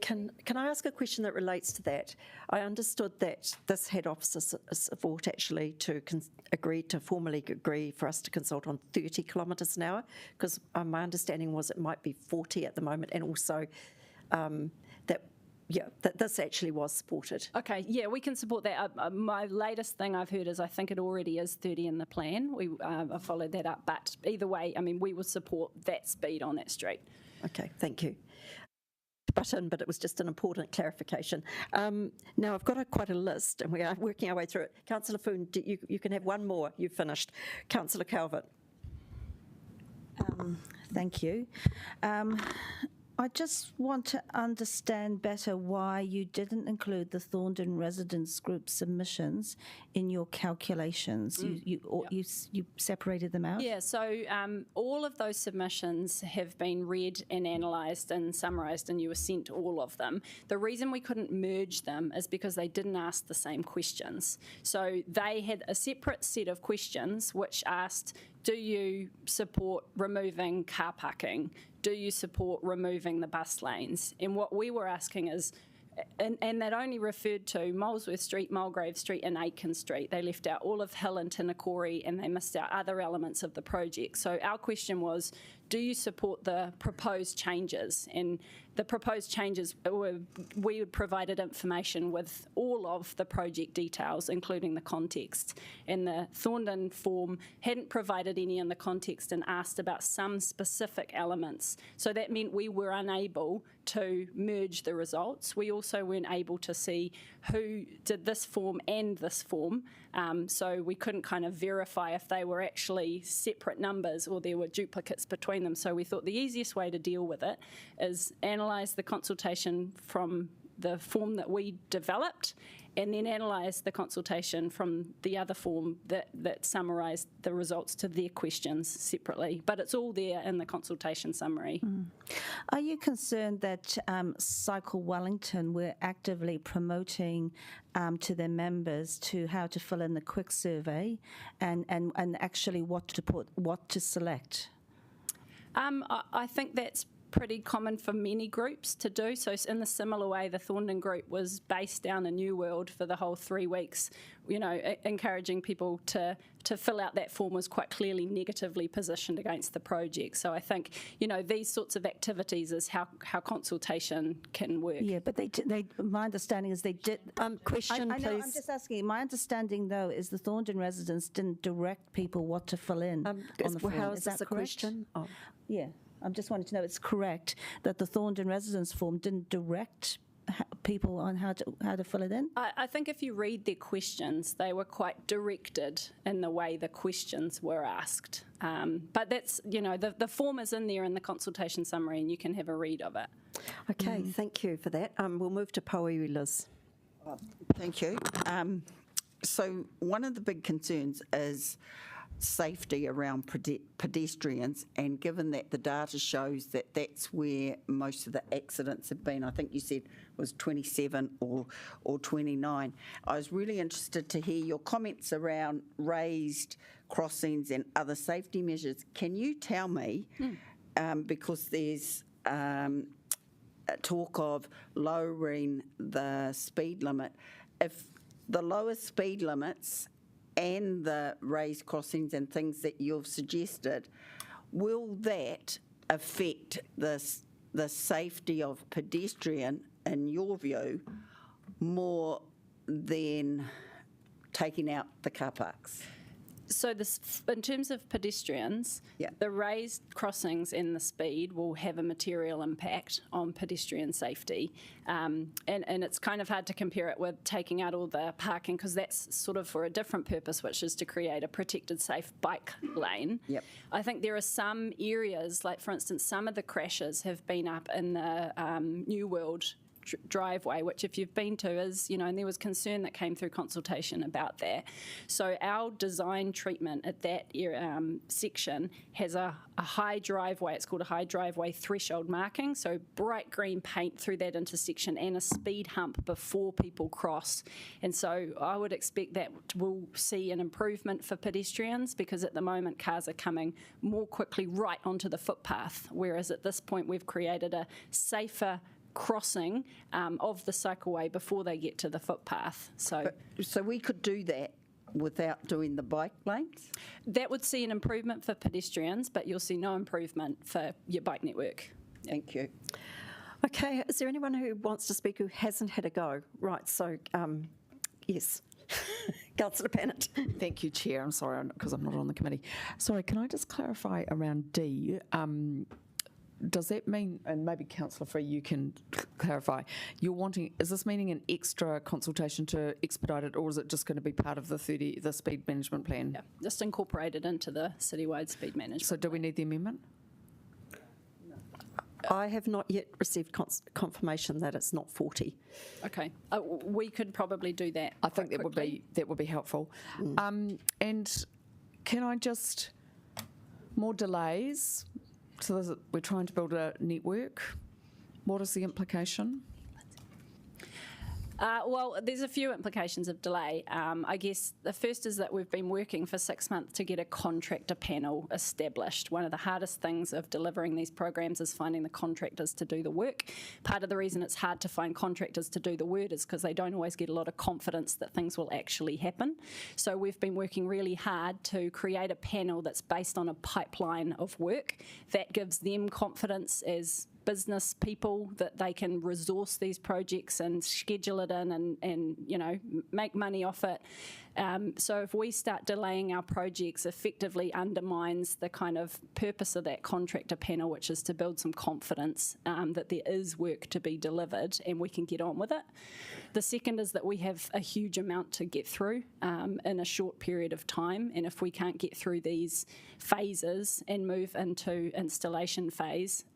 Can I ask a question that relates to that? I understood that this had officer support actually to formally agree for us to consult on 30 kilometres an hour, because my understanding was it might be 40 at the moment, and also that this actually was supported. Okay, yeah, we can support that. My latest thing I've heard is I think it already is 30 in the plan. We followed that up, but either way, I mean, we would support that speed on that street. Okay, thank you. But it was just an important clarification. Now, I've got quite a list, and we are working our way through it. Councillor Foon, you can have one more. You've finished. Councillor Calvert. Thank you. I just want to understand better why you didn't include the Thorndon Residents Group submissions in your calculations. You separated them out? Yeah, so all of those submissions have been read and analysed and summarised, and you were sent all of them. The reason we couldn't merge them is because they didn't ask the same questions. So they had a separate set of questions which asked, do you support removing car parking? Do you support removing the bus lanes? And what we were asking is, and that only referred to Molesworth Street, Mulgrave Street and Aitken Street. They left out all of Hill and Tinakori, and they missed out other elements of the project. So our question was, do you support the proposed changes? And the proposed changes, we provided information with all of the project details, including the context. And the Thorndon form hadn't provided any in the context and asked about some specific elements. So that meant we were unable to merge the results. We also weren't able to see who did this form and this form. So we couldn't kind of verify if they were actually separate numbers or there were duplicates between them. So we thought the easiest way to deal with it is analyse the consultation from the form that we developed and then analyse the consultation from the other form that summarised the results to their questions separately. But it's all there in the consultation summary. Are you concerned that Cycle Wellington were actively promoting to their members to how to fill in the quick survey and actually what to select? I think that's pretty common for many groups to do. So in the similar way, the Thorndon group was based down in New World for the whole 3 weeks, encouraging people to fill out that form was quite clearly negatively positioned against the project. So I think, these sorts of activities is how consultation can work. Yeah, but my understanding is they did. Question, I know, please. I'm just asking. My understanding, though, is the Thorndon residents didn't direct people what to fill in on the form. How is is this that a correct? question? Oh. Yeah, I'm just wanting to know it's correct that the Thorndon residents form didn't direct people on how to fill it in? I think if you read their questions, they were quite directed in the way the questions were asked. But that's, the form is in there in the consultation summary and you can have a read of it. Okay, thank you for that. We'll move to Pauiwi, Liz. Thank you. So one of the big concerns is safety around pedestrians, and given that the data shows that that's where most of the accidents have been, I think you said was 27 or 29. I was really interested to hear your comments around raised crossings and other safety measures. Can you tell me, because there's talk of lowering the speed limit, if the lower speed limits and the raised crossings and things that you've suggested, will that affect the safety of pedestrian, in your view, more than taking out the car parks? So in terms of pedestrians, the raised crossings and the speed will have a material impact on pedestrian safety. And it's kind of hard to compare it with taking out all the parking, because that's sort of for a different purpose, which is to create a protected, safe bike lane. I think there are some areas, like for instance, some of the crashes have been up in the New World driveway, which if you've been to is, and there was concern that came through consultation about that. So our design treatment at that section has a high driveway, it's called a high driveway threshold marking, so bright green paint through that intersection and a speed hump before people cross. And so I would expect that we'll see an improvement for pedestrians, because at the moment cars are coming more quickly right onto the footpath, whereas at this point we've created a safer crossing of the cycleway before they get to the footpath. So we could do that without doing the bike lanes? That would see an improvement for pedestrians, but you'll see no improvement for your bike network. Thank you. Okay, is there anyone who wants to speak who hasn't had a go? Right, so yes. Councillor Pennant. Thank you, Chair. I'm sorry, because I'm not on the committee. Sorry, can I just clarify around D? Does that mean, and maybe Councillor Free, you can clarify, is this meaning an extra consultation to expedite it, or is it just going to be part of the speed management plan? Yeah, just incorporated into the citywide speed management. So do we need the amendment? I have not yet received confirmation that it's not 40. Okay, we could probably do that. I think that would be helpful. And can I just, more delays? So we're trying to build a network. What is the implication? Well, there's a few implications of delay. I guess the first is that we've been working for 6 months to get a contractor panel established. One of the hardest things of delivering these programs is finding the contractors to do the work. Part of the reason it's hard to find contractors to do the work is because they don't always get a lot of confidence that things will actually happen. So we've been working really hard to create a panel that's based on a pipeline of work that gives them confidence as business people that they can resource these projects and schedule it in and make money off it. So if we start delaying our projects, effectively undermines the kind of purpose of that contractor panel, which is to build some confidence that there is work to be delivered and we can get on with it. The second is that we have a huge amount to get through in a short period of time, and if we can't get through these phases and move into installation phase,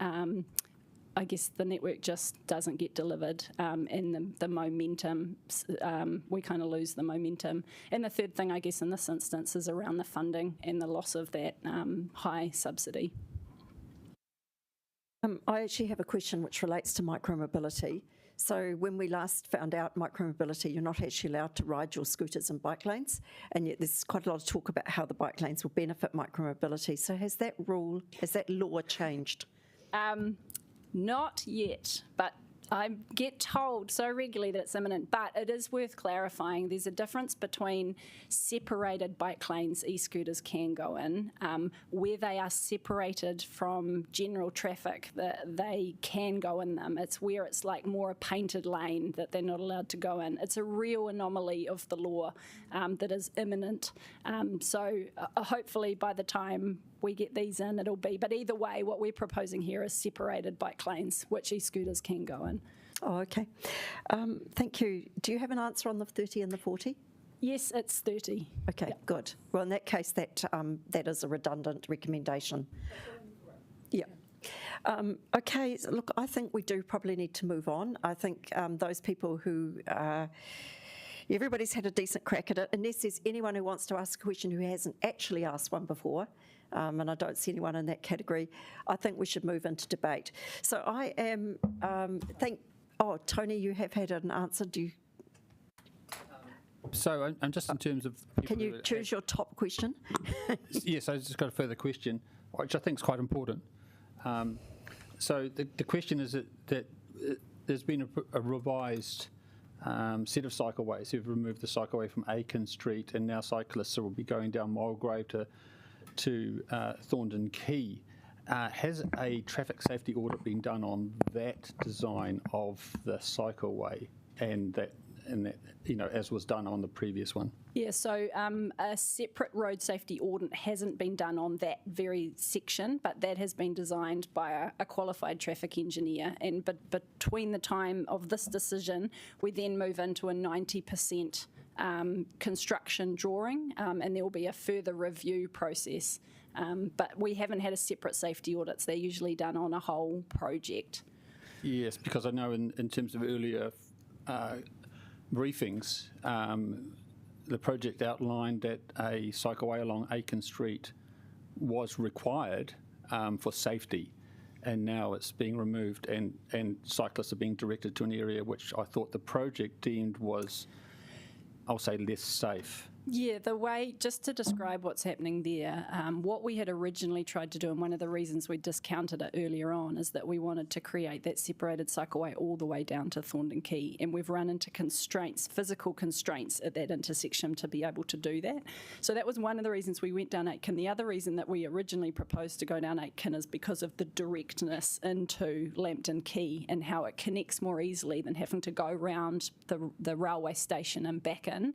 I guess the network just doesn't get delivered, and the momentum, we kind of lose the momentum. And the third thing, I guess, in this instance is around the funding and the loss of that high subsidy. I actually have a question which relates to micromobility. So when we last found out micromobility, you're not actually allowed to ride your scooters in bike lanes, and yet there's quite a lot of talk about how the bike lanes will benefit micromobility. So has that law changed? Not yet, but I get told so regularly that it's imminent, but it is worth clarifying. There's a difference between separated bike lanes e-scooters can go in, where they are separated from general traffic, that they can go in them. It's where it's like more a painted lane that they're not allowed to go in. It's a real anomaly of the law that is imminent. So hopefully by the time we get these in, it'll be. But either way, what we're proposing here is separated bike lanes, which e-scooters can go in. Oh, okay. Thank you. Do you have an answer on the 30 and the 40? Yes, it's 30. Okay, good. Well, in that case, that is a redundant recommendation. Yeah. Okay, so look, I think we do probably need to move on. I think those people who... everybody's had a decent crack at it, unless there's anyone who wants to ask a question who hasn't actually asked one before, and I don't see anyone in that category. I think we should move into debate. So I am, oh, Tony, you have had an answer. Do you? So I'm just in terms of... Can you choose your top question? Yes, I just got a further question, which I think is quite important. So the question is that there's been a revised set of cycleways who've removed the cycleway from Aiken Street, and now cyclists will be going down Mulgrave to Thorndon Quay. Has a traffic safety audit been done on that design of the cycleway and that, as was done on the previous one? Yeah, so a separate road safety audit hasn't been done on that very section, but that has been designed by a qualified traffic engineer. And but between the time of this decision, we then move into a 90% construction drawing, and there will be a further review process. But we haven't had a separate safety audits. They're usually done on a whole project. Yes, because I know in terms of earlier briefings, the project outlined that a cycleway along Aiken Street was required for safety, and now it's being removed and cyclists are being directed to an area which I thought the project deemed was, I'll say, less safe. Yeah, the way, just to describe what's happening there, what we had originally tried to do, and one of the reasons we discounted it earlier on, is that we wanted to create that separated cycleway all the way down to Thorndon Quay, and we've run into constraints, physical constraints at that intersection to be able to do that. So that was one of the reasons we went down Aitken. The other reason that we originally proposed to go down Aitken is because of the directness into Lambton Quay and how it connects more easily than having to go round the railway station and back in.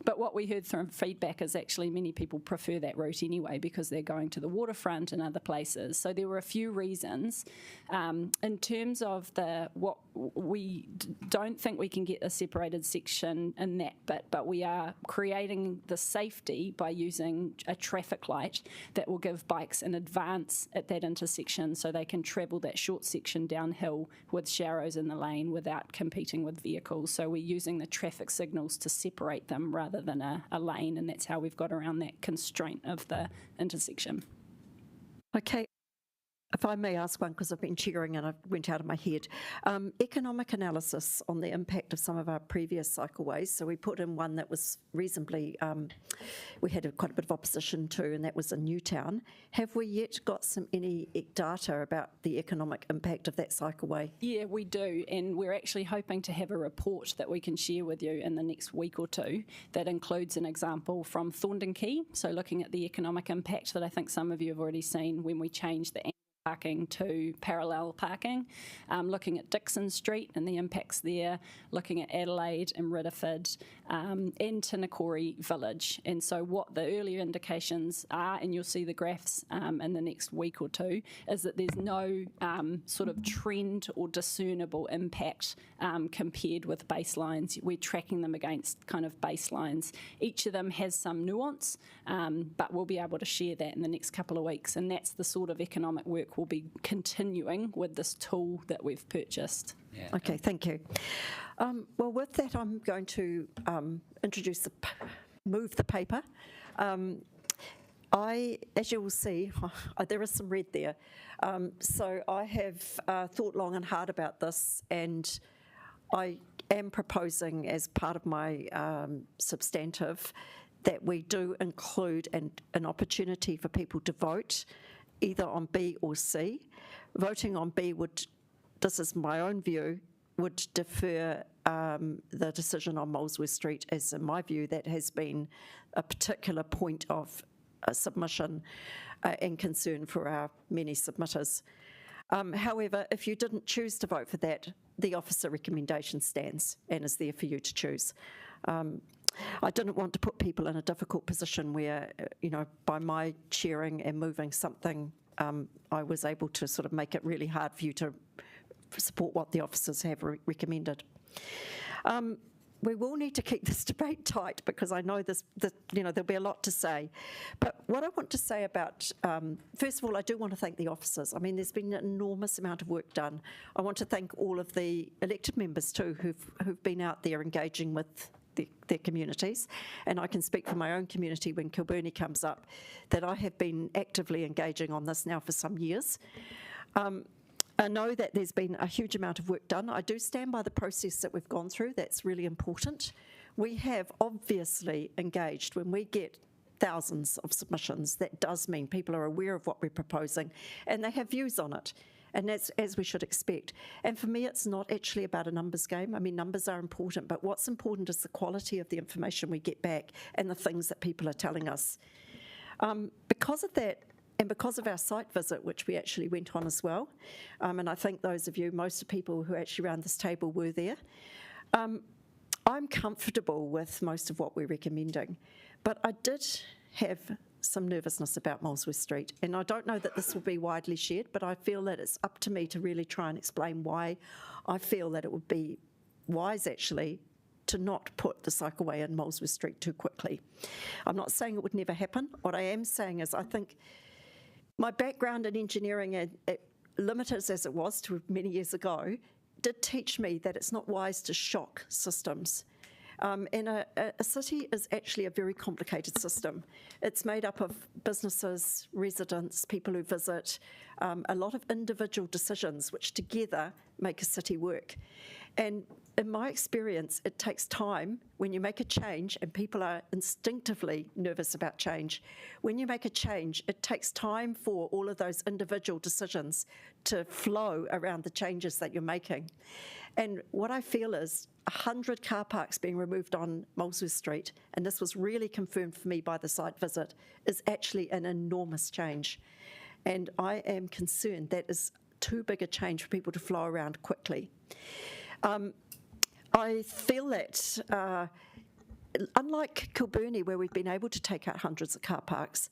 But what we heard from feedback is actually many people prefer that route anyway because they're going to the waterfront and other places. So there were a few reasons. In terms of what we don't think we can get a separated section in that bit, but we are creating the safety by using a traffic light that will give bikes an advance at that intersection so they can travel that short section downhill with sharrows in the lane without competing with vehicles. So we're using the traffic signals to separate them rather than a lane, and that's how we've got around that constraint of the intersection. Okay. If I may ask one, because I've been cheering and it went out of my head. Economic analysis on the impact of some of our previous cycleways. So we put in one that was reasonably, we had quite a bit of opposition to, and that was in Newtown. Have we yet got any data about the economic impact of that cycleway? Yeah, we do, and we're actually hoping to have a report that we can share with you in the next week or two that includes an example from Thorndon Quay, so looking at the economic impact that I think some of you have already seen when we changed the parking to parallel parking, looking at Dixon Street and the impacts there, looking at Adelaide and Ridderford and Tinakori Village. And so what the earlier indications are, and you'll see the graphs in the next week or two, is that there's no sort of trend or discernible impact compared with baselines. We're tracking them against kind of baselines. Each of them has some nuance, but we'll be able to share that in the next couple of weeks, and that's the sort of economic work we'll be continuing with this tool that we've purchased. Yeah. Okay, thank you. Well, with that, I'm going to move the paper. As you will see, there is some red there. So I have thought long and hard about this, and I am proposing as part of my substantive that we do include an opportunity for people to vote either on B or C. Voting on B would this is my own view, would defer the decision on Molesworth Street, as in my view that has been a particular point of submission and concern for our many submitters. However, if you didn't choose to vote for that, the officer recommendation stands and is there for you to choose. I didn't want to put people in a difficult position where, by my chairing and moving something, I was able to sort of make it really hard for you to support what the officers have recommended. We will need to keep this debate tight because I know there'll be a lot to say. But what I want to say about, first of all, I do want to thank the officers. I mean, there's been an enormous amount of work done. I want to thank all of the elected members too who've been out there engaging with their communities. And I can speak for my own community when Kilburnie comes up, that I have been actively engaging on this now for some years. I know that there's been a huge amount of work done. I do stand by the process that we've gone through. That's really important. We have obviously engaged. When we get thousands of submissions, that does mean people are aware of what we're proposing and they have views on it. And that's as we should expect. And for me, it's not actually about a numbers game. I mean, numbers are important, but what's important is the quality of the information we get back and the things that people are telling us. Because of that, and because of our site visit, which we actually went on as well, and I think those of you, most of the people who are actually around this table were there, I'm comfortable with most of what we're recommending. But I did have some nervousness about Molesworth Street, and I don't know that this will be widely shared, but I feel that it's up to me to really try and explain why I feel that it would be wise actually to not put the cycleway in Molesworth Street too quickly. I'm not saying it would never happen. What I am saying is I think my background in engineering, limited as it was to many years ago, did teach me that it's not wise to shock systems. And a city is actually a very complicated system. It's made up of businesses, residents, people who visit, a lot of individual decisions which together make a city work. And in my experience, it takes time when you make a change, and people are instinctively nervous about change. When you make a change, it takes time for all of those individual decisions to flow around the changes that you're making. And what I feel is 100 car parks being removed on Molesworth Street, and this was really confirmed for me by the site visit, is actually an enormous change. And I am concerned that is too big a change for people to flow around quickly. I feel that, unlike Kilburnie, where we've been able to take out hundreds of car parks,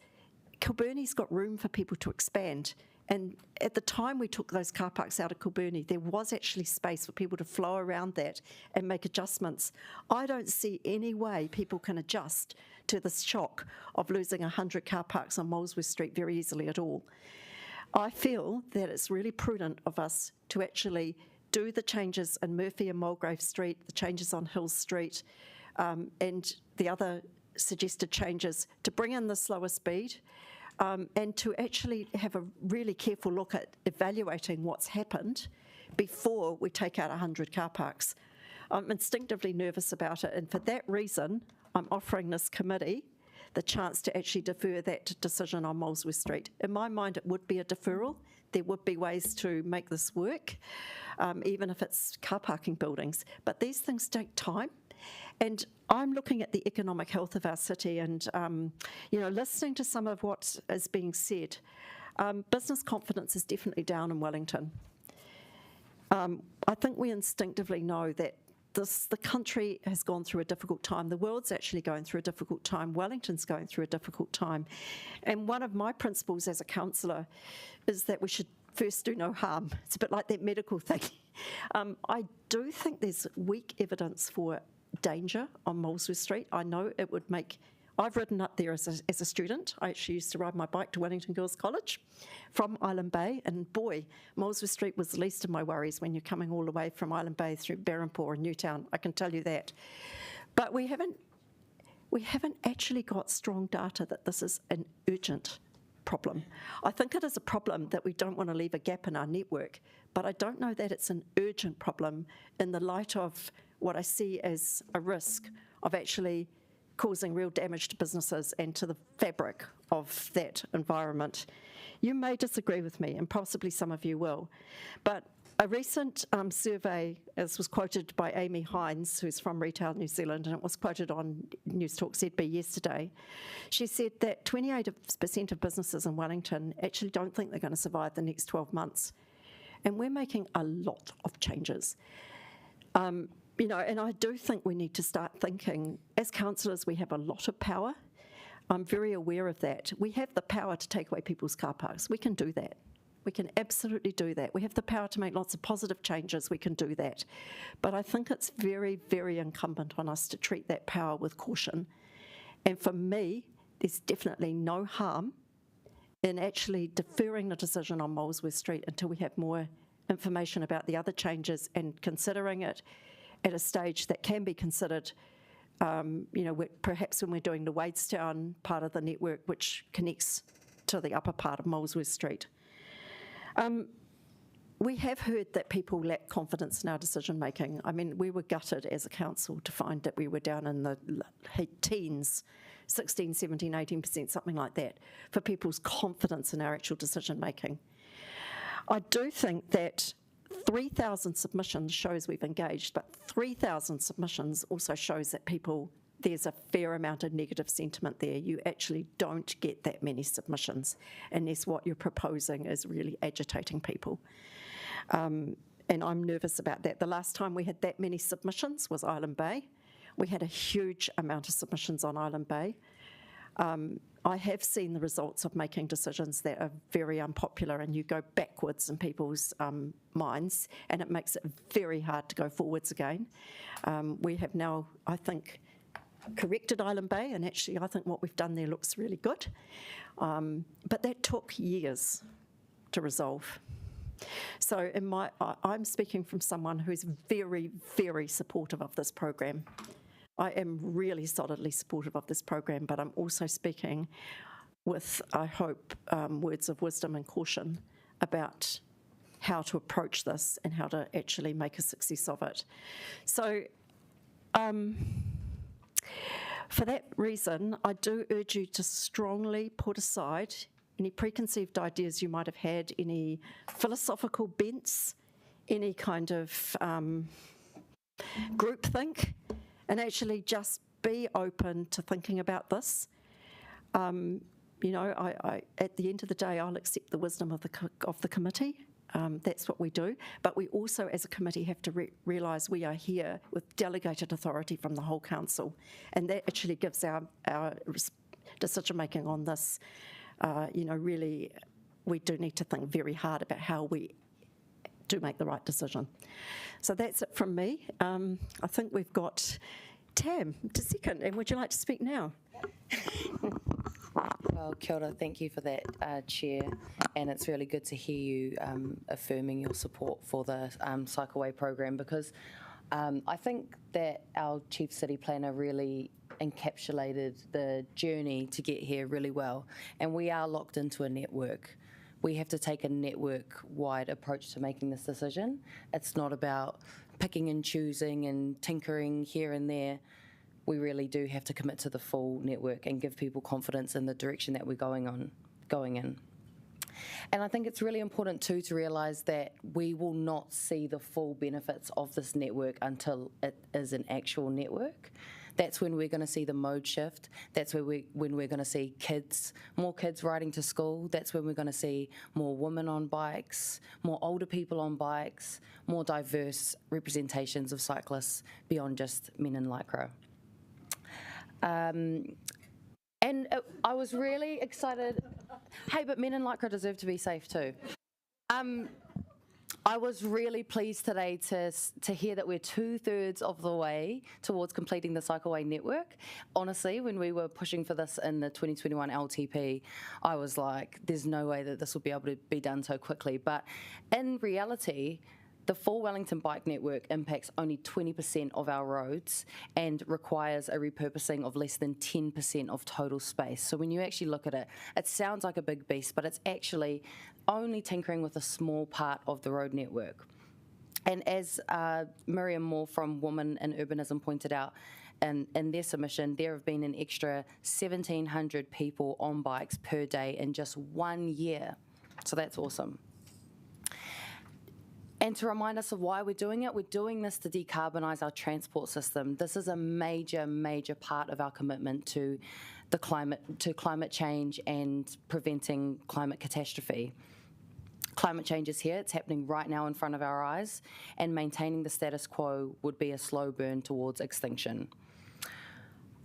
Kilburnie's got room for people to expand. And at the time we took those car parks out of Kilburnie, there was actually space for people to flow around that and make adjustments. I don't see any way people can adjust to the shock of losing 100 car parks on Molesworth Street very easily at all. I feel that it's really prudent of us to actually do the changes in Murphy and Mulgrave Street, the changes on Hill Street, and the other suggested changes to bring in the slower speed, and to actually have a really careful look at evaluating what's happened before we take out 100 car parks. I'm instinctively nervous about it, and for that reason, I'm offering this committee the chance to actually defer that decision on Molesworth Street. In my mind, it would be a deferral. There would be ways to make this work, even if it's car parking buildings. But these things take time. And I'm looking at the economic health of our city and, listening to some of what is being said. Business confidence is definitely down in Wellington. I think we instinctively know that the country has gone through a difficult time. The world's actually going through a difficult time. Wellington's going through a difficult time. And one of my principles as a councillor is that we should first do no harm. It's a bit like that medical thing. I do think there's weak evidence for danger on Molesworth Street. I know it would make... I've ridden up there as a student. I actually used to ride my bike to Wellington Girls College from Island Bay, and boy, Molesworth Street was the least of my worries when you're coming all the way from Island Bay through Berrimpoor and Newtown, I can tell you that. But we haven't actually got strong data that this is an urgent problem. I think it is a problem that we don't want to leave a gap in our network, but I don't know that it's an urgent problem in the light of what I see as a risk of actually causing real damage to businesses and to the fabric of that environment. You may disagree with me, and possibly some of you will, but A recent survey, as was quoted by Amy Hines, who's from Retail New Zealand, and it was quoted on News Talk ZB yesterday, she said that 28% of businesses in Wellington actually don't think they're going to survive the next 12 months. And we're making a lot of changes. You know, and I do think we need to start thinking, as councillors, we have a lot of power. I'm very aware of that. We have the power to take away people's car parks. We can do that. We can absolutely do that. We have the power to make lots of positive changes. We can do that. But I think it's very, very incumbent on us to treat that power with caution. And for me, there's definitely no harm in actually deferring the decision on Molesworth Street until we have more information about the other changes and considering it at a stage that can be considered, you know, perhaps when we're doing the Wadestown part of the network, which connects to the upper part of Molesworth Street. We have heard that people lack confidence in our decision making. I mean, we were gutted as a council to find that we were down in the teens, 16, 17, 18%, something like that, for people's confidence in our actual decision making. I do think that 3,000 submissions shows we've engaged, but 3,000 submissions also shows that there's a fair amount of negative sentiment there. You actually don't get that many submissions unless what you're proposing is really agitating people. And I'm nervous about that. The last time we had that many submissions was Island Bay. We had a huge amount of submissions on Island Bay. I have seen the results of making decisions that are very unpopular, and you go backwards in people's minds, and it makes it very hard to go forwards again. We have now, I think, corrected Island Bay, and actually I think what we've done there looks really good. But that took years to resolve. So I'm speaking from someone who's very, very supportive of this program. I am really solidly supportive of this program, but I'm also speaking with, I hope, words of wisdom and caution about how to approach this and how to actually make a success of it. So for that reason, I do urge you to strongly put aside any preconceived ideas you might have had, any philosophical bents, any kind of groupthink, and actually just be open to thinking about this. You know, I at the end of the day, I'll accept the wisdom of the committee. That's what we do. But we also, as a committee, have to realise we are here with delegated authority from the whole council, and that actually gives our decision-making on this, you know, really, we do need to think very hard about how we do make the right decision. So that's it from me. I think we've got Tam to second, and would you like to speak now? Well, kia ora, thank you for that, Chair, and it's really good to hear you affirming your support for the Cycleway program, because I think that our Chief City Planner really encapsulated the journey to get here really well, and we are locked into a network. We have to take a network-wide approach to making this decision. It's not about picking and choosing and tinkering here and there. We really do have to commit to the full network and give people confidence in the direction that we're going in. And I think it's really important too to realise that we will not see the full benefits of this network until it is an actual network. That's when we're going to see the mode shift. That's when we're going to see more kids riding to school. That's when we're going to see more women on bikes, more older people on bikes, more diverse representations of cyclists beyond just men in lycra. And I was really excited. Hey, but men in lycra deserve to be safe too. I was really pleased today to hear that we're 2/3 of the way towards completing the Cycleway network. Honestly, when we were pushing for this in the 2021 LTP, I was like, there's no way that this will be able to be done so quickly. But in reality, the full Wellington bike network impacts only 20% of our roads and requires a repurposing of less than 10% of total space. So when you actually look at it, it sounds like a big beast, but it's actually only tinkering with a small part of the road network. And as Miriam Moore from Women in Urbanism pointed out in their submission, there have been an extra 1,700 people on bikes per day in just 1 year. So that's awesome. And to remind us of why we're doing it, we're doing this to decarbonise our transport system. This is a major, major part of our commitment to climate change and preventing climate catastrophe. Climate change is here, it's happening right now in front of our eyes, and maintaining the status quo would be a slow burn towards extinction.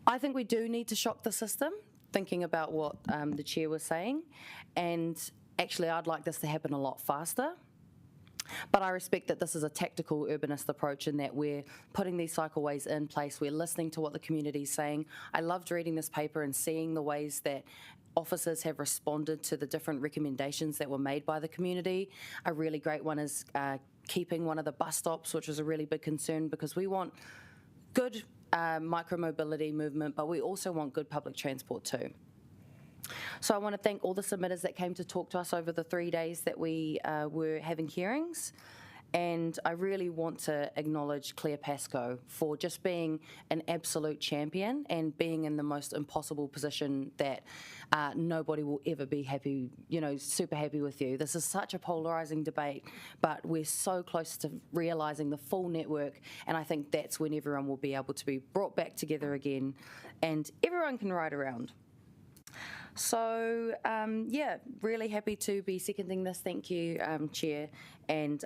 I think we do need to shock the system, thinking about what the Chair was saying, and actually I'd like this to happen a lot faster. But I respect that this is a tactical urbanist approach in that we're putting these cycleways in place, we're listening to what the community is saying. I loved reading this paper and seeing the ways that officers have responded to the different recommendations that were made by the community. A really great one is keeping one of the bus stops, which is a really big concern because we want good micro-mobility movement, but we also want good public transport too. So I want to thank all the submitters that came to talk to us over the 3 days that we were having hearings. And I really want to acknowledge Claire Pascoe for just being an absolute champion and being in the most impossible position that nobody will ever be happy, super happy with you. This is such a polarising debate, but we're so close to realising the full network, and I think that's when everyone will be able to be brought back together again and everyone can ride around. So, really happy to be seconding this. Thank you, Chair. And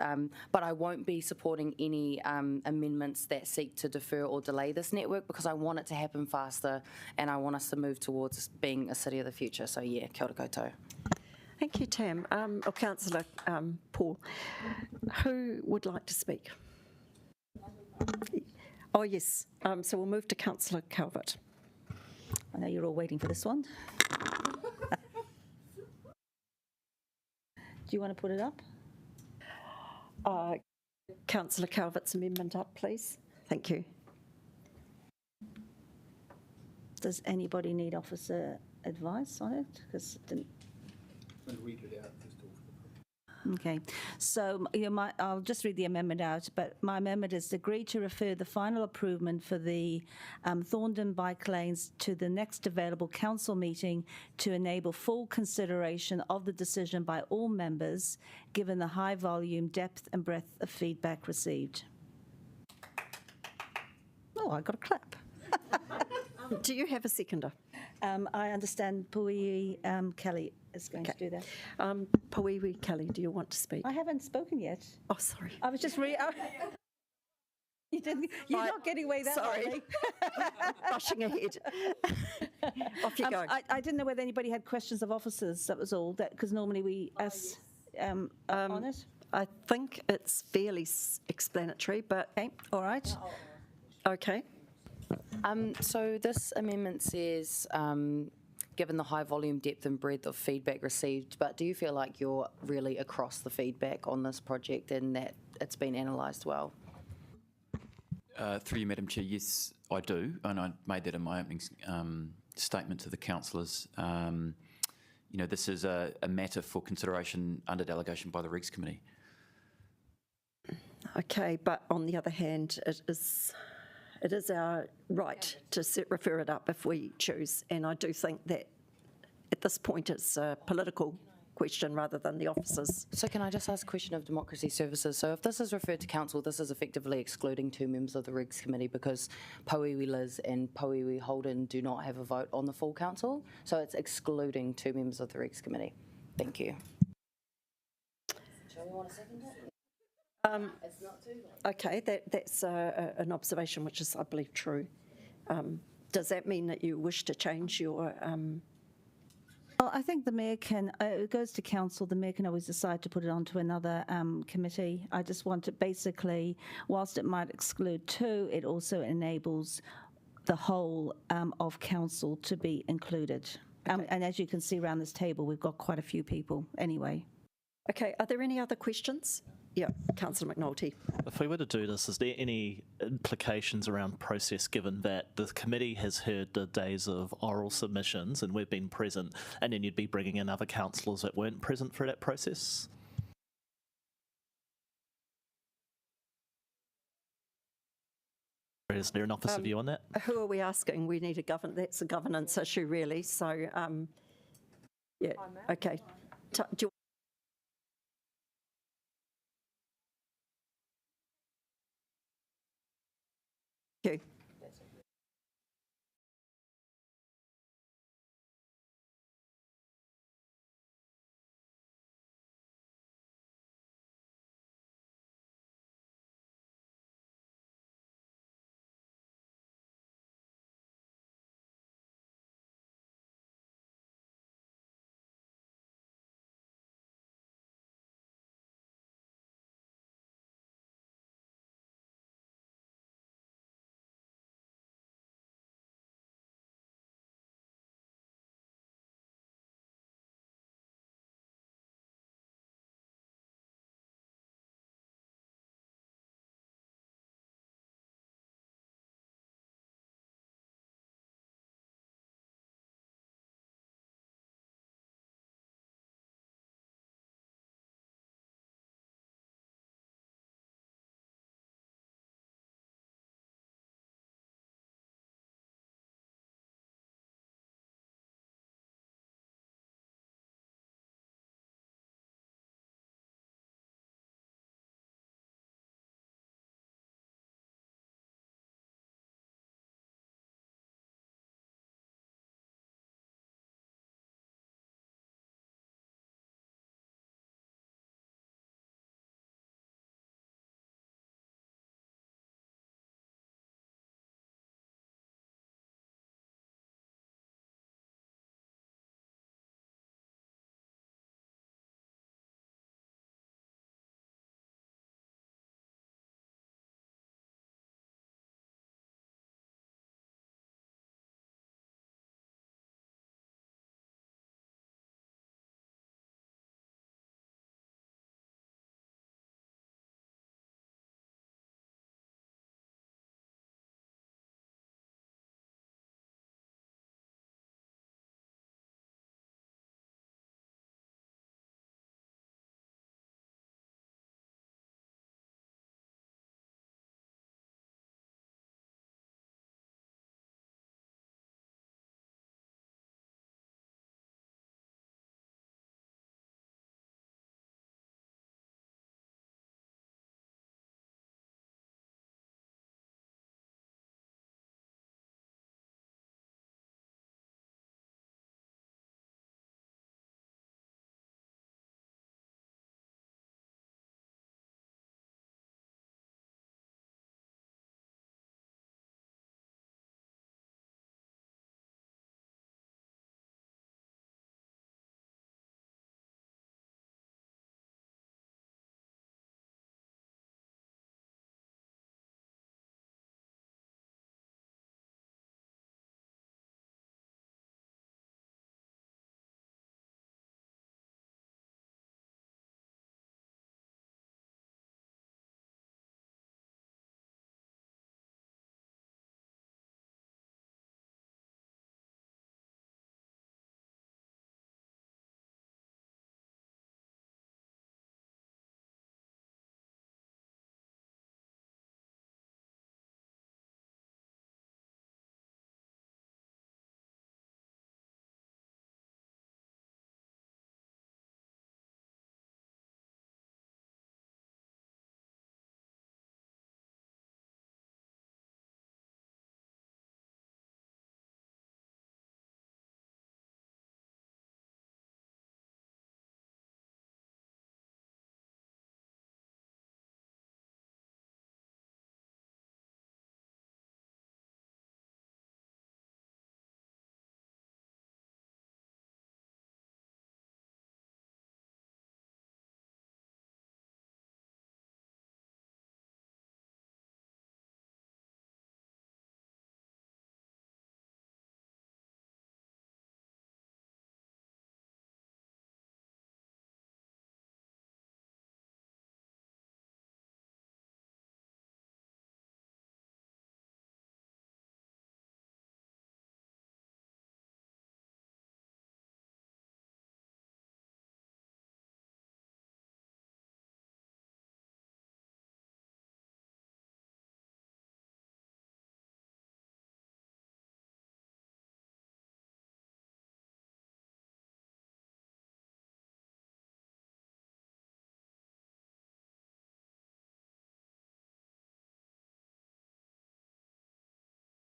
but I won't be supporting any amendments that seek to defer or delay this network because I want it to happen faster and I want us to move towards being a city of the future. So, yeah, kia ora koutou. Thank you, Tam. Councillor Paul, who would like to speak? Oh, yes. So we'll move to Councillor Calvert. I know you're all waiting for this one. Do you want to put it up? Councillor Calvert's amendment up, please. Thank you. Does anybody need officer advice on it? Because it didn't. I'll read it out. Okay, so I'll just read the amendment out, but my amendment is agree to refer the final approval for the Thorndon bike lanes to the next available council meeting to enable full consideration of the decision by all members, given the high volume, depth and breadth of feedback received. Oh, I got a clap. Do you have a seconder? I understand Pui Kelly is going to do that. Pui Kelly, do you want to speak? I haven't spoken yet. Oh, sorry. I was just You're not getting away that sorry. Rushing ahead. Off you go. I didn't know whether anybody had questions of officers. That was all. Because normally we ask on it. I think it's fairly explanatory, but okay, all right. Okay. So this amendment says, given the high volume, depth and breadth of feedback received, but do you feel like you're really across the feedback on this project and that it's been analysed well? Through you, Madam Chair, yes, I do, and I made that in my opening statement to the councillors. This is a matter for consideration under delegation by the Regs Committee. Okay, but on the other hand, it is our right to refer it up if we choose, and I do think that at this point it's a political question rather than the officers. So can I just ask a question of Democracy Services? So if this is referred to council, this is effectively excluding 2 members of the Regs Committee because Pauiwi Liz and Pauiwi Holden do not have a vote on the full council, so it's excluding 2 members of the Regs Committee. Thank you. Do you want to second it? It's not too late. Okay, that's an observation which is, I believe, true. Does that mean that you wish to change your... Well, I think the Mayor can, it goes to Council, the Mayor can always decide to put it onto another committee. I just want to basically, whilst it might exclude 2, it also enables the whole of Council to be included. Okay. And as you can see around this table, we've got quite a few people anyway. Okay, are there any other questions? Yeah, Councillor McNulty. If we were to do this, is there any implications around process given that the committee has heard the days of oral submissions and we've been present, and then you'd be bringing in other councillors that weren't present for that process? Is there an officer view on that? Who are we asking? We need that's a governance issue really, so yeah, okay. Do you Thank you.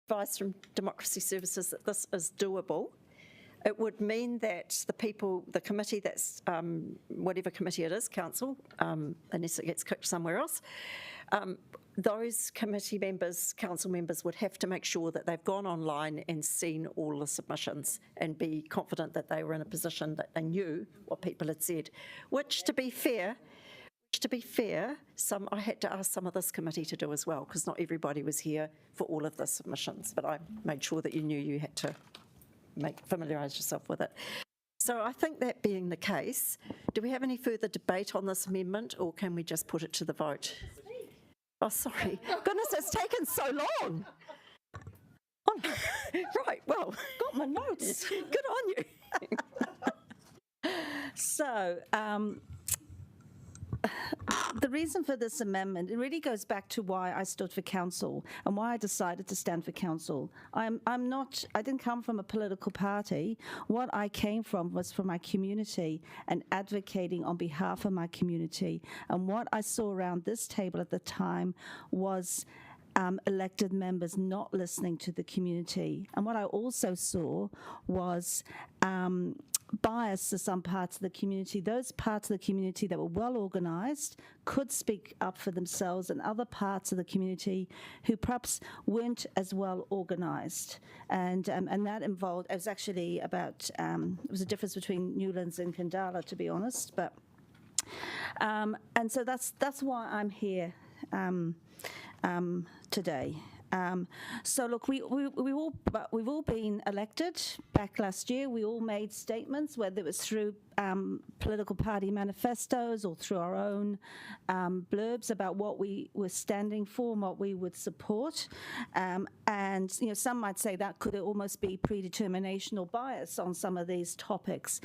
advice from Democracy Services that this is doable. It would mean that the committee that's, whatever committee it is, council, unless it gets kicked somewhere else, those committee members, council members would have to make sure that they've gone online and seen all the submissions and be confident that they were in a position that they knew what people had said, which to be fair, I had to ask some of this committee to do as well, because not everybody was here for all of the submissions, but I made sure that you knew you had to familiarise yourself with it. So I think that being the case, do we have any further debate on this amendment, or can we just put it to the vote? Oh, sorry. Goodness, it's taken so long. Oh, right, well, got my notes. Good on you. So, the reason for this amendment, it really goes back to why I stood for council and why I decided to stand for council. I didn't come from a political party. What I came from was from my community and advocating on behalf of my community. And what I saw around this table at the time was elected members not listening to the community. And what I also saw was bias to some parts of the community. Those parts of the community that were well organised could speak up for themselves, and other parts of the community who perhaps weren't as well organised. And that involved, it was actually about, it was a difference between Newlands and Kandala, to be honest. But and so that's why I'm here today. So look, we've all been elected back last year. We all made statements, whether it was through political party manifestos or through our own blurbs about what we were standing for and what we would support. And some might say that could almost be predetermination or bias on some of these topics.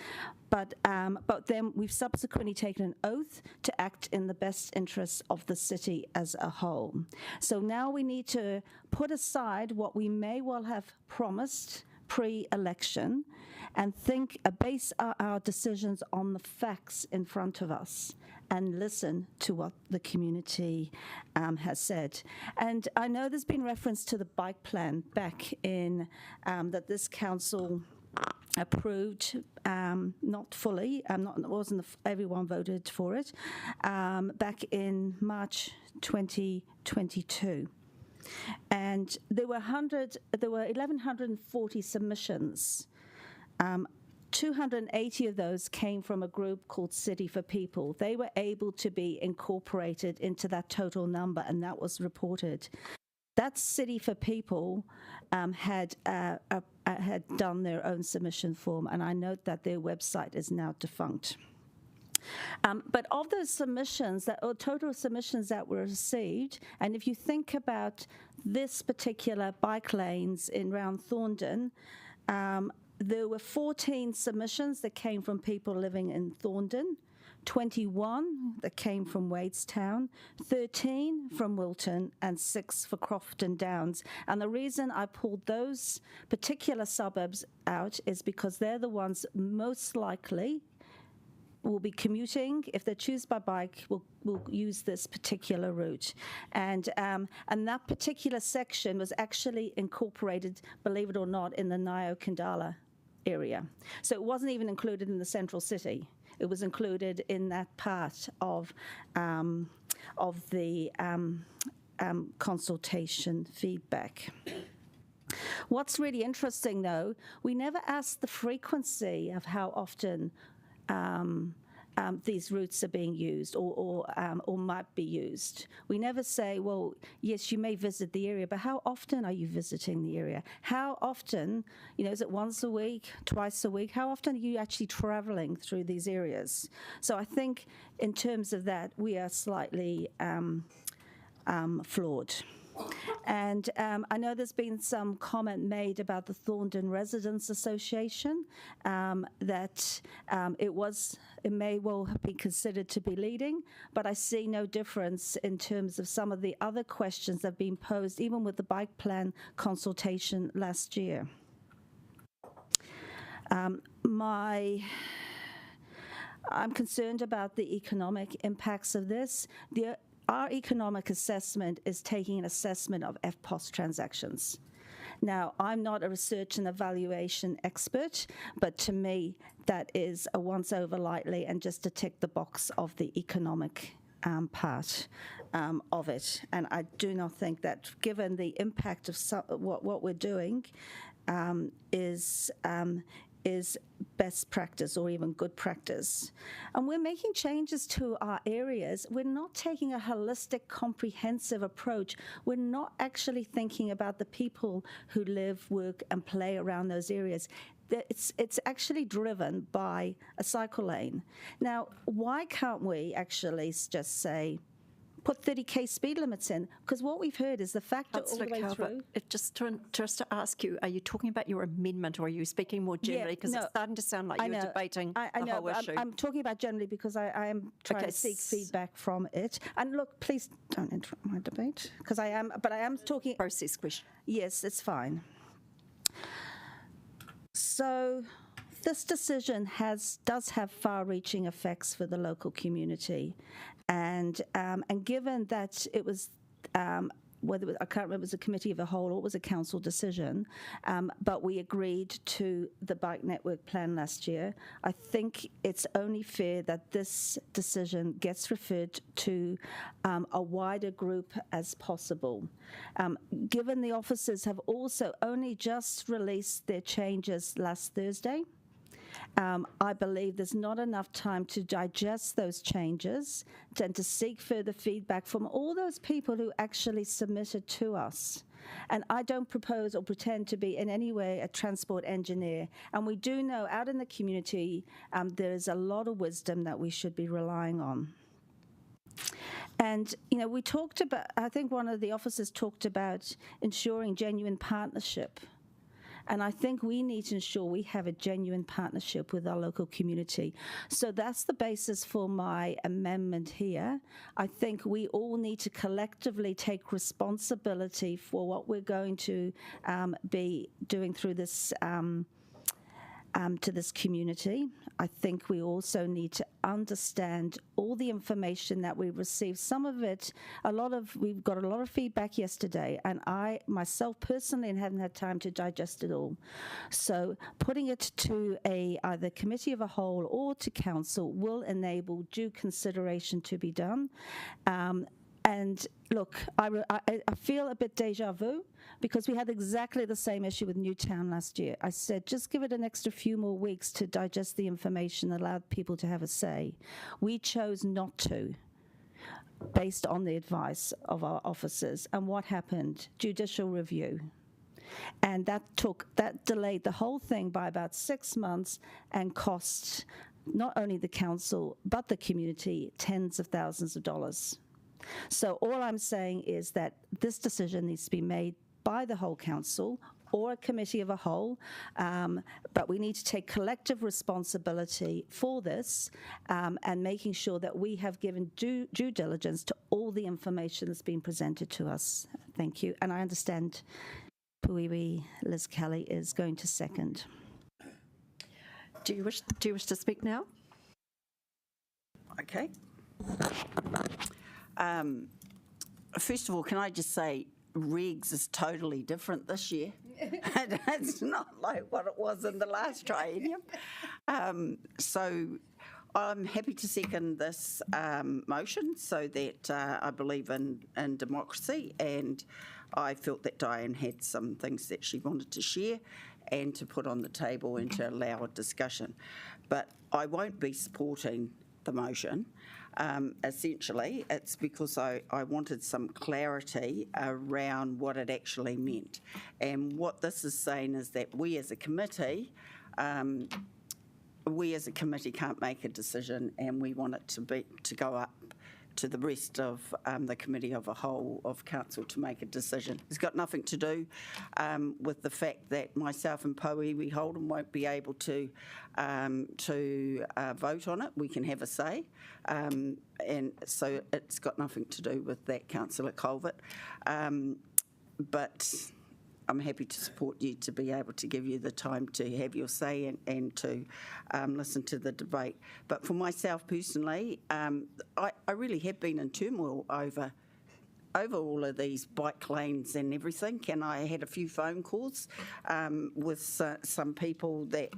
But then we've subsequently taken an oath to act in the best interests of the city as a whole. So now we need to put aside what we may well have promised pre-election and base our decisions on the facts in front of us and listen to what the community has said. And I know there's been reference to the bike plan back in that this council approved, not fully, everyone voted for it, back in March 2022. And there were 1,140 submissions. 280 of those came from a group called City for People. They were able to be incorporated into that total number, and that was reported. That City for People had done their own submission form, and I note that their website is now defunct. But of those submissions, total submissions that were received, and if you think about this particular bike lanes in Round Thorndon, there were 14 submissions that came from people living in Thorndon, 21 that came from Wadestown, 13 from Wilton, and 6 for Crofton Downs. And the reason I pulled those particular suburbs out is because they're the ones most likely will be commuting. If they choose by bike, will use this particular route. And that particular section was actually incorporated, believe it or not, in the Nio-Kandala area. So it wasn't even included in the central city. It was included in that part of the consultation feedback. What's really interesting, though, we never asked the frequency of how often these routes are being used or might be used. We never say, well, yes, you may visit the area, but how often are you visiting the area? How often, is it once a week, twice a week? How often are you actually traveling through these areas? So I think in terms of that, we are slightly flawed. And I know there's been some comment made about the Thorndon Residents Association, that it may well have been considered to be leading, but I see no difference in terms of some of the other questions that have been posed, even with the bike plan consultation last year. I'm concerned about the economic impacts of this. Our economic assessment is taking an assessment of FPOS transactions. Now, I'm not a research and evaluation expert, but to me, that is a once over lightly and just to tick the box of the economic part of it. And I do not think that, given the impact of what we're doing, is best practice or even good practice. And we're making changes to our areas. We're not taking a holistic, comprehensive approach. We're not actually thinking about the people who live, work, and play around those areas. It's actually driven by a cycle lane. Now, why can't we actually just say, put 30k speed limits in? Because what we've heard is the factor all the way through. Just to ask you, are you talking about your amendment or are you speaking more generally? Because it's starting to sound like you're debating the whole issue. I'm talking about generally because I am trying to seek feedback from it. And look, please don't interrupt my debate because I am talking. Process question. Yes, it's fine. So this decision does have far-reaching effects for the local community, and given that it was whether I can't remember if it was a committee of the whole or it was a council decision, but we agreed to the bike network plan last year. I think it's only fair that this decision gets referred to a wider group as possible. Given the officers have also only just released their changes last Thursday, I believe there's not enough time to digest those changes and to seek further feedback from all those people who actually submitted to us. And I don't propose or pretend to be in any way a transport engineer. And we do know out in the community there is a lot of wisdom that we should be relying on. And, you know, we talked about, I think one of the officers talked about ensuring genuine partnership. And I think we need to ensure we have a genuine partnership with our local community. So that's the basis for my amendment here. I think we all need to collectively take responsibility for what we're going to be doing through this to this community. I think we also need to understand all the information that we received. Some of it, we've got a lot of feedback yesterday, and I myself personally haven't had time to digest it all. So putting it to either committee of a whole or to council will enable due consideration to be done. And look, I feel a bit deja vu because we had exactly the same issue with Newtown last year. I said, just give it an extra few more weeks to digest the information, allow people to have a say. We chose not to, based on the advice of our officers. And what happened? Judicial review. And that delayed the whole thing by about 6 months and cost not only the council, but the community tens of thousands of dollars. So all I'm saying is that this decision needs to be made by the whole council or a committee of a whole, but we need to take collective responsibility for this and making sure that we have given due diligence to all the information that's been presented to us. Thank you. And I understand Puiwi Liz Kelly is going to second. Do you wish to speak now? Okay. First of all, can I just say regs is totally different this year. It's not like what it was in the last triennium. So I'm happy to second this motion so that I believe in democracy, and I felt that Diane had some things that she wanted to share and to put on the table and to allow a discussion. But I won't be supporting the motion. Essentially, it's because I wanted some clarity around what it actually meant. And what this is saying is that we as a committee can't make a decision, and we want it to go up to the rest of the committee of a whole of council to make a decision. It's got nothing to do with the fact that myself and Puiwi Holden won't be able to vote on it. We can have a say, and so it's got nothing to do with that, Councillor Colvert. But I'm happy to support you to be able to give you the time to have your say and to listen to the debate. But for myself personally, I really have been in turmoil over over all of these bike lanes and everything, and I had a few phone calls with some people that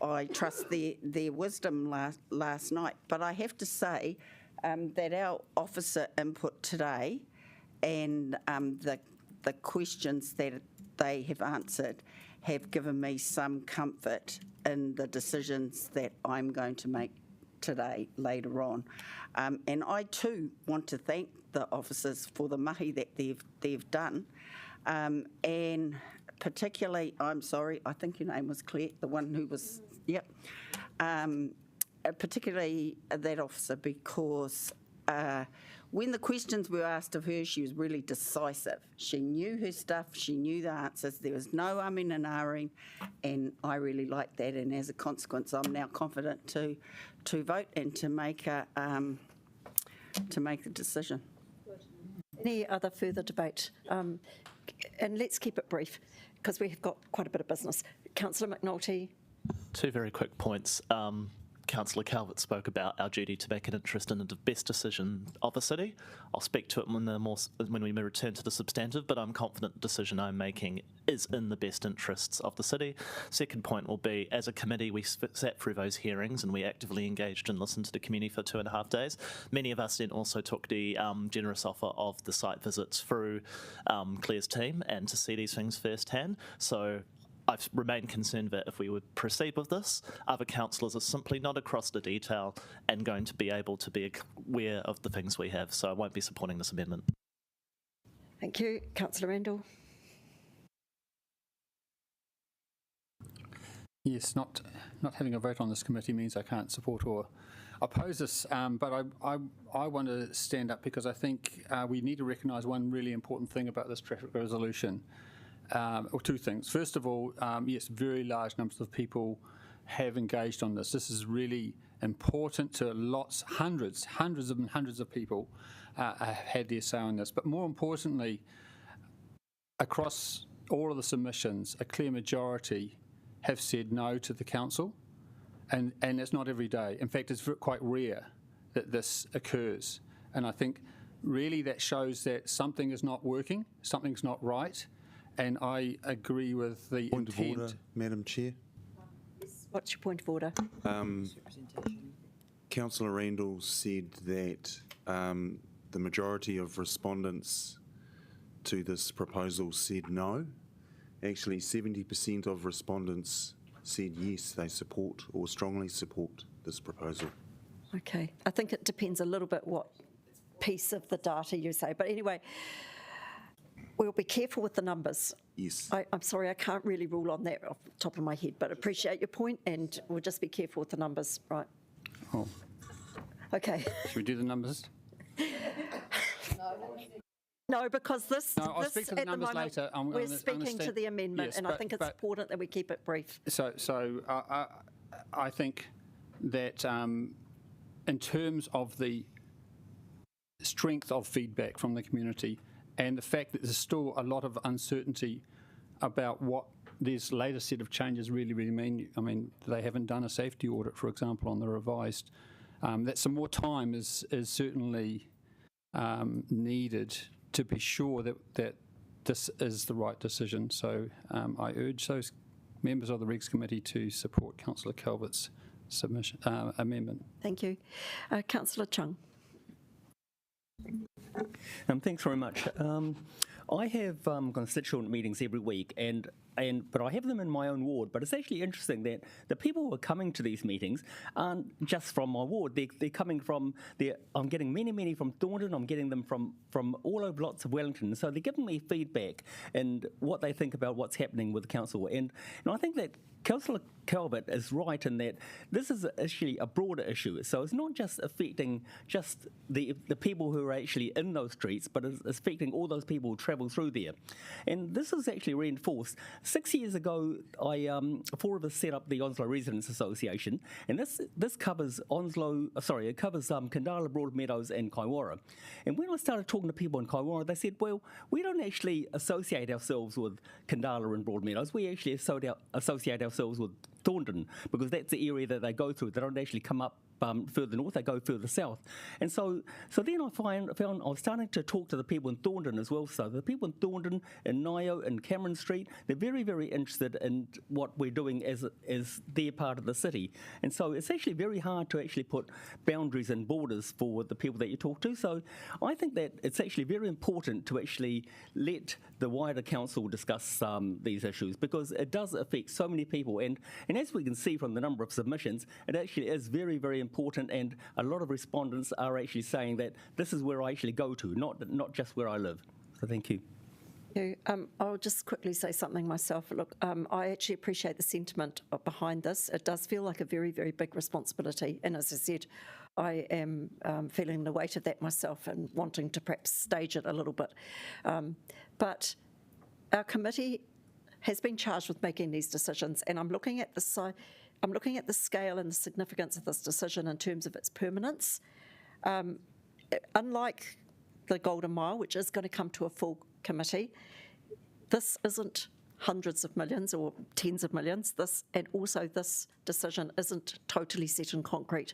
I trust their wisdom last night. But I have to say that our officer input today and the questions that they have answered have given me some comfort in the decisions that I'm going to make today, later on. And I too want to thank the officers for the mahi that they've done. And particularly, I'm sorry, I think your name was Claire, the one who was, yep. Particularly that officer, because when the questions were asked of her, she was really decisive. She knew her stuff, she knew the answers, there was no umming and ahhing, and I really liked that, and as a consequence, I'm now confident to vote and to make a decision. Any other further debate? And let's keep it brief, because we've got quite a bit of business. Councillor McNulty. Two very quick points. Councillor Calvert spoke about our duty to make an interest in the best decision of the city. I'll speak to it when we return to the substantive, but I'm confident the decision I'm making is in the best interests of the city. Second point will be, as a committee, we sat through those hearings and we actively engaged and listened to the community for 2.5 days. Many of us then also took the generous offer of the site visits through Claire's team and to see these things firsthand. So I've remained concerned that if we would proceed with this, other councillors are simply not across the detail and going to be able to be aware of the things we have. So I won't be supporting this amendment. Thank you. Councillor Randall. Yes, not having a vote on this committee means I can't support or oppose this, but I want to stand up because I think we need to recognise one really important thing about this traffic resolution. Or two things. First of all, yes, very large numbers of people have engaged on this. This is really important to hundreds of people have had their say on this. But more importantly, across all of the submissions, a clear majority have said no to the council, and it's not every day. In fact, it's quite rare that this occurs. And I think really that shows that something is not working, something's not right. And I agree with the point of order, Madam Chair. What's your point of order? Councillor Randall said that the majority of respondents to this proposal said no. Actually, 70% of respondents said yes, they support or strongly support this proposal. Okay, I think it depends a little bit what piece of the data you say. But anyway, we'll be careful with the numbers. Yes. I'm sorry, I can't really rule on that off the top of my head, but appreciate your point, and we'll just be careful with the numbers, right? Oh. Okay. Should we do the numbers? No, because this, no, I'll speak to the numbers later. We're speaking to the amendment, yes, and I think it's important that we keep it brief. So I think that in terms of the strength of feedback from the community, and the fact that there's still a lot of uncertainty about what this latest set of changes really mean. I mean, they haven't done a safety audit, for example, on the revised. That some more time is certainly needed to be sure that this is the right decision. So I urge those members of the Regs Committee to support Councillor Calvert's submission amendment. Thank you. Councillor Chung. Thanks very much. I have constituent meetings every week, but I have them in my own ward. But it's actually interesting that the people who are coming to these meetings aren't just from my ward. They're coming from there. I'm getting many from Thornton. I'm getting them from all over lots of Wellington. So they're giving me feedback and what they think about what's happening with the council. And I think that Councillor Calvert is right in that this is actually a broader issue. So it's not just affecting just the people who are actually in those streets, but it's affecting all those people who travel through there. And this is actually reinforced. 6 years ago, four of us set up the Onslow Residents Association, and this covers it covers Kandala, Broadmeadows and Kaiwara. And when I started talking to people in Kaiwara, they said, well, we don't actually associate ourselves with Kandala and Broadmeadows. We actually associate ourselves with Thorndon, because that's the area that they go through. They don't actually come up further north, they go further south. And so then I found I was starting to talk to the people in Thorndon as well. So the people in Thorndon, in Nio, and Cameron Street, they're very, very interested in what we're doing as their part of the city. And so it's actually very hard to actually put boundaries and borders for the people that you talk to. So I think that it's actually very important to actually let the wider council discuss these issues, because it does affect so many people. And as we can see from the number of submissions, it actually is very, very important, and a lot of respondents are actually saying that this is where I actually go to, not just where I live. So thank you. I'll just quickly say something myself. Look, I actually appreciate the sentiment behind this. It does feel like a very, very big responsibility. And as I said, I am feeling the weight of that myself and wanting to perhaps stage it a little bit. But our committee has been charged with making these decisions, and I'm looking at the scale and the significance of this decision in terms of its permanence. Unlike the Golden Mile, which is going to come to a full committee, this isn't hundreds of millions or tens of millions. This decision isn't totally set in concrete.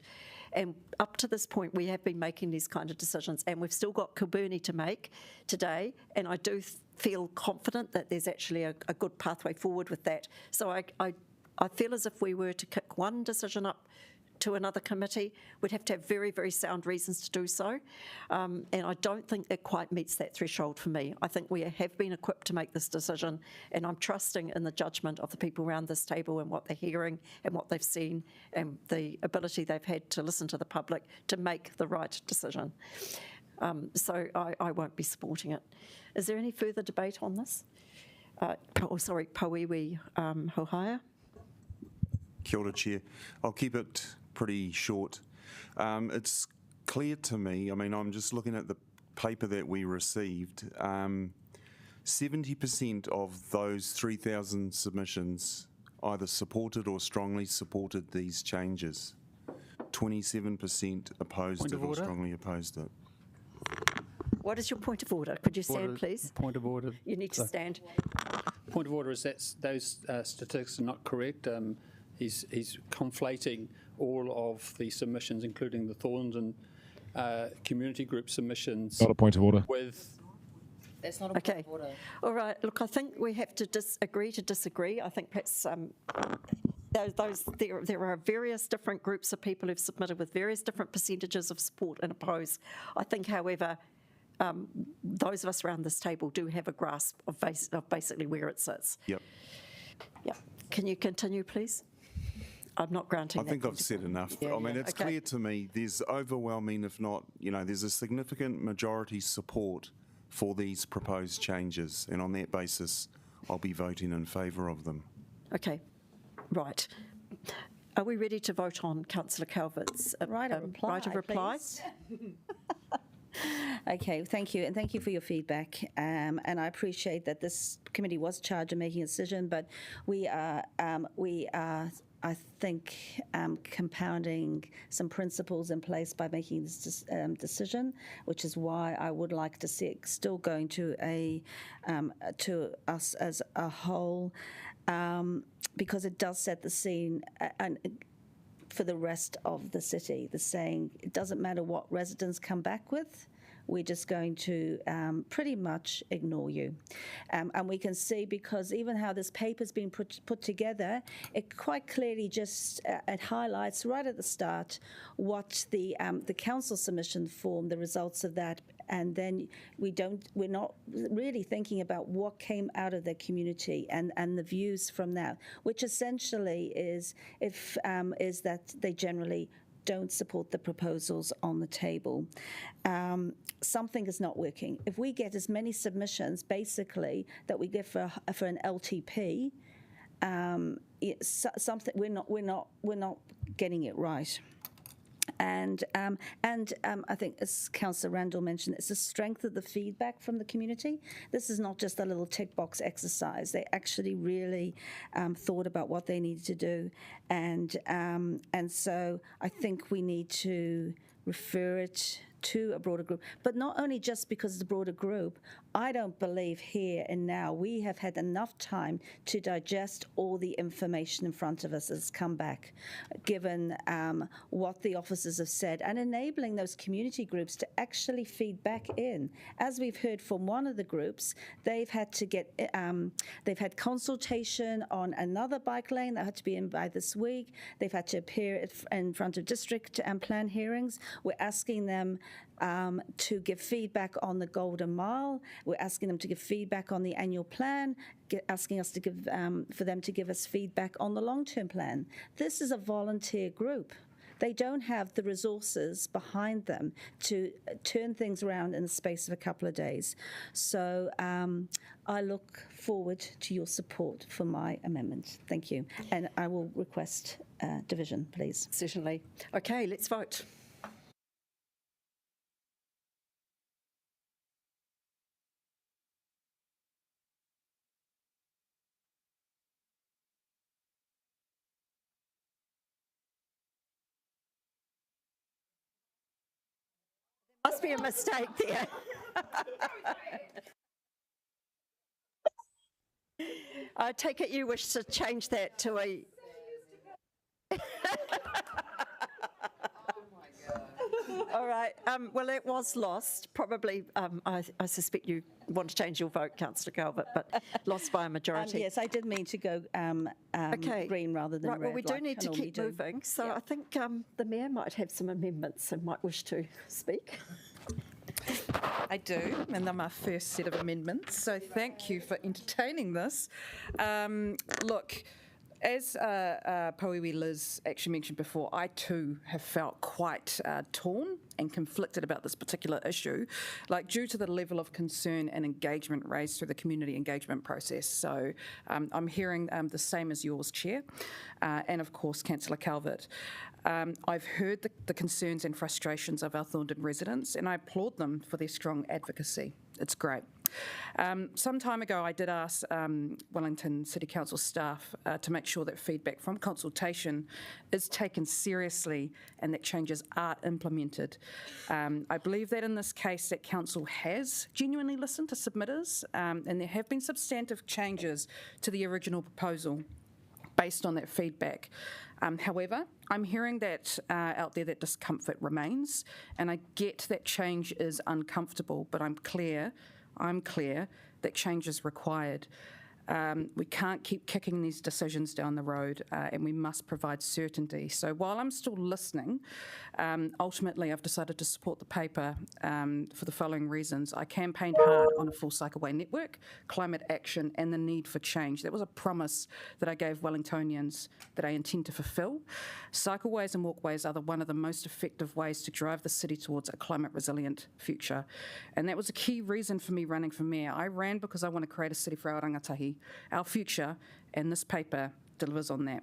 And up to this point, we have been making these kind of decisions, and we've still got Kilburnie to make today, and I do feel confident that there's actually a good pathway forward with that. So I feel as if we were to kick one decision up to another committee, we'd have to have very, very sound reasons to do so. And I don't think it quite meets that threshold for me. I think we have been equipped to make this decision, and I'm trusting in the judgment of the people around this table and what they're hearing and what they've seen and the ability they've had to listen to the public to make the right decision. So I won't be supporting it. Is there any further debate on this? Pauiwi Hohaia. Kia ora, Chair. I'll keep it pretty short. It's clear to me, I mean, I'm just looking at the paper that we received. 70% of those 3,000 submissions either supported or strongly supported these changes. 27% opposed it or strongly opposed it. What is your point of order? Could you stand, please? Point of order. You need to stand. Point of order is that those statistics are not correct. He's conflating all of the submissions, including the Thorndon community group submissions. Not a point of order. With That's not a point of order. All right. Look, I think we have to agree to disagree. I think perhaps there are various different groups of people who've submitted with various different percentages of support and oppose. I think, however, those of us around this table do have a grasp of basically where it sits. Yep. Yep. Can you continue, please? I'm not granting that. I think I've said enough. Yeah, I mean, yeah. it's clear to me there's overwhelming, if not, there's a significant majority support for these proposed changes. And on that basis, I'll be voting in favour of them. Okay. Right. Are we ready to vote on Councillor Calvert's right of reply? Please. Okay, thank you, and thank you for your feedback. And I appreciate that this committee was charged with making a decision, but we are, I think, compounding some principles in place by making this decision, which is why I would like to see it still going to to us as a whole, because it does set the scene and. For the rest of the city, the saying, it doesn't matter what residents come back with, we're just going to pretty much ignore you. And we can see, because even how this paper's been put together, it quite clearly just it highlights right at the start what the council submission form, the results of that, and then we're not really thinking about what came out of the community and the views from that, which essentially is that they generally don't support the proposals on the table. Something is not working. If we get as many submissions, basically, that we get for an LTP, something we're not getting it right. And I think, as Councillor Randall mentioned, it's the strength of the feedback from the community. This is not just a little tick box exercise. They actually really thought about what they needed to do, and so I think we need to refer it to a broader group. But not only just because it's a broader group, I don't believe here and now we have had enough time to digest all the information in front of us that's come back, given what the officers have said, and enabling those community groups to actually feed back in. As we've heard from one of the groups, they've had to get, they've had consultation on another bike lane that had to be in by this week. They've had to appear in front of district plan hearings. We're asking them to give feedback on the Golden Mile. We're asking them to give feedback on the annual plan, asking us to give for them to give us feedback on the long-term plan. This is a volunteer group. They don't have the resources behind them to turn things around in the space of a couple of days. So I look forward to your support for my amendment. Thank you. And I will request division, please. Certainly. Okay, let's vote. Must be a mistake there. I take it you wish to change that to a... All right. Well, it was lost. Probably, I suspect you want to change your vote, Councillor Calvert, but lost by a majority. Yes, I did mean to go green rather than right, red. Well, we do like need I to normally keep do. moving. So I think the Mayor might have some amendments and might wish to speak. I do, and they're my first set of amendments, so thank you for entertaining this. Look, as Pauiwi Liz actually mentioned before, I too have felt quite torn and conflicted about this particular issue, like due to the level of concern and engagement raised through the community engagement process. So I'm hearing the same as yours, Chair, and of course, Councillor Calvert. I've heard the concerns and frustrations of our Thorndon residents, and I applaud them for their strong advocacy. It's great. Some time ago, I did ask Wellington City Council staff to make sure that feedback from consultation is taken seriously and that changes are implemented. I believe that in this case that Council has genuinely listened to submitters, and there have been substantive changes to the original proposal based on that feedback. However, I'm hearing that out there that discomfort remains, and I get that change is uncomfortable, but I'm clear that change is required. We can't keep kicking these decisions down the road, and we must provide certainty. So while I'm still listening, ultimately I've decided to support the paper for the following reasons. I campaigned hard on a full cycleway network, climate action, and the need for change. That was a promise that I gave Wellingtonians that I intend to fulfil. Cycleways and walkways are one of the most effective ways to drive the city towards a climate resilient future. And that was a key reason for me running for mayor. I ran because I want to create a city for our rangatahi, our future, and this paper delivers on that.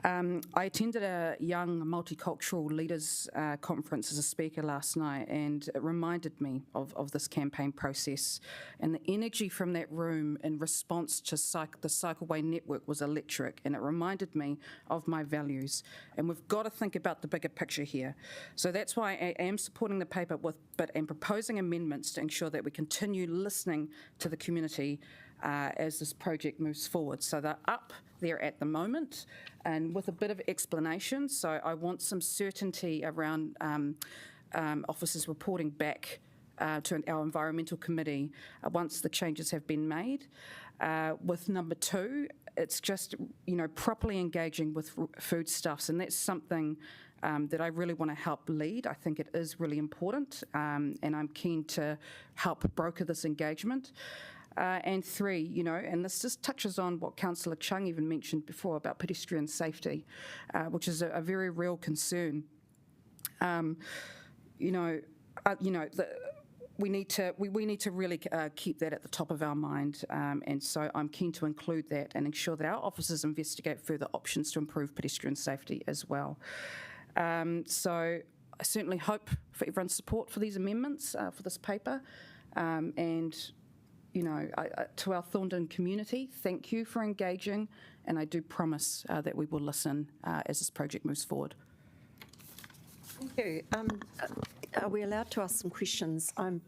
I attended a young multicultural leaders conference as a speaker last night, and it reminded me of this campaign process, and the energy from that room in response to the Cycleway Network was electric, and it reminded me of my values, and we've got to think about the bigger picture here. So that's why I am supporting the paper but am proposing amendments to ensure that we continue listening to the community as this project moves forward. So they're up there at the moment and with a bit of explanation. So I want some certainty around officers reporting back to our environmental committee once the changes have been made. With number 2, it's just, properly engaging with foodstuffs, and that's something that I really want to help lead. I think it is really important, and I'm keen to help broker this engagement. And 3, and this just touches on what Councillor Chung even mentioned before about pedestrian safety, which is a very real concern. We need to really keep that at the top of our mind, and so I'm keen to include that and ensure that our officers investigate further options to improve pedestrian safety as well. So I certainly hope for everyone's support for these amendments for this paper, and to our Thorndon community, thank you for engaging, and I do promise that we will listen as this project moves forward. Thank you. are we allowed to ask some questions? I'm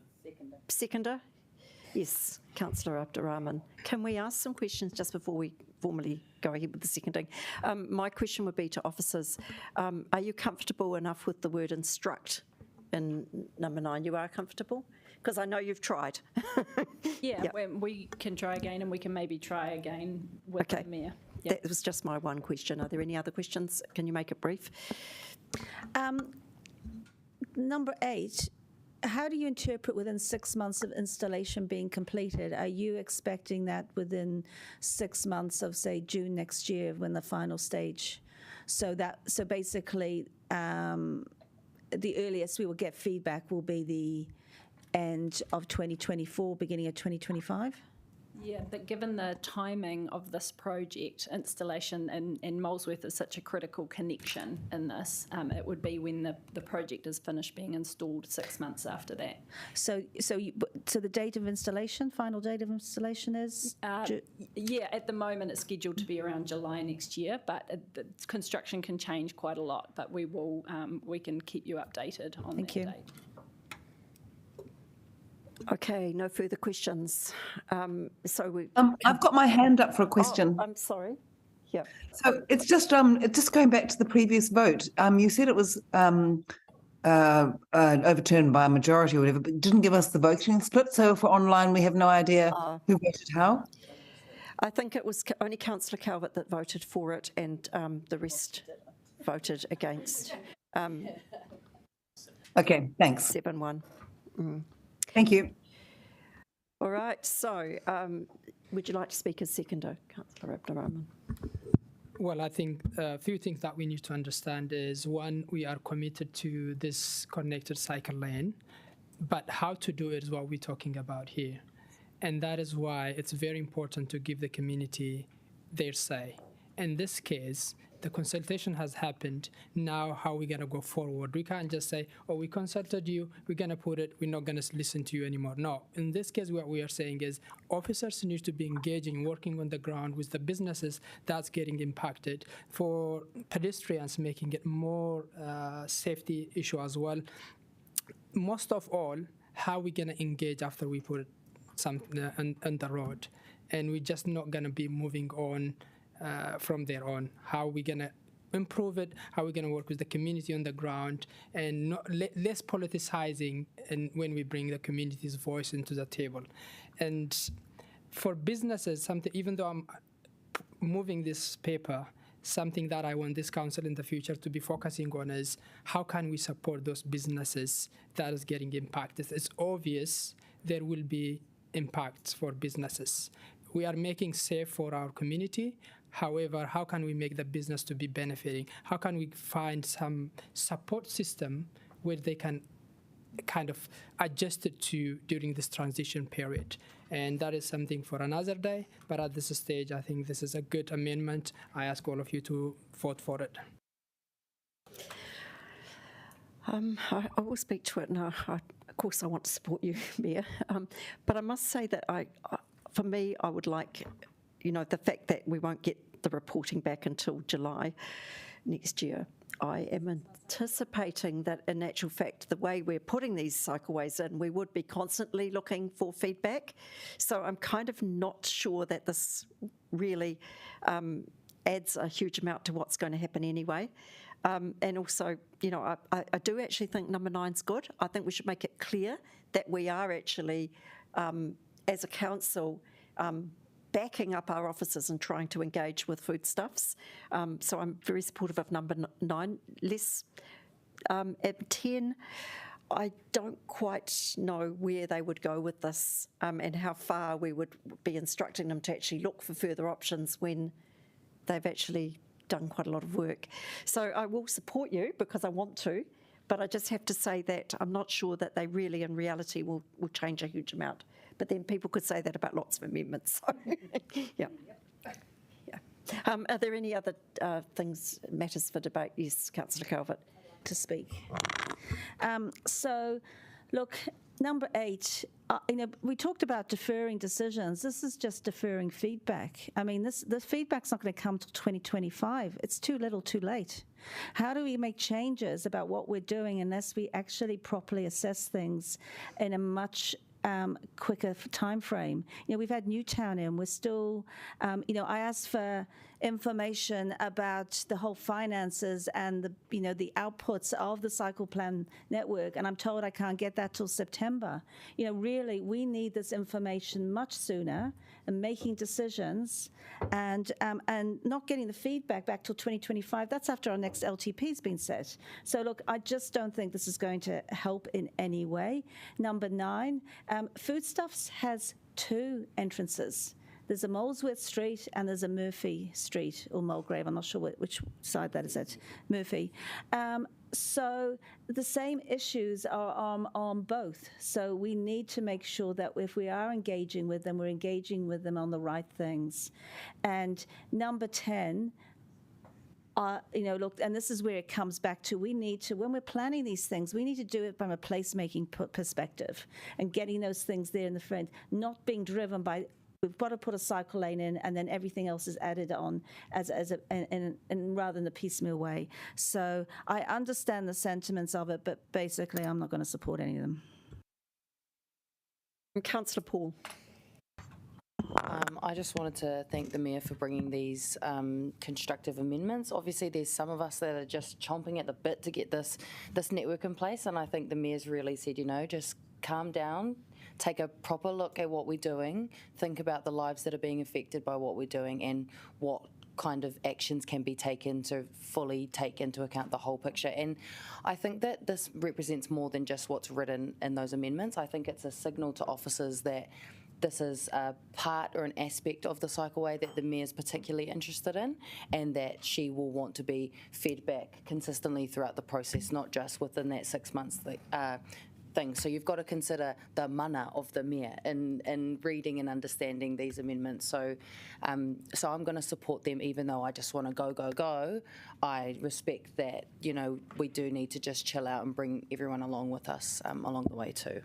seconder. Yes, Councillor Abdurrahman. Can we ask some questions just before we formally go ahead with the seconding? My question would be to officers. Are you comfortable enough with the word instruct in number 9? You are comfortable? Because I know you've tried. Yeah, Yep. we can try again, and we can maybe try again with the mayor. Yep. That was just my one question. Are there any other questions? Can you make it brief? Number 8, how do you interpret within 6 months of installation being completed? Are you expecting that within 6 months of, say, June next year when the final stage? So basically, the earliest we will get feedback will be the end of 2024, beginning of 2025? Yeah, but given the timing of this project, installation in Molesworth is such a critical connection in this, it would be when the project is finished being installed 6 months after that. So the date of installation, final date of installation is? Yeah, at the moment it's scheduled to be around July next year, but the construction can change quite a lot. But we can keep you updated on that date. Okay, no further questions. I've got my hand up for a question. Oh, I'm sorry. Yeah. So it's just going back to the previous vote. You said it was overturned by a majority or whatever, but didn't give us the voting split. So if we're online, we have no idea who voted how. I think it was only Councillor Calvert that voted for it, and the rest voted against. Okay, thanks. 7-1. Thank you. All right, so would you like to speak as seconder, Councillor Abdurrahman? Well, I think a few things that we need to understand is, one, we are committed to this connected cycle lane, but how to do it is what we're talking about here. And that is why it's very important to give the community their say. In this case, the consultation has happened. Now, how are we going to go forward? We can't just say, oh, we consulted you, we're going to put it, we're not going to listen to you anymore. No, in this case, what we are saying is officers need to be engaging, working on the ground with the businesses that's getting impacted. For pedestrians, making it more safety issue as well. Most of all, how are we going to engage after we put something on the road? And we're just not going to be moving on from there on. How are we going to improve it? How are we going to work with the community on the ground, and less politicizing and when we bring the community's voice into the table. And for businesses, something, even though I'm moving this paper, something that I want this council in the future to be focusing on is how can we support those businesses that is getting impacted. It's obvious there will be impacts for businesses. We are making safe for our community. However, how can we make the business to be benefiting? How can we find some support system where they can kind of adjust it to during this transition period? And that is something for another day. But at this stage, I think this is a good amendment. I ask all of you to vote for it. I will speak to it now. Of course, I want to support you, Mayor. But I must say that for me, I would like, the fact that we won't get the reporting back until July next year. I am anticipating that, in actual fact, the way we're putting these cycleways in, we would be constantly looking for feedback. So I'm kind of not sure that this really adds a huge amount to what's going to happen anyway. And also, I do actually think number 9's good. I think we should make it clear that we are actually, as a council, backing up our officers and trying to engage with foodstuffs. So I'm very supportive of number 9. At 10, I don't quite know where they would go with this and how far we would be instructing them to actually look for further options when they've actually done quite a lot of work. So I will support you because I want to, but I just have to say that I'm not sure that they really in reality will change a huge amount. But then people could say that about lots of amendments. So, yeah. Are there any other matters for debate? Yes, Councillor Calvert. To speak. So, look, Number 8, we talked about deferring decisions. This is just deferring feedback. I mean, the feedback's not going to come till 2025. It's too little, too late. How do we make changes about what we're doing unless we actually properly assess things in a much quicker time frame? We've had Newtown in. We're still, I asked for information about the whole finances and the outputs of the cycle plan network, and I'm told I can't get that till September. Really, we need this information much sooner, and making decisions, and not getting the feedback back till 2025. That's after our next LTP's been set. So look, I just don't think this is going to help in any way. Number 9, Foodstuffs has 2 entrances. There's a Molesworth Street and there's a Murphy Street, or Mulgrave. I'm not sure which side that is at, Murphy. So the same issues are on both. So we need to make sure that if we are engaging with them, we're engaging with them on the right things. And number 10, look, and this is where it comes back to, we need to, when we're planning these things, we need to do it from a placemaking perspective and getting those things there in the front, not being driven by, we've got to put a cycle lane in and then everything else is added on and rather than the piecemeal way. So I understand the sentiments of it, but basically I'm not going to support any of them. Councillor Paul. I just wanted to thank the Mayor for bringing these constructive amendments. Obviously, there's some of us that are just chomping at the bit to get this network in place, and I think the Mayor's really said, just calm down, take a proper look at what we're doing, think about the lives that are being affected by what we're doing and what kind of actions can be taken to fully take into account the whole picture. And I think that this represents more than just what's written in those amendments. I think it's a signal to officers that this is a part or an aspect of the cycleway that the Mayor's particularly interested in, and that she will want to be fed back consistently throughout the process, not just within that 6 months thing. So you've got to consider the mana of the Mayor in reading and understanding these amendments. So I'm going to support them, even though I just want to go. I respect that, we do need to just chill out and bring everyone along with us along the way too.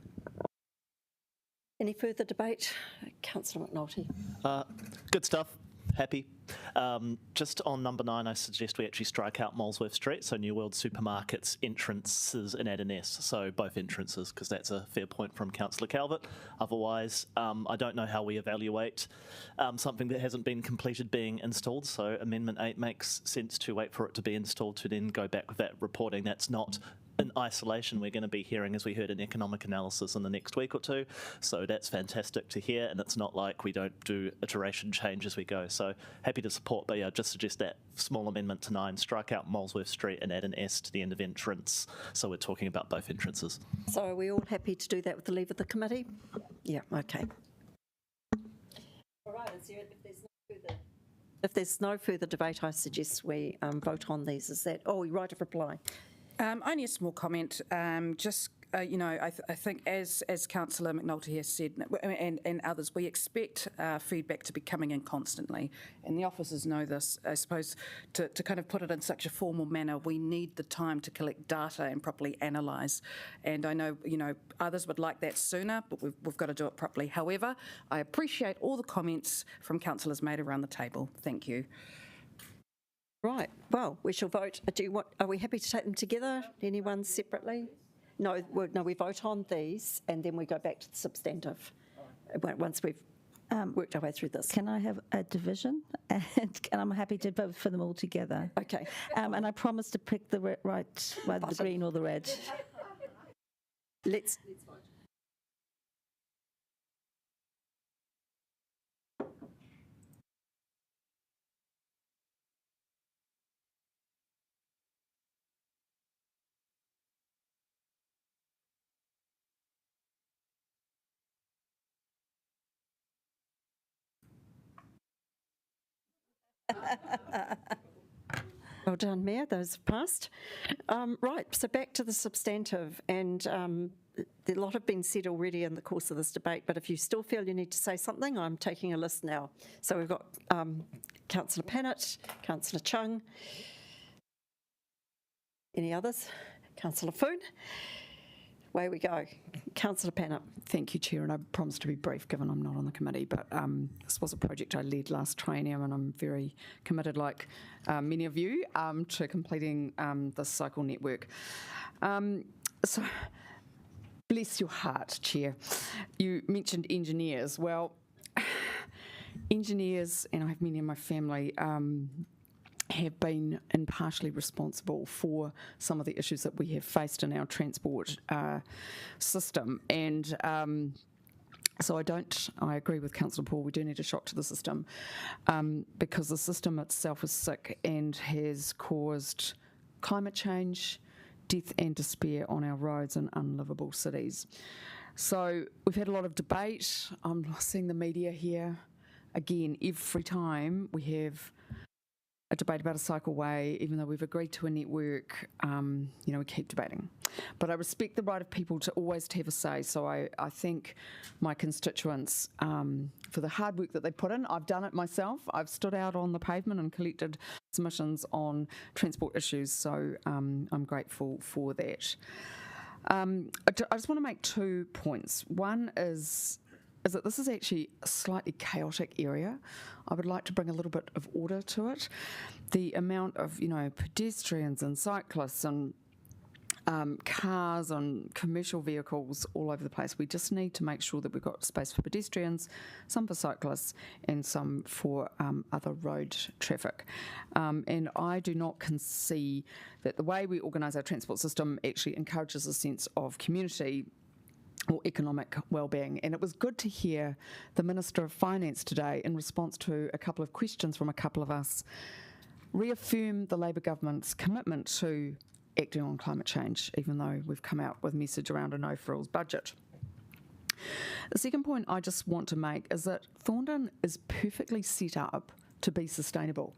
Any further debate? Councillor McNulty. Good stuff. Happy. Just on number 9, I suggest we actually strike out Molesworth Street, so New World Supermarket's entrances and add an S, so both entrances, because that's a fair point from Councillor Calvert. Otherwise, I don't know how we evaluate something that hasn't been completed being installed, so Amendment 8 makes sense to wait for it to be installed to then go back with that reporting. That's not in isolation. We're going to be hearing, as we heard, an economic analysis in the next week or two, so that's fantastic to hear, and it's not like we don't do iteration change as we go, so happy to support, but yeah, just suggest that small amendment to 9, strike out Molesworth Street and add an S to the end of entrance, so we're talking about both entrances. So are we all happy to do that with the leave of the committee? Yeah, okay. All right, if there's no further debate, I suggest we vote on these. Is that, right of reply? Only a small comment. I think as Councillor McNulty has said, and others, we expect feedback to be coming in constantly, and the officers know this. I suppose to kind of put it in such a formal manner, we need the time to collect data and properly analyse. And I know others would like that sooner, but we've got to do it properly. However, I appreciate all the comments from councillors made around the table. Thank you. Right. Well, we shall vote. Are we happy to take them together? Anyone separately? No, we vote on these and then we go back to the substantive once we've worked our way through this. Can I have a division? And I'm happy to vote for them all together. Okay. And I promise to pick the the green or the red. Let's vote. Well done, Mayor. Those have passed. Right, so back to the substantive, and a lot have been said already in the course of this debate, but if you still feel you need to say something, I'm taking a list now. So we've got Councillor Pannett, Councillor Chung. Any others? Councillor Foon. away we go. Councillor Pannup. Thank you, Chair, and I promise to be brief given I'm not on the committee, but this was a project I led last triennium and I'm very committed, like many of you, to completing this cycle network. So, bless your heart, Chair. You mentioned engineers. Well, engineers, and I have many in my family, have been impartially responsible for some of the issues that we have faced in our transport system. And so I agree with Councillor Paul, we do need a shock to the system because the system itself is sick and has caused climate change, death and despair on our roads and unlivable cities. So we've had a lot of debate. I'm seeing the media here. Again, every time we have a debate about a cycleway, even though we've agreed to a network, we keep debating. But I respect the right of people to always have a say, so I thank my constituents for the hard work that they put in. I've done it myself. I've stood out on the pavement and collected submissions on transport issues, so I'm grateful for that. I just want to make 2 points. One is that this is actually a slightly chaotic area. I would like to bring a little bit of order to it. The amount of, pedestrians and cyclists and cars and commercial vehicles all over the place. We just need to make sure that we've got space for pedestrians, some for cyclists, and some for other road traffic. And I do not concede that the way we organise our transport system actually encourages a sense of community or economic well-being. And it was good to hear the Minister of Finance today, in response to a couple of questions from a couple of us, reaffirm the Labour government's commitment to acting on climate change, even though we've come out with a message around a no-frills budget. The second point I just want to make is that Thorndon is perfectly set up to be sustainable.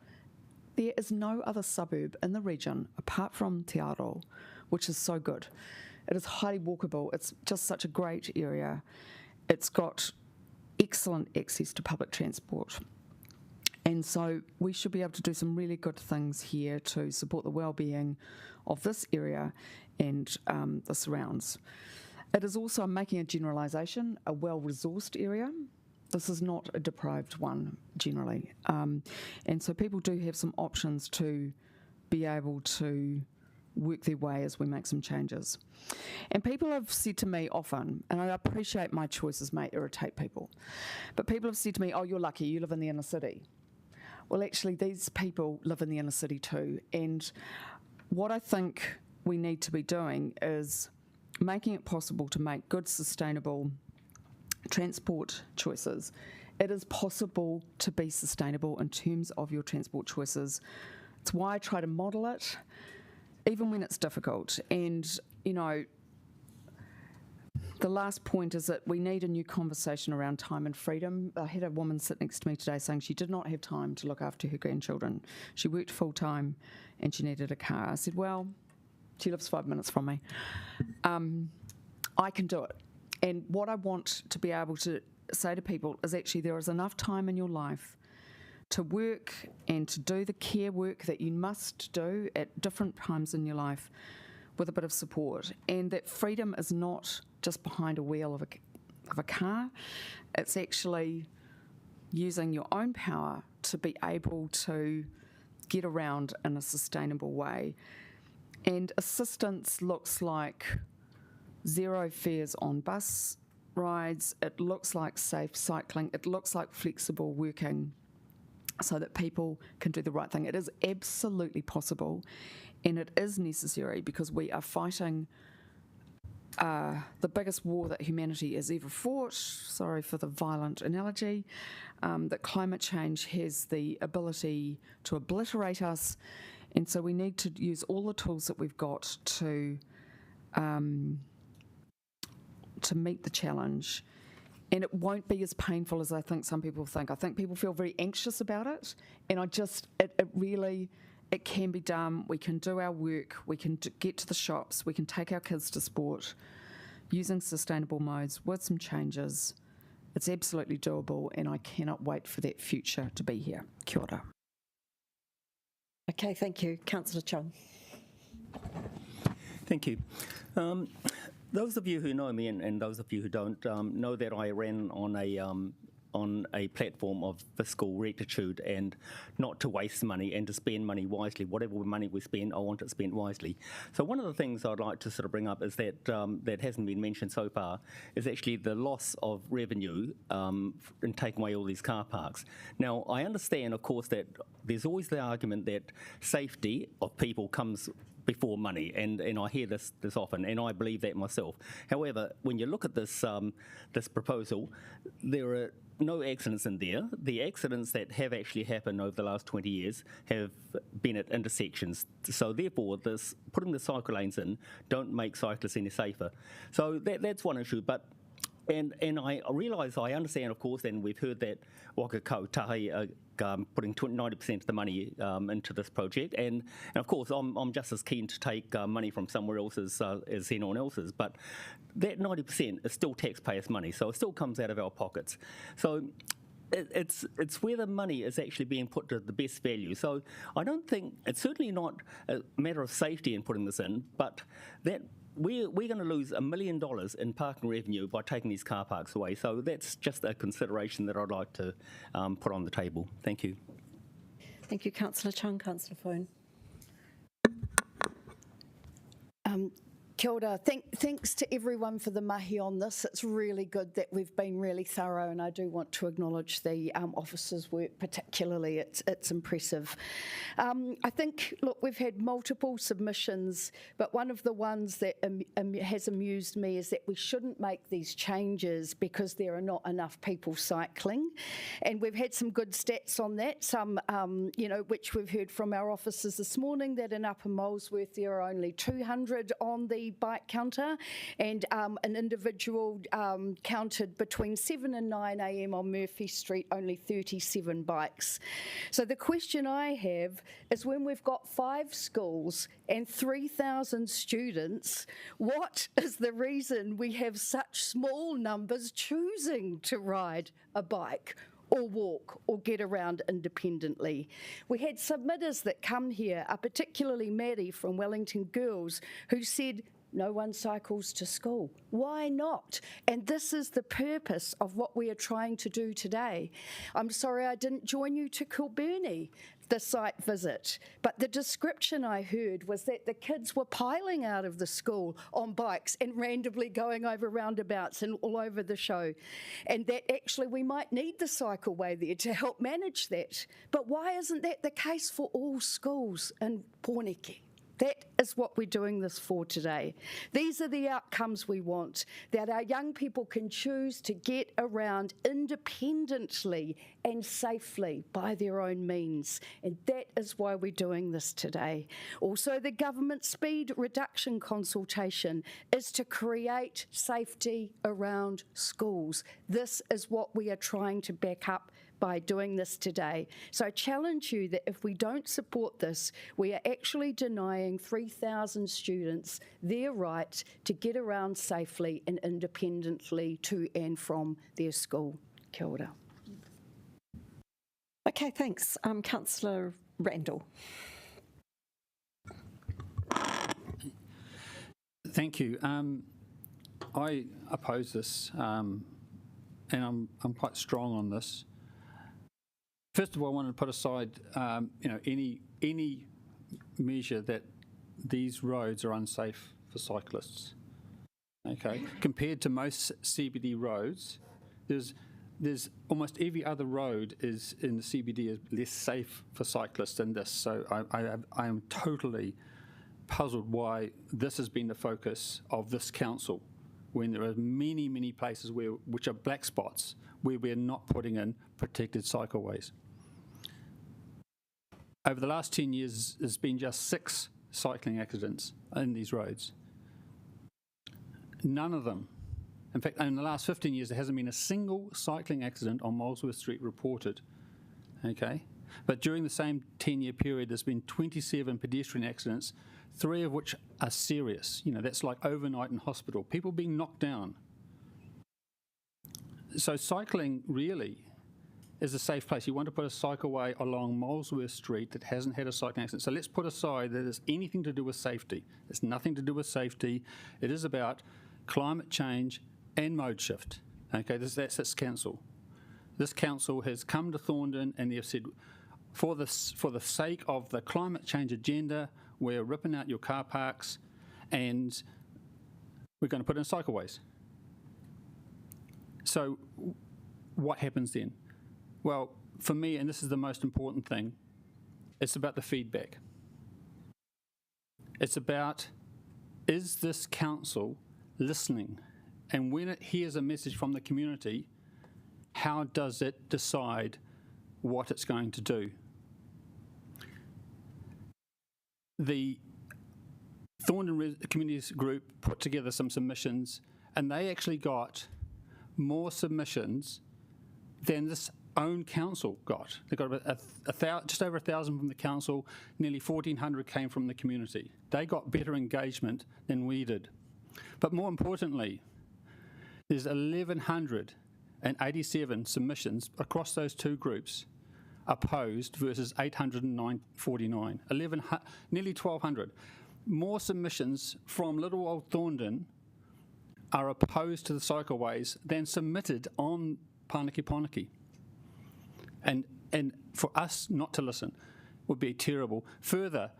There is no other suburb in the region, apart from Te Aro, which is so good. It is highly walkable. It's just such a great area. It's got excellent access to public transport. And so we should be able to do some really good things here to support the well-being of this area and the surrounds. It is also, I'm making a generalisation, a well-resourced area. This is not a deprived one, generally. And so people do have some options to be able to work their way as we make some changes. And people have said to me often, and I appreciate my choices may irritate people, but people have said to me, oh, you're lucky, you live in the inner city. Well, actually, these people live in the inner city too. And what I think we need to be doing is making it possible to make good, sustainable transport choices. It is possible to be sustainable in terms of your transport choices. It's why I try to model it, even when it's difficult. And, the last point is that we need a new conversation around time and freedom. I had a woman sit next to me today saying she did not have time to look after her grandchildren. She worked full-time and she needed a car. I said, well, she lives 5 minutes from me. I can do it. And what I want to be able to say to people is actually there is enough time in your life to work and to do the care work that you must do at different times in your life with a bit of support. And that freedom is not just behind a wheel of a car. It's actually using your own power to be able to get around in a sustainable way. And assistance looks like zero fares on bus rides. It looks like safe cycling. It looks like flexible working so that people can do the right thing. It is absolutely possible and it is necessary because we are fighting the biggest war that humanity has ever fought. Sorry for the violent analogy. That climate change has the ability to obliterate us, and so we need to use all the tools that we've got to meet the challenge. And it won't be as painful as I think some people think. I think people feel very anxious about it, and it can be done. We can do our work, we can get to the shops, we can take our kids to sport using sustainable modes with some changes. It's absolutely doable, and I cannot wait for that future to be here. Kia ora. Okay, thank you. Councillor Chung. Thank you. Those of you who know me and those of you who don't know that I ran on a platform of fiscal rectitude and not to waste money and to spend money wisely. Whatever money we spend, I want it spent wisely. So one of the things I'd like to sort of bring up is that that hasn't been mentioned so far is actually the loss of revenue in taking away all these car parks. Now, I understand, of course, that there's always the argument that safety of people comes before money, and I hear this often, and I believe that myself. However, when you look at this this proposal, there are no accidents in there. The accidents that have actually happened over the last 20 years have been at intersections. So therefore, putting the cycle lanes in don't make cyclists any safer. So that's one issue. But and I realise, I understand, of course, and we've heard that Waka Koata putting 90% of the money into this project, and of course I'm just as keen to take money from somewhere else as anyone else's, but that 90% is still taxpayers' money, so it still comes out of our pockets. So it's where the money is actually being put to the best value. So I don't think, it's certainly not a matter of safety in putting this in, but that we're going to lose $1 million in parking revenue by taking these car parks away. So that's just a consideration that I'd like to put on the table. Thank you. Thank you, Councillor Chung. Councillor Foon. Kia ora. Thanks to everyone for the mahi on this. It's really good that we've been really thorough, and I do want to acknowledge the officers' work particularly. It's impressive. I think, look, we've had multiple submissions, but one of the ones that has amused me is that we shouldn't make these changes because there are not enough people cycling. And we've had some good stats on that, some, which we've heard from our officers this morning, that in Upper Molesworth there are only 200 on the bike counter, and an individual counted between 7 and 9 a.m. on Murphy Street, only 37 bikes. So the question I have is, when we've got 5 schools and 3,000 students, what is the reason we have such small numbers choosing to ride a bike or walk or get around independently? We had submitters that come here, particularly Maddie from Wellington Girls, who said, no one cycles to school. Why not? And this is the purpose of what we are trying to do today. I'm sorry I didn't join you to Kilburnie, the site visit, but the description I heard was that the kids were piling out of the school on bikes and randomly going over roundabouts and all over the show, and that actually we might need the cycleway there to help manage that. But why isn't that the case for all schools in Pōneke? That is what we're doing this for today. These are the outcomes we want, that our young people can choose to get around independently and safely by their own means. And that is why we're doing this today. Also, the government speed reduction consultation is to create safety around schools. This is what we are trying to back up by doing this today. So I challenge you that if we don't support this, we are actually denying 3,000 students their right to get around safely and independently to and from their school. Kia ora. Okay, thanks. Councillor Randall. Thank you. I oppose this, and I'm quite strong on this. First of all, I want to put aside, any measure that these roads are unsafe for cyclists. Okay, compared to most CBD roads, there's almost every other road is in the CBD is less safe for cyclists than this. So I am totally puzzled why this has been the focus of this council, when there are many, many places which are black spots where we're not putting in protected cycleways. Over the last 10 years, there's been just 6 cycling accidents in these roads. None of them. In fact, in the last 15 years, there hasn't been a single cycling accident on Molesworth Street reported. Okay? But during the same 10-year period, there's been 27 pedestrian accidents, 3 of which are serious. That's like overnight in hospital, people being knocked down. So cycling really is a safe place. You want to put a cycleway along Molesworth Street that hasn't had a cycling accident. So let's put aside that there's anything to do with safety. It's nothing to do with safety. It is about climate change and mode shift. Okay, that's this council. This council has come to Thorndon and they've said, for the sake of the climate change agenda, we're ripping out your car parks and we're going to put in cycleways. So what happens then? Well, for me, and this is the most important thing, it's about the feedback. It's about, is this council listening? And when it hears a message from the community, how does it decide what it's going to do? The Thorndon Communities Group put together some submissions, and they actually got more submissions than this own council got. They got just over 1,000 from the council, nearly 1,400 came from the community. They got better engagement than we did. But more importantly, there's 1,187 submissions across those two groups opposed versus 849, nearly 1,200. More submissions from little old Thorndon are opposed to the cycleways than submitted on Pāniki. And for us not to listen would be terrible. Further,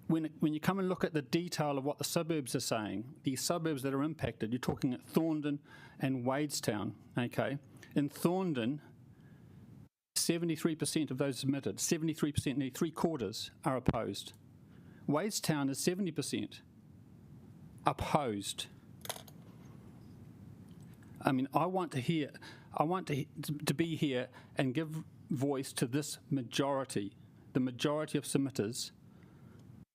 when you come and look at the detail of what the suburbs are saying, the suburbs that are impacted, you're talking at Thorndon and Wadestown, okay? In Thorndon, 73% of those submitted, 73%, nearly 3/4 are opposed. Wadestown is 70% opposed. I mean, I want to be here and give voice to this majority, the majority of submitters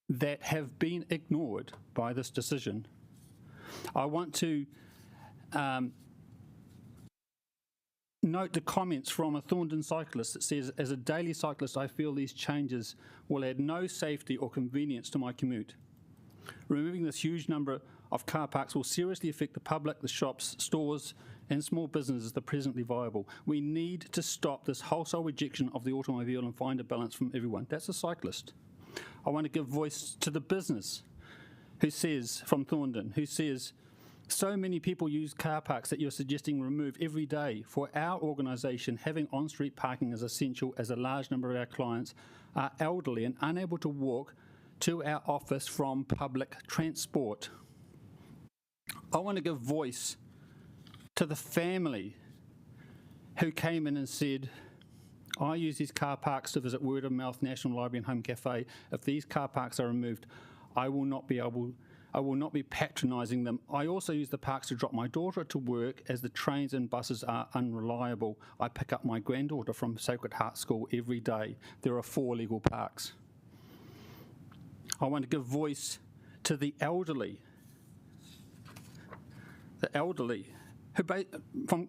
that have been ignored by this decision. I want to note the comments from a Thorndon cyclist that says, as a daily cyclist, I feel these changes will add no safety or convenience to my commute. Removing this huge number of car parks will seriously affect the public, the shops, stores and small businesses that are presently viable. We need to stop this wholesale rejection of the automobile and find a balance from everyone. That's a cyclist. I want to give voice to the business who says, from Thorndon, who says, so many people use car parks that you're suggesting remove every day. For our organisation, having on-street parking is essential as a large number of our clients are elderly and unable to walk to our office from public transport. I want to give voice to the family who came in and said, I use these car parks to visit Word of Mouth, National Library and Home Cafe. If these car parks are removed, I will not be patronising them. I also use the parks to drop my daughter to work as the trains and buses are unreliable. I pick up my granddaughter from Sacred Heart School every day. There are 4 legal parks. I want to give voice to the elderly. The elderly, who,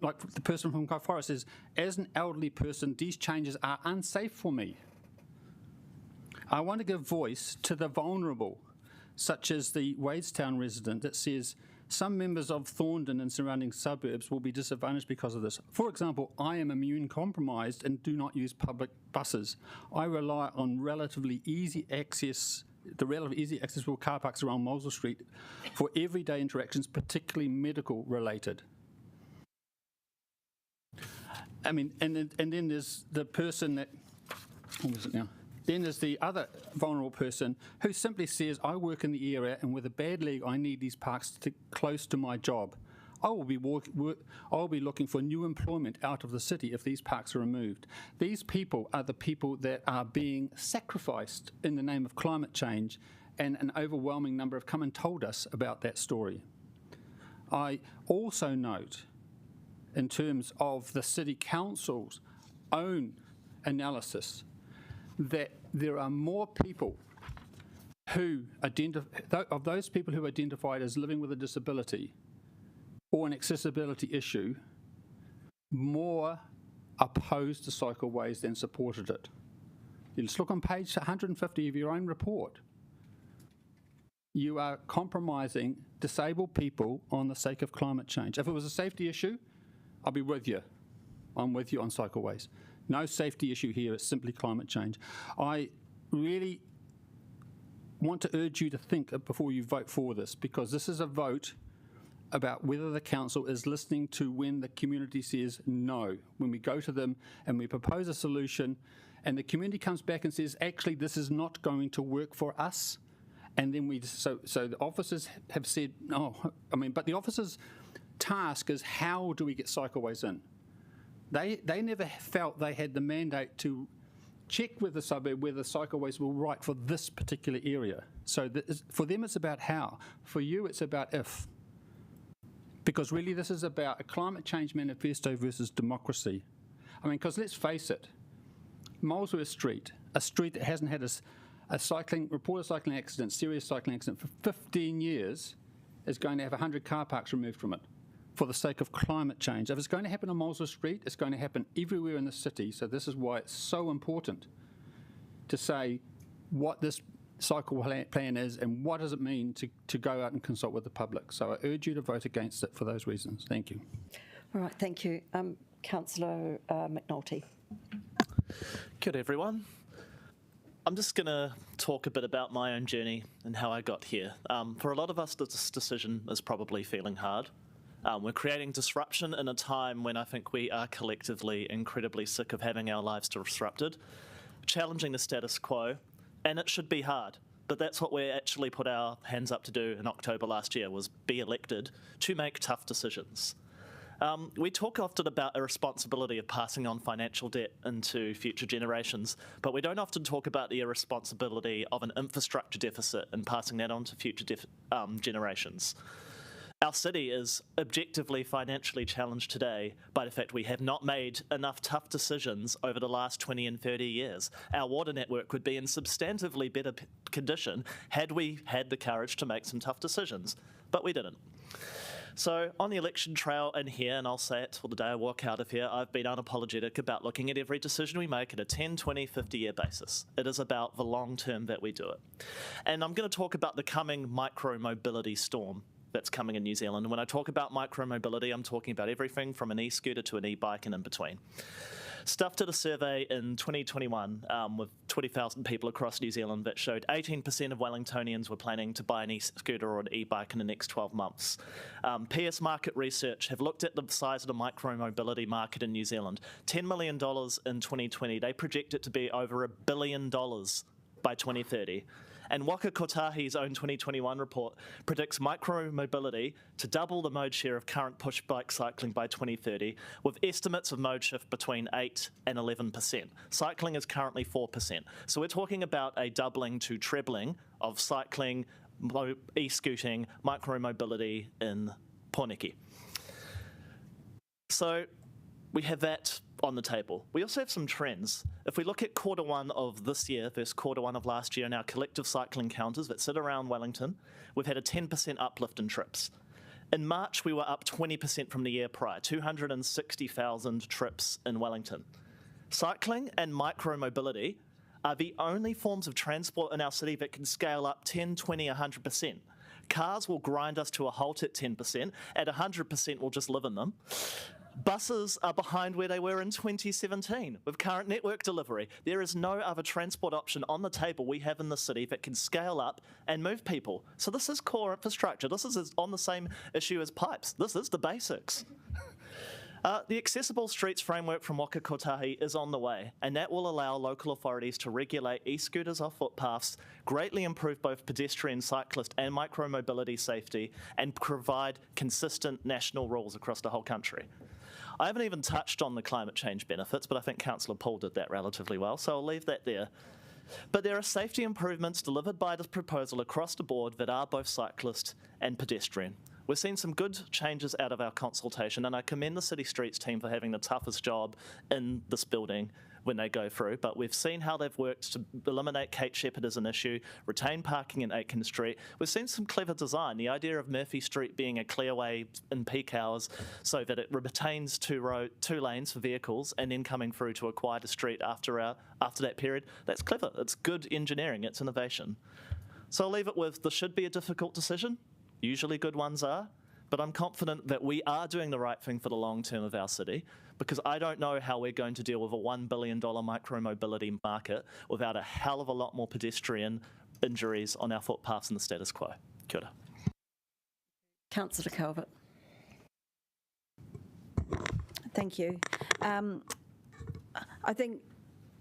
like the person from Koata says, as an elderly person, these changes are unsafe for me. I want to give voice to the vulnerable, such as the Wadestown resident that says some members of Thorndon and surrounding suburbs will be disadvantaged because of this. For example, I am immune compromised and do not use public buses. I rely on relatively easy access accessible car parks around Mosley Street for everyday interactions, particularly medical related. I mean, and then there's the person that, what was it now? Then there's the other vulnerable person who simply says, I work in the area and with a bad leg, I need these parks close to my job. I will be looking for new employment out of the city if these parks are removed. These people are the people that are being sacrificed in the name of climate change, and an overwhelming number have come and told us about that story. I also note, in terms of the City Council's own analysis, that there are more people who of those people who identified as living with a disability or an accessibility issue, more opposed to cycleways than supported it. You just look on page 150 of your own report. You are compromising disabled people on the sake of climate change. If it was a safety issue, I'll be with you. I'm with you on cycleways. No safety issue here, it's simply climate change. I really want to urge you to think before you vote for this, because this is a vote about whether the council is listening to when the community says no, when we go to them and we propose a solution and the community comes back and says, actually, this is not going to work for us. And then so the officers have said, but the officers' task is how do we get cycleways in? They never felt they had the mandate to check with the suburb whether cycleways were right for this particular area. So for them, it's about how. For you, it's about if. Because really, this is about a climate change manifesto versus democracy. I mean, because let's face it, Molesworth Street, a street that hasn't had a reported cycling accident, serious cycling accident for 15 years, is going to have 100 car parks removed from it for the sake of climate change. If it's going to happen on Molesworth Street, it's going to happen everywhere in the city. So this is why it's so important to say what this cycle plan is and what does it mean to go out and consult with the public. So I urge you to vote against it for those reasons. Thank you. All right, thank you. Councillor McNulty. Kia ora, everyone. I'm just going to talk a bit about my own journey and how I got here. For a lot of us, this decision is probably feeling hard. We're creating disruption in a time when I think we are collectively incredibly sick of having our lives disrupted, challenging the status quo, and it should be hard. But that's what we actually put our hands up to do in October last year, was be elected to make tough decisions. We talk often about a responsibility of passing on financial debt into future generations, but we don't often talk about the irresponsibility of an infrastructure deficit and passing that on to future generations. Our city is objectively financially challenged today by the fact we have not made enough tough decisions over the last 20 and 30 years. Our water network would be in substantively better condition had we had the courage to make some tough decisions, but we didn't. So on the election trail in here, and I'll say it till the day I walk out of here, I've been unapologetic about looking at every decision we make at a 10, 20, 50-year basis. It is about the long term that we do it. And I'm going to talk about the coming micro-mobility storm that's coming in New Zealand. And when I talk about micro-mobility, I'm talking about everything from an e-scooter to an e-bike and in between. Stuff did a survey in 2021 with 20,000 people across New Zealand that showed 18% of Wellingtonians were planning to buy an e-scooter or an e-bike in the next 12 months. PS Market Research have looked at the size of the micro-mobility market in New Zealand. $10 million in 2020. They project it to be over $1 billion by 2030. And Waka Kotahi's own 2021 report predicts micro-mobility to double the mode share of current push bike cycling by 2030, with estimates of mode shift between 8 and 11%. Cycling is currently 4%. So we're talking about a doubling to trebling of cycling, e-scooting, micro-mobility in Poneke. So we have that on the table. We also have some trends. If we look at Q1 of this year versus Q1 of last year in our collective cycling counters that sit around Wellington, we've had a 10% uplift in trips. In March, we were up 20% from the year prior, 260,000 trips in Wellington. Cycling and micro-mobility are the only forms of transport in our city that can scale up 10, 20, 100%. Cars will grind us to a halt at 10%. At 100%, we'll just live in them. Buses are behind where they were in 2017 with current network delivery. There is no other transport option on the table we have in the city that can scale up and move people. So this is core infrastructure. This is on the same issue as pipes. This is the basics. The Accessible Streets Framework from Waka Kotahi is on the way, and that will allow local authorities to regulate e-scooters off footpaths, greatly improve both pedestrian, cyclist and micro-mobility safety, and provide consistent national rules across the whole country. I haven't even touched on the climate change benefits, but I think Councillor Paul did that relatively well, so I'll leave that there. But there are safety improvements delivered by this proposal across the board that are both cyclist and pedestrian. We've seen some good changes out of our consultation, and I commend the City Streets team for having the toughest job in this building when they go through, but we've seen how they've worked to eliminate Kate Shepherd as an issue, retain parking in Aitken Street. We've seen some clever design, the idea of Murphy Street being a clearway in peak hours so that it retains two lanes for vehicles and then coming through to a quieter street after that period. That's clever. It's good engineering. It's innovation. So I'll leave it with this should be a difficult decision. Usually good ones are, but I'm confident that we are doing the right thing for the long term of our city, because I don't know how we're going to deal with a $1 billion micro-mobility market without a hell of a lot more pedestrian injuries on our footpaths and the status quo. Kia ora. Councillor Calvert. Thank you. I think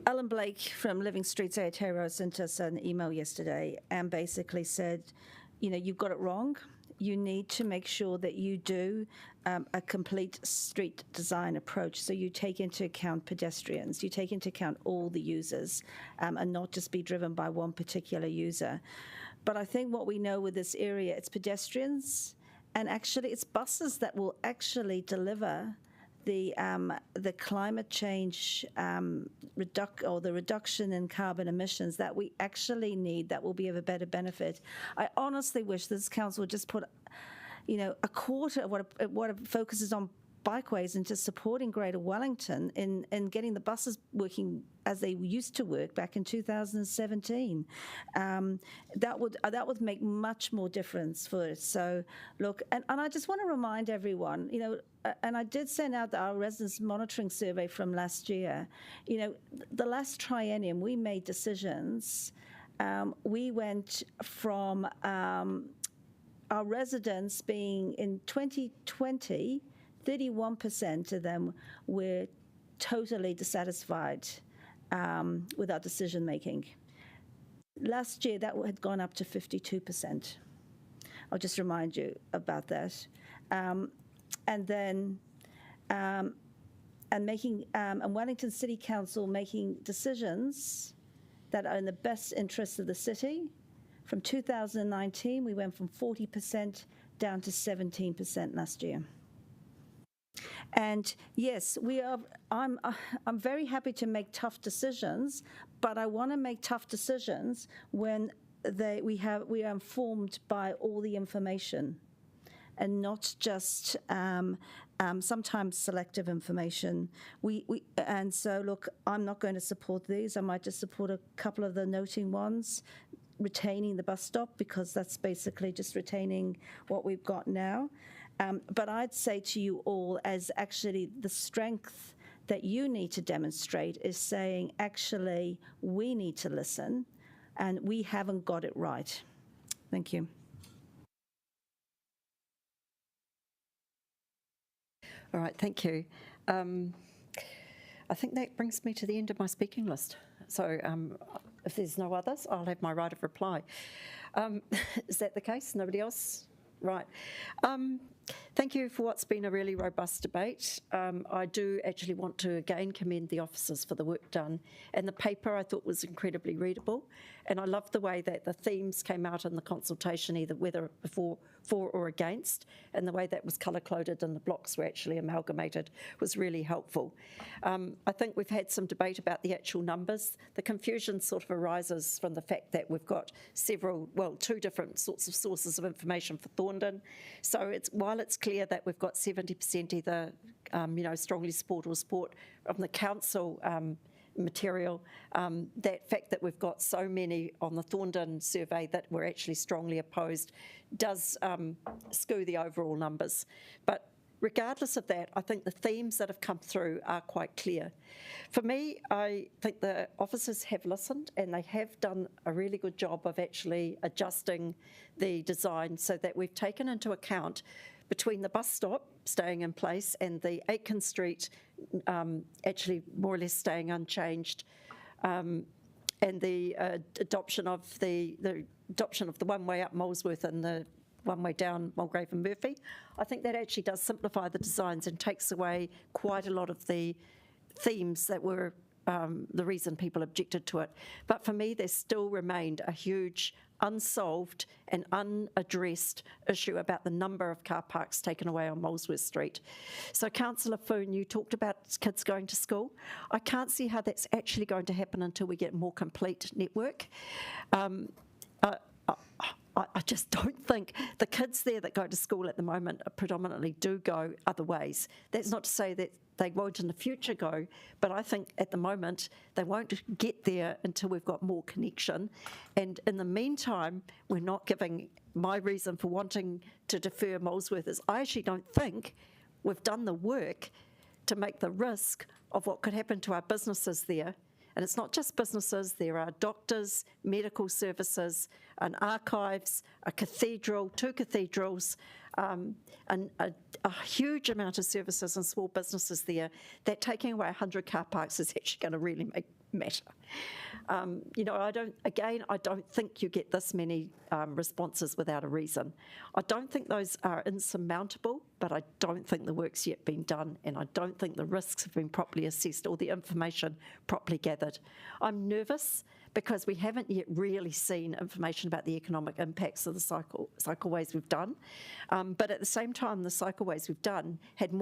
Alan Blake from Living Streets Aotearoa sent us an email yesterday and basically said, you've got it wrong. You need to make sure that you do a complete street design approach. So you take into account pedestrians, you take into account all the users, and not just be driven by one particular user. But I think what we know with this area, it's pedestrians, and actually it's buses that will actually deliver the climate change the reduction in carbon emissions that we actually need, that will be of a better benefit. I honestly wish this council would just put, a quarter of what it focuses on bikeways into supporting Greater Wellington in getting the buses working as they used to work back in 2017. That would make much more difference for us. So look, and I just want to remind everyone, and I did send out our residence monitoring survey from last year. The last triennium we made decisions. We went from our residents being in 2020. 31% of them were totally dissatisfied with our decision making. Last year, that had gone up to 52%. I'll just remind you about that. And Wellington City Council making decisions that are in the best interests of the city. From 2019, we went from 40% down to 17% last year. And yes, I'm very happy to make tough decisions, but I want to make tough decisions when we are informed by all the information, and not just sometimes selective information. And so look, I'm not going to support these. I might just support a couple of the noting ones, retaining the bus stop, because that's basically just retaining what we've got now. But I'd say to you all, as actually the strength that you need to demonstrate is saying, actually, we need to listen, and we haven't got it right. Thank you. All right, thank you. I think that brings me to the end of my speaking list. So if there's no others, I'll have my right of reply. Is that the case? Nobody else? Right. Thank you for what's been a really robust debate. I do actually want to again commend the officers for the work done. And the paper I thought was incredibly readable. And I loved the way that the themes came out in the consultation, either whether for or against, and the way that was colour-coded and the blocks were actually amalgamated was really helpful. I think we've had some debate about the actual numbers. The confusion sort of arises from the fact that we've got two different sorts of sources of information for Thorndon. So while it's clear that we've got 70% either, strongly support or support from the council material, that fact that we've got so many on the Thorndon survey that were actually strongly opposed does skew the overall numbers. But regardless of that, I think the themes that have come through are quite clear. For me, I think the officers have listened, and they have done a really good job of actually adjusting the design so that we've taken into account between the bus stop staying in place and the Aitken Street actually more or less staying unchanged, and the adoption of the one-way up Molesworth and the one-way down Mulgrave and Murphy. I think that actually does simplify the designs and takes away quite a lot of the themes that were the reason people objected to it. But for me, there still remained a huge unsolved and unaddressed issue about the number of car parks taken away on Molesworth Street. So Councillor Foon, you talked about kids going to school. I can't see how that's actually going to happen until we get a more complete network. I just don't think the kids there that go to school at the moment predominantly do go other ways. That's not to say that they won't in the future go, but I think at the moment they won't get there until we've got more connection. And in the meantime, we're not giving, my reason for wanting to defer Molesworth is I actually don't think we've done the work to make the risk of what could happen to our businesses there And it's not just businesses, there are doctors, medical services, an archives, a cathedral, 2 cathedrals, and a huge amount of services and small businesses there, that taking away 100 car parks is actually going to really matter. You know, I don't think you get this many responses without a reason. I don't think those are insurmountable, but I don't think the work's yet been done, and I don't think the risks have been properly assessed or the information properly gathered. I'm nervous because we haven't yet really seen information about the economic impacts of the cycleways we've done. But at the same time, the cycleways we've done had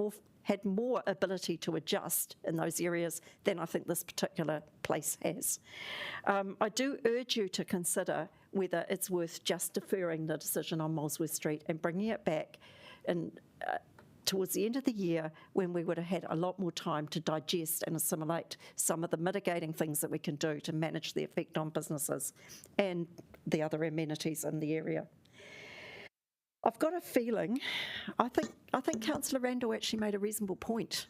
more ability to adjust in those areas than I think this particular place has. I do urge you to consider whether it's worth just deferring the decision on Molesworth Street and bringing it back towards the end of the year, when we would have had a lot more time to digest and assimilate some of the mitigating things that we can do to manage the effect on businesses and the other amenities in the area. I've got a feeling, I think Councillor Randall actually made a reasonable point.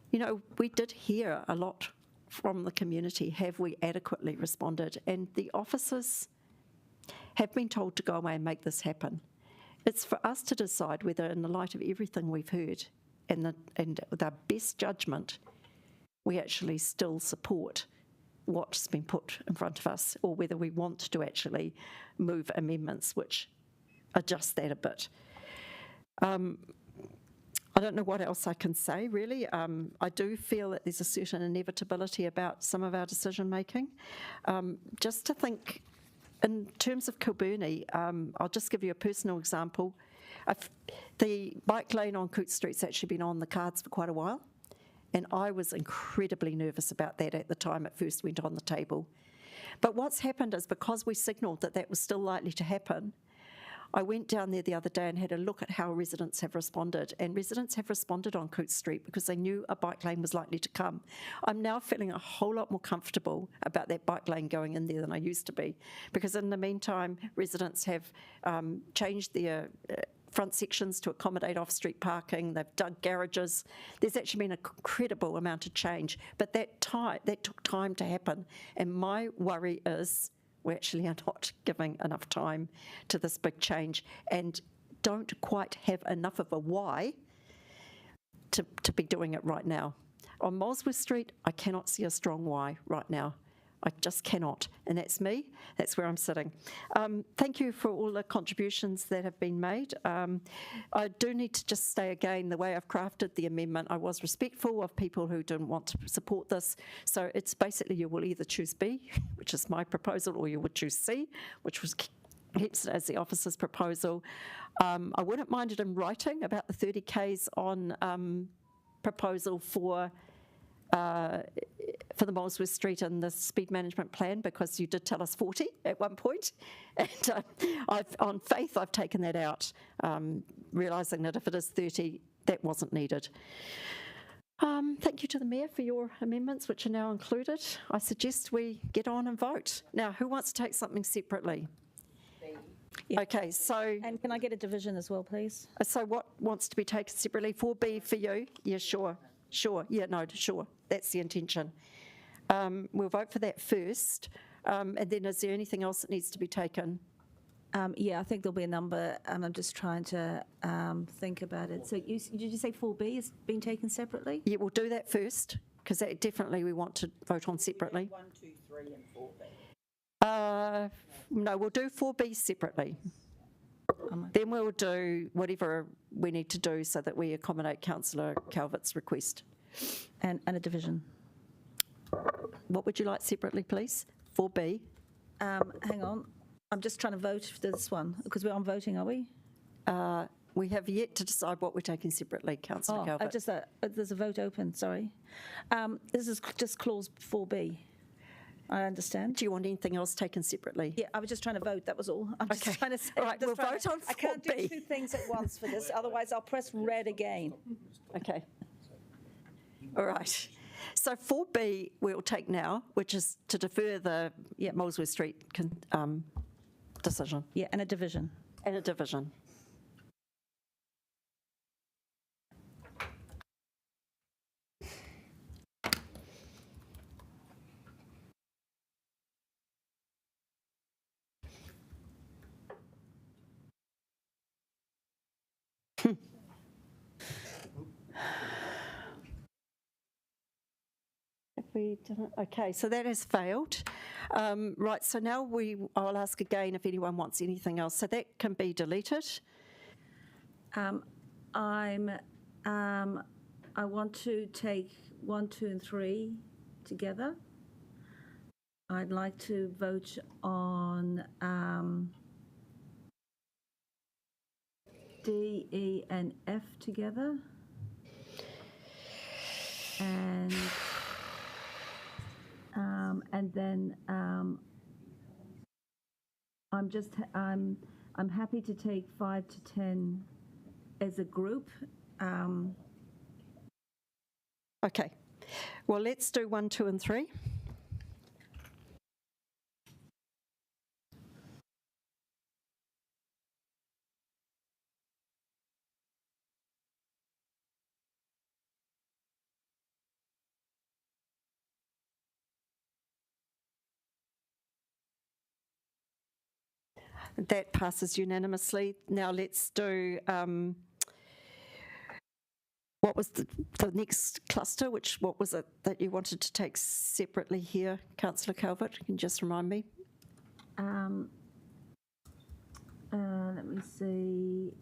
You know, we did hear a lot from the community. Have we adequately responded? And the officers have been told to go away and make this happen. It's for us to decide whether, in the light of everything we've heard and with our best judgment, we actually still support what's been put in front of us, or whether we want to actually move amendments which adjust that a bit. I don't know what else I can say, really. I do feel that there's a certain inevitability about some of our decision making. Just to think, in terms of Kilburnie, I'll just give you a personal example. The bike lane on Coote Street's actually been on the cards for quite a while, and I was incredibly nervous about that at the time it first went on the table. But what's happened is, because we signalled that that was still likely to happen, I went down there the other day and had a look at how residents have responded, and residents have responded on Coote Street because they knew a bike lane was likely to come. I'm now feeling a whole lot more comfortable about that bike lane going in there than I used to be, because in the meantime, residents have changed their front sections to accommodate off-street parking. They've dug garages. There's actually been an incredible amount of change, but that took time to happen. And my worry is we actually are not giving enough time to this big change, and don't quite have enough of a why to be doing it right now. On Molesworth Street, I cannot see a strong why right now. I just cannot, and that's me. That's where I'm sitting. Thank you for all the contributions that have been made. I do need to just say again, the way I've crafted the amendment, I was respectful of people who didn't want to support this. So it's basically, you will either choose B, which is my proposal, or you would choose C, which was keeps it as the officer's proposal. I wouldn't mind it in writing about the 30 Ks on proposal for the Molesworth Street and the speed management plan, because you did tell us 40 at one point, and on faith I've taken that out, realising that if it is 30, that wasn't needed. Thank you to the Mayor for your amendments, which are now included. I suggest we get on and vote. Now, who wants to take something separately? Yeah. Okay, so... And can I get a division as well, please? So what wants to be taken separately? 4B for you? Yeah, sure. Sure, yeah, no, sure. That's the intention. We'll vote for that first. And then is there anything else that needs to be taken? Yeah, I think there'll be a number, and I'm just trying to think about it. So did you say 4B has been taken separately? Yeah, we'll do that first, because that definitely we want to vote on separately. 1, 2, 3 and 4B. No, we'll do 4B separately. Then we'll do whatever we need to do so that we accommodate Councillor Calvert's request. And a division. What would you like separately, please? 4B? Hang on. I'm just trying to vote for this one, because we're on voting, are we? We have yet to decide what we're taking separately, Councillor Calvert. There's a vote open, sorry. This is just clause 4B. I understand. Do you want anything else taken separately? Yeah, I was just trying to vote, that was all. I'm just trying to say. All right, we'll vote on 4B. I can't do two things at once for this, otherwise I'll press red again. Okay. All right. So 4B we'll take now, which is to defer the Molesworth Street decision. Yeah, and a division. And a division. we done it? Okay, so that has failed. Right, so now I'll ask again if anyone wants anything else. So that can be deleted. I want to take 1, 2, and 3 together. I'd like to vote on D, E, and F together. And then I'm happy to take 5 to 10 as a group. Okay, well, let's do 1, 2, and 3. That passes unanimously. Now let's do, what was the next cluster? What was it that you wanted to take separately here, Councillor Calvert? Can you just remind me? Let me see.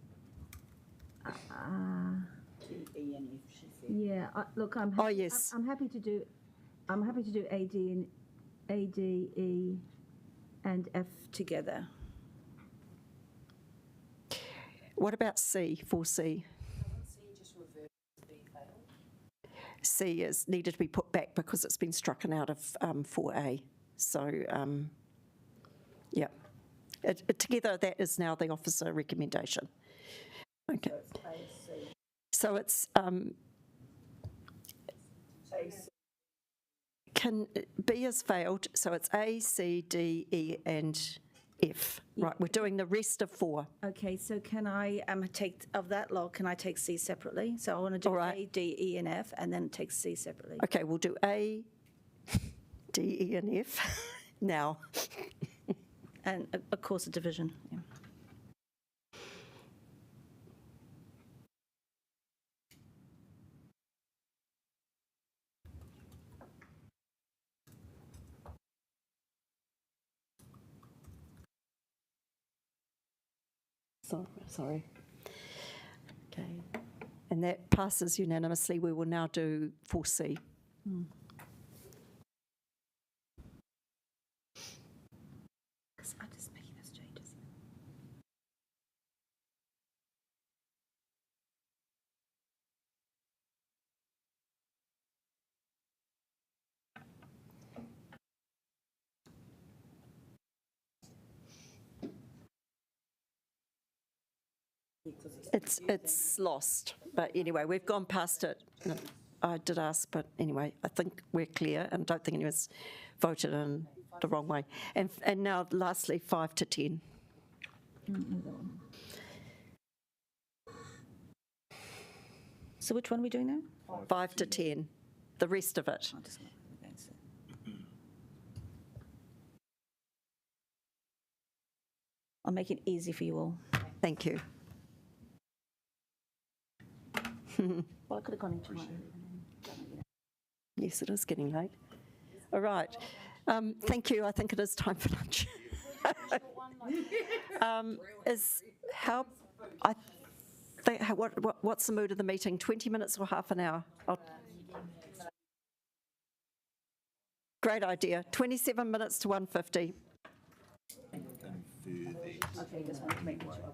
Yeah, look, I'm happy, yes. I'm happy to do A, D, E, and F together. What about C, 4C? C is needed to be put back because it's been strucken out of 4A. So, yeah. Together, that is now the officer recommendation. Okay. So it's B has failed, so it's A, C, D, E, and F. Right, we're doing the rest of 4. Okay, so can I take, of that lot, can I take C separately? So I want to do A, D, E, and F, and then take C separately. Okay, we'll do A, D, E, and F now. And of course a division. Yeah. Sorry. Okay. And that passes unanimously. We will now do 4C. I'm just making those changes. It's lost, but anyway, we've gone past it. I did ask, but anyway, I think we're clear and don't think anyone's voted in the wrong way. And now lastly, 5 to 10. So which one are we doing now? 5 to 10, the rest of it. I'll make it easy for you all. Thank you. Well, I could have gone into my Yes, it is getting late. All right. Thank you. I think it is time for lunch. What's the mood of the meeting? 20 minutes or half an hour? Great idea. 27 minutes to 1:50. Okay, just want to make sure.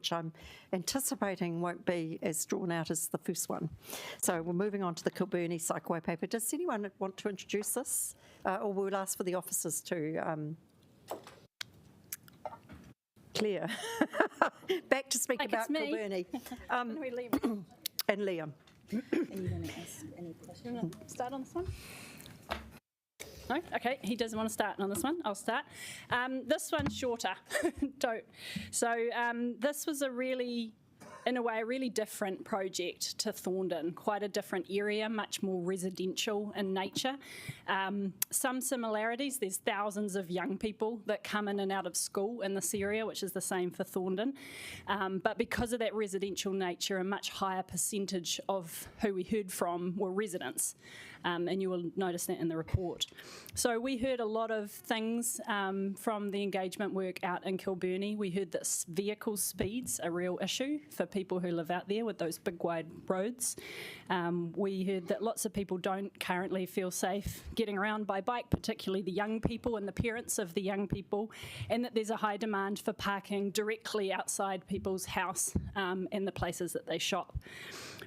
which I'm anticipating won't be as drawn out as the first one. So we're moving on to the Kilburnie Cycleway paper. Does anyone want to introduce this? Or we'll ask for the officers to... Claire, back to speak about Kilburnie. And Liam. Start on this one? No? Okay, he doesn't want to start on this one. I'll start. This one's shorter. Don't. So this was in a way, a really different project to Thorndon, quite a different area, much more residential in nature. Some similarities, there's thousands of young people that come in and out of school in this area, which is the same for Thorndon. But because of that residential nature, a much higher percentage of who we heard from were residents. And you will notice that in the report. So we heard a lot of things from the engagement work out in Kilburnie. We heard that vehicle speed's a real issue for people who live out there with those big wide roads. We heard that lots of people don't currently feel safe getting around by bike, particularly the young people and the parents of the young people, and that there's a high demand for parking directly outside people's house and the places that they shop.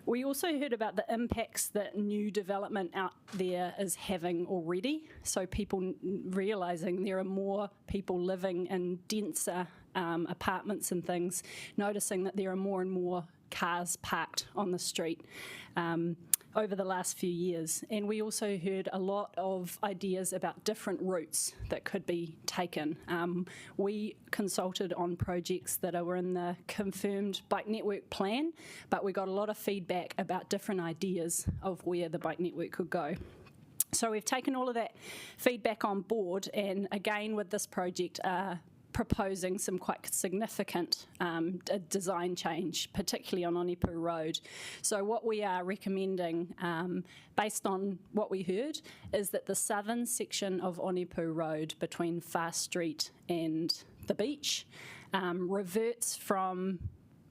We also heard about the impacts that new development out there is having already. So people realising there are more people living in denser apartments and things, noticing that there are more and more cars parked on the street over the last few years. And we also heard a lot of ideas about different routes that could be taken. We consulted on projects that were in the confirmed bike network plan, but we got a lot of feedback about different ideas of where the bike network could go. So we've taken all of that feedback on board, and again with this project, proposing some quite significant design change, particularly on Onipu Road. So what we are recommending, based on what we heard, is that the southern section of Onipu Road between Fast Street and the beach reverts from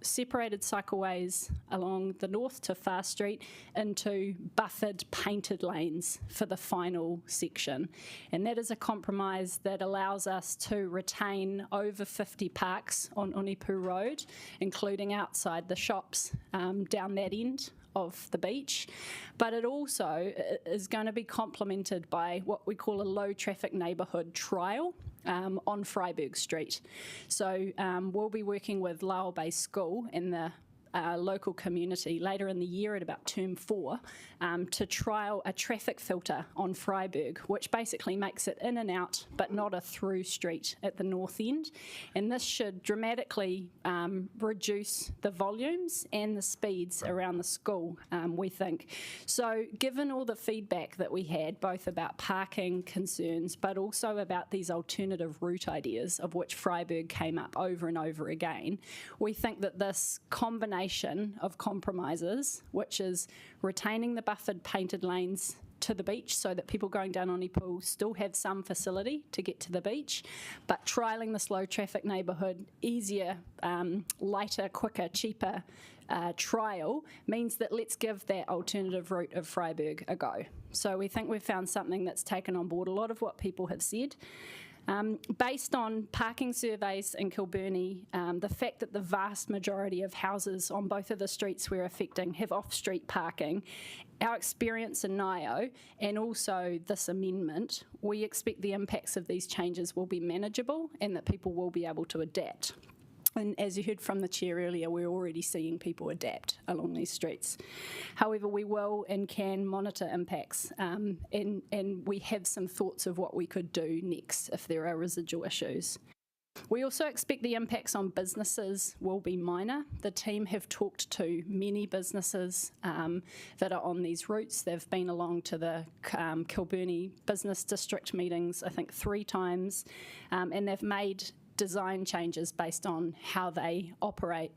separated cycleways along the north to Fast Street into buffered painted lanes for the final section. And that is a compromise that allows us to retain over 50 parks on Onipu Road, including outside the shops down that end of the beach, but it also is going to be complemented by what we call a low traffic neighbourhood trial on Freiburg Street. So we'll be working with Lowell Bay School and the local community later in the year at about term 4 to trial a traffic filter on Freiburg, which basically makes it in and out but not a through street at the north end. And this should dramatically reduce the volumes and the speeds around the school, we think. So given all the feedback that we had, both about parking concerns but also about these alternative route ideas, of which Freiburg came up over and over again, we think that this combination of compromises, which is retaining the buffered painted lanes to the beach so that people going down Onipu still have some facility to get to the beach, but trialling this low traffic neighbourhood, easier, lighter, quicker, cheaper trial means that let's give that alternative route of Freiburg a go. So we think we've found something that's taken on board a lot of what people have said. Based on parking surveys in Kilburnie, the fact that the vast majority of houses on both of the streets we're affecting have off-street parking, our experience in Nio, and also this amendment, we expect the impacts of these changes will be manageable and that people will be able to adapt. And as you heard from the chair earlier, we're already seeing people adapt along these streets. However, we will and can monitor impacts, and we have some thoughts of what we could do next if there are residual issues. We also expect the impacts on businesses will be minor. The team have talked to many businesses that are on these routes. They've been along to the Kilburnie Business District meetings, I think 3 times, and they've made design changes based on how they operate.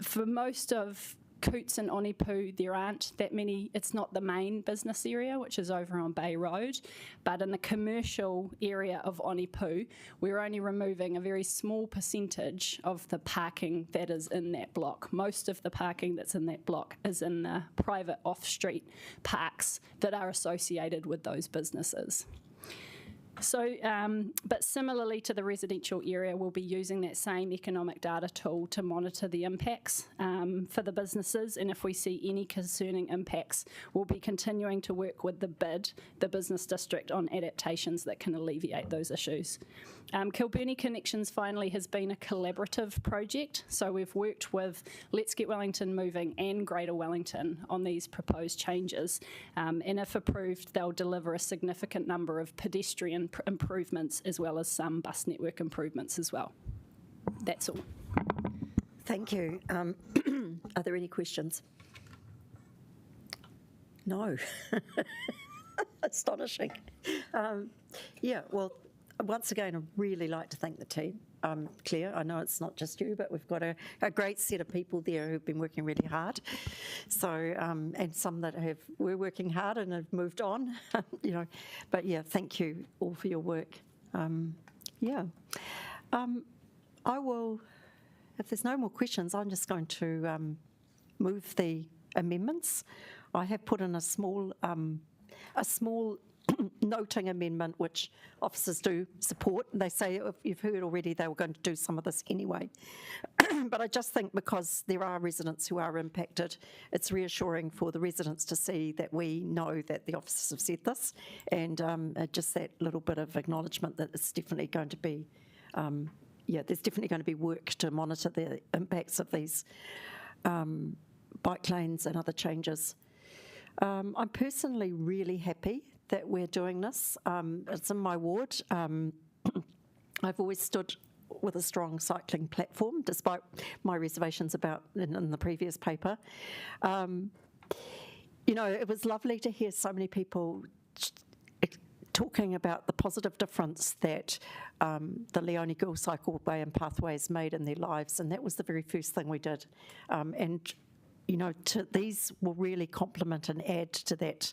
For most of Coots and Onipu, there aren't that many. It's not the main business area, which is over on Bay Road, but in the commercial area of Onipu, we're only removing a very small percentage of the parking that is in that block. Most of the parking that's in that block is in the private off-street parks that are associated with those businesses. So, but similarly to the residential area, we'll be using that same economic data tool to monitor the impacts for the businesses. And if we see any concerning impacts, we'll be continuing to work with the BID, the business district, on adaptations that can alleviate those issues. Kilburnie Connections finally has been a collaborative project. So we've worked with Let's Get Wellington Moving and Greater Wellington on these proposed changes. And if approved, they'll deliver a significant number of pedestrian improvements as well as some bus network improvements as well. That's all. Thank you. Are there any questions? No. Astonishing. Yeah, well, once again, I'd really like to thank the team. Claire, I know it's not just you, but we've got a great set of people there who've been working really hard. So, and some that were working hard and have moved on, you know. But yeah, thank you all for your work. I will, if there's no more questions, I'm just going to move the amendments. I have put in a small noting amendment, which officers do support. They say, if you've heard already, they were going to do some of this anyway. But I just think because there are residents who are impacted, it's reassuring for the residents to see that we know that the officers have said this, and just that little bit of acknowledgement that it's definitely going to be, there's definitely going to be work to monitor the impacts of these bike lanes and other changes. I'm personally really happy that we're doing this. It's in my ward. I've always stood with a strong cycling platform, despite my reservations about in the previous paper. You know, it was lovely to hear so many people talking about the positive difference that the Leone Girls Cycleway and Pathways made in their lives, and that was the very first thing we did. And you know, these will really complement and add to that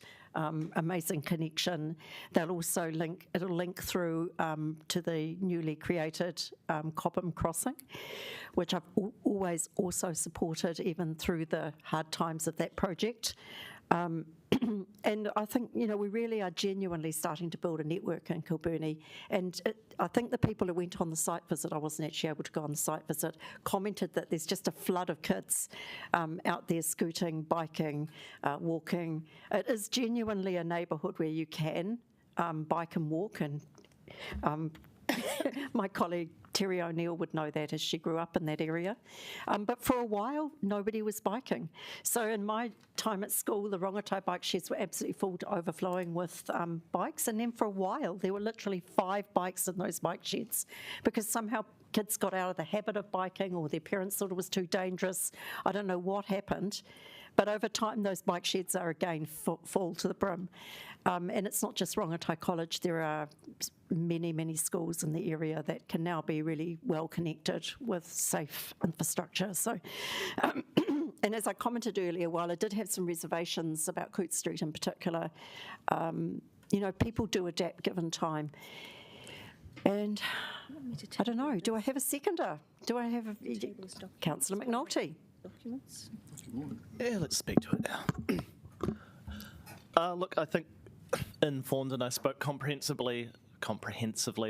amazing connection. They'll also it'll link through to the newly created Cobham Crossing, which I've always also supported even through the hard times of that project. And I think, you know, we really are genuinely starting to build a network in Kilburnie. And I think the people who went on the site visit, I wasn't actually able to go on the site visit, commented that there's just a flood of kids out there scooting, biking, walking. It is genuinely a neighbourhood where you can bike and walk. And my colleague Terry O'Neill would know that as she grew up in that area. But for a while, nobody was biking. So in my time at school, the Rongotai bike sheds were absolutely full to overflowing with bikes. And then for a while, there were literally 5 bikes in those bike sheds because somehow kids got out of the habit of biking or their parents thought it was too dangerous. I don't know what happened. But over time, those bike sheds are again full to the brim. And it's not just Rongotai College. There are many, many schools in the area that can now be really well connected with safe infrastructure. So, and as I commented earlier, while I did have some reservations about Coote Street in particular, you know, people do adapt given time. And I don't know, do I have a seconder? Do I have Councillor McNulty? Documents. Yeah, let's speak to it now. Look, I think in Thorndon I spoke comprehensively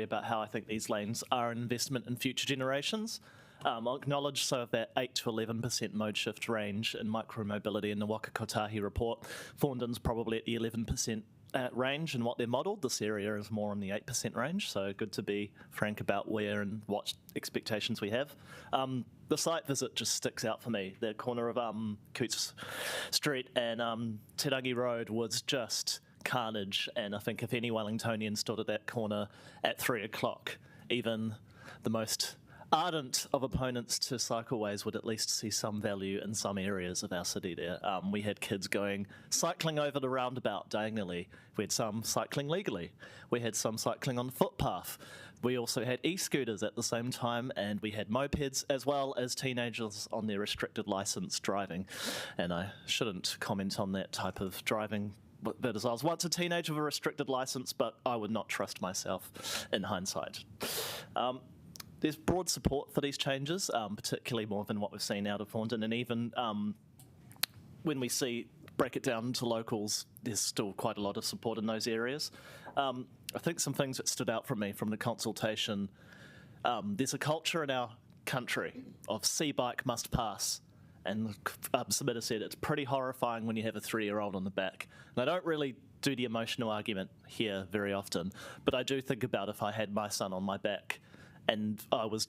about how I think these lanes are an investment in future generations. I'll acknowledge that 8 to 11% mode shift range in micromobility in the Waka Kotahi report. Thorndon's probably at the 11% range and what they're modelled. This area is more in the 8% range, so good to be frank about where and what expectations we have. The site visit just sticks out for me. The corner of Cootes Street and Te Rangi Road was just carnage, and I think if any Wellingtonian stood at that corner at 3 o'clock, even the most ardent of opponents to cycleways would at least see some value in some areas of our city there. We had kids going cycling over the roundabout diagonally. We had some cycling legally. We had some cycling on the footpath. We also had e-scooters at the same time, and we had mopeds as well as teenagers on their restricted licence driving. And I shouldn't comment on that type of driving, but as I was once a teenager with a restricted licence, but I would not trust myself in hindsight. There's broad support for these changes, particularly more than what we've seen out of Thorndon, and even when we break it down to locals, there's still quite a lot of support in those areas. I think some things that stood out for me from the consultation, there's a culture in our country of see bike must pass. And Submitter said it's pretty horrifying when you have a 3-year-old on the back. And I don't really do the emotional argument here very often, but I do think about if I had my son on my back and I was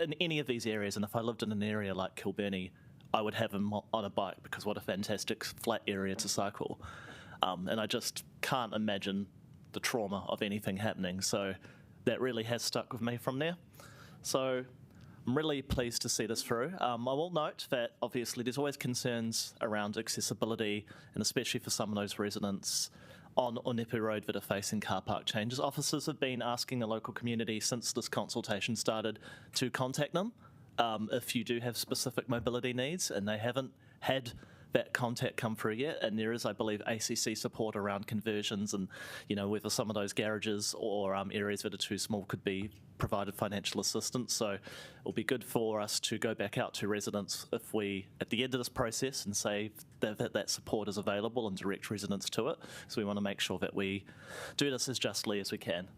in any of these areas, and if I lived in an area like Kilburnie, I would have him on a bike because what a fantastic flat area to cycle. And I just can't imagine the trauma of anything happening. So that really has stuck with me from there. So I'm really pleased to see this through. I will note that obviously there's always concerns around accessibility, and especially for some of those residents on Hātepe Road that are facing car park changes. Officers have been asking the local community since this consultation started to contact them if you do have specific mobility needs, and they haven't had that contact come through yet. And there is, I believe, ACC support around conversions and, whether some of those garages or areas that are too small could be provided financial assistance. So it'll be good for us to go back out to residents if we, at the end of this process, and say that support is available and direct residents to it. So we want to make sure that we do this as justly as we can.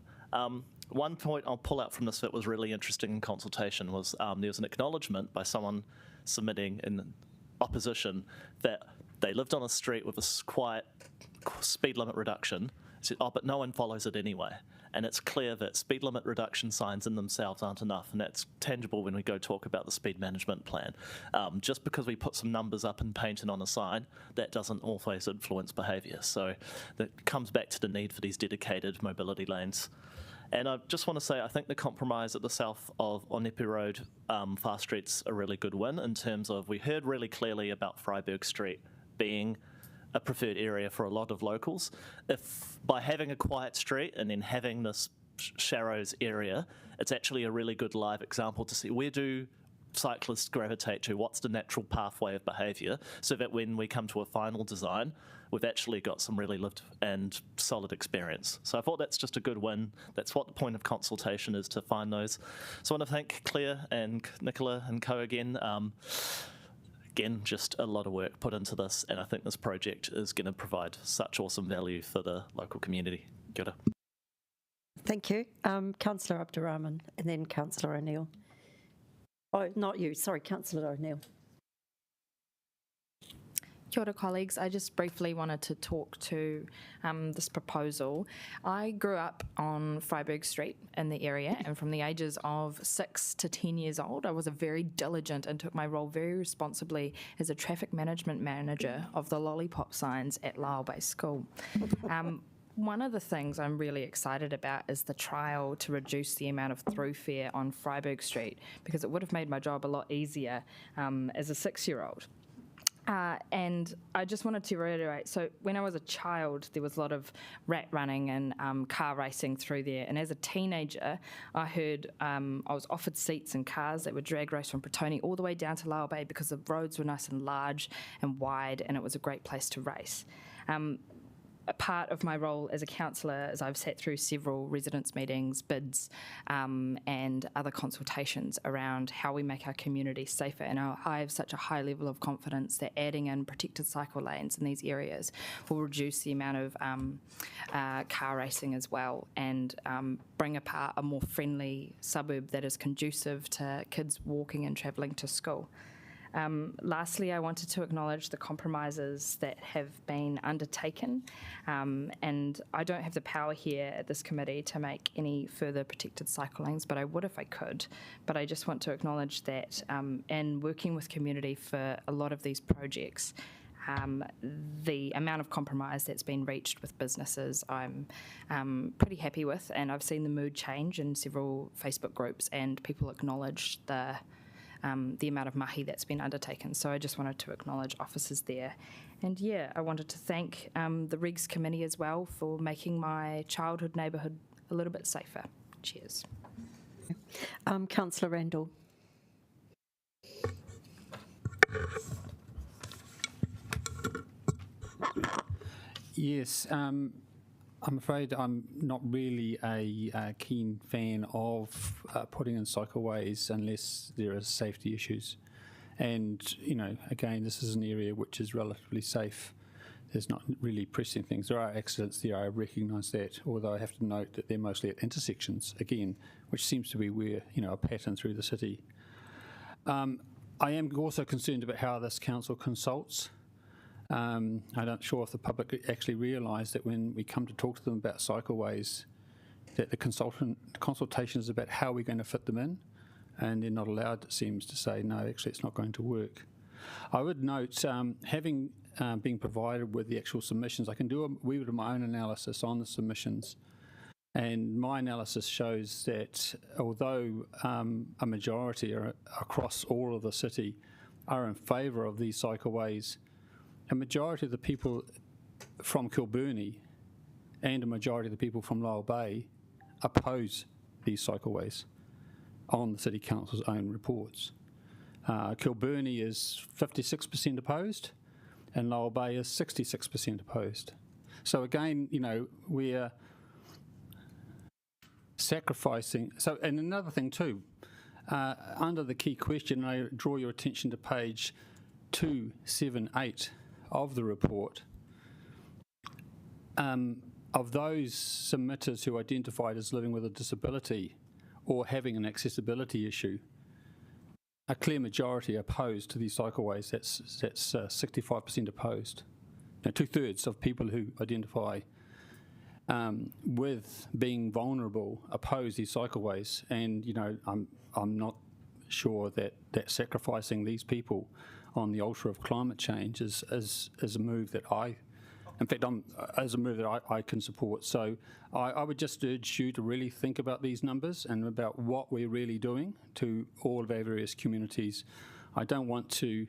One point I'll pull out from this that was really interesting in consultation was there was an acknowledgement by someone submitting in opposition that they lived on a street with a quiet speed limit reduction. Said, but no one follows it anyway. And it's clear that speed limit reduction signs in themselves aren't enough, and that's tangible when we go talk about the speed management plan. Just because we put some numbers up and painted on a sign, that doesn't always influence behaviour. So that comes back to the need for these dedicated mobility lanes. And I just want to say, I think the compromise at the south of Hātepe Road, Fast Street's a really good win in terms of we heard really clearly about Freiburg Street being a preferred area for a lot of locals. If by having a quiet street and then having this Sharrows area, it's actually a really good live example to see where do cyclists gravitate to, what's the natural pathway of behaviour, so that when we come to a final design, we've actually got some really lived and solid experience. So I thought that's just a good win. That's what the point of consultation is, to find those. So I want to thank Claire and Nicola and co again. Again, just a lot of work put into this, and I think this project is going to provide such awesome value for the local community. Kia ora. Thank you. Councillor Abdurrahman and then Councillor O'Neill. Oh, not you. Sorry, Councillor O'Neill. Kia ora, colleagues. I just briefly wanted to talk to this proposal. I grew up on Freiburg Street in the area, and from the ages of 6 to 10 years old, I was a very diligent and took my role very responsibly as a traffic management manager of the lollipop signs at Lyle Bay School. One of the things I'm really excited about is the trial to reduce the amount of through fare on Freiburg Street, because it would have made my job a lot easier as a 6-year-old. And I just wanted to reiterate, so when I was a child, there was a lot of rat running and car racing through there. And as a teenager, I heard I was offered seats in cars that would drag race from Petone all the way down to Lyle Bay because the roads were nice and large and wide, and it was a great place to race. A part of my role as a councillor is I've sat through several residents' meetings, bids, and other consultations around how we make our community safer. And I have such a high level of confidence that adding in protected cycle lanes in these areas will reduce the amount of car racing as well, and bring apart a more friendly suburb that is conducive to kids walking and travelling to school. Lastly, I wanted to acknowledge the compromises that have been undertaken, and I don't have the power here at this committee to make any further protected cycle lanes, but I would if I could. But I just want to acknowledge that in working with community for a lot of these projects, the amount of compromise that's been reached with businesses I'm pretty happy with, and I've seen the mood change in several Facebook groups, and people acknowledge the amount of mahi that's been undertaken. So I just wanted to acknowledge officers there. And yeah, I wanted to thank the Regs Committee as well for making my childhood neighbourhood a little bit safer. Cheers. Councillor Randall. Yes, I'm afraid I'm not really a keen fan of putting in cycleways unless there are safety issues. And, again, this is an area which is relatively safe. there's not really pressing things. There are accidents there, I recognise that, although I have to note that they're mostly at intersections, again, which seems to be where, a pattern through the city. I am also concerned about how this council consults. I'm not sure if the public actually realise that when we come to talk to them about cycleways, that the consultation is about how we're going to fit them in, and they're not allowed, it seems, to say, no, actually it's not going to work. I would note, having been provided with the actual submissions, I can do a wee bit of my own analysis on the submissions, and my analysis shows that although a majority across all of the city are in favour of these cycleways, a majority of the people from Kilburnie and a majority of the people from Lyell Bay oppose these cycleways on the City Council's own reports. Kilburnie is 56% opposed and Lyell Bay is 66% opposed. So again, we're sacrificing. So, and another thing too, under the key question, I draw your attention to page 278 of the report. Of those submitters who identified as living with a disability or having an accessibility issue, a clear majority opposed to these cycleways. That's 65% opposed. Now, 2/3 of people who identify with being vulnerable oppose these cycleways, and I'm not sure that sacrificing these people on the altar of climate change is a move that I can support. So I would just urge you to really think about these numbers and about what we're really doing to all of our various communities. I don't want to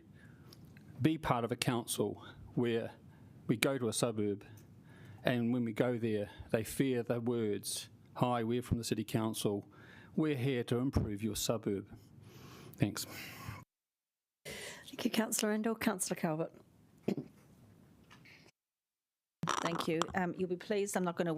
be part of a council where we go to a suburb and when we go there, they fear the words, "Hi, we're from the City Council. We're here to improve your suburb." Thanks. Thank you, Councillor Endell. Councillor Calvert. Thank you. You'll be pleased I'm not going to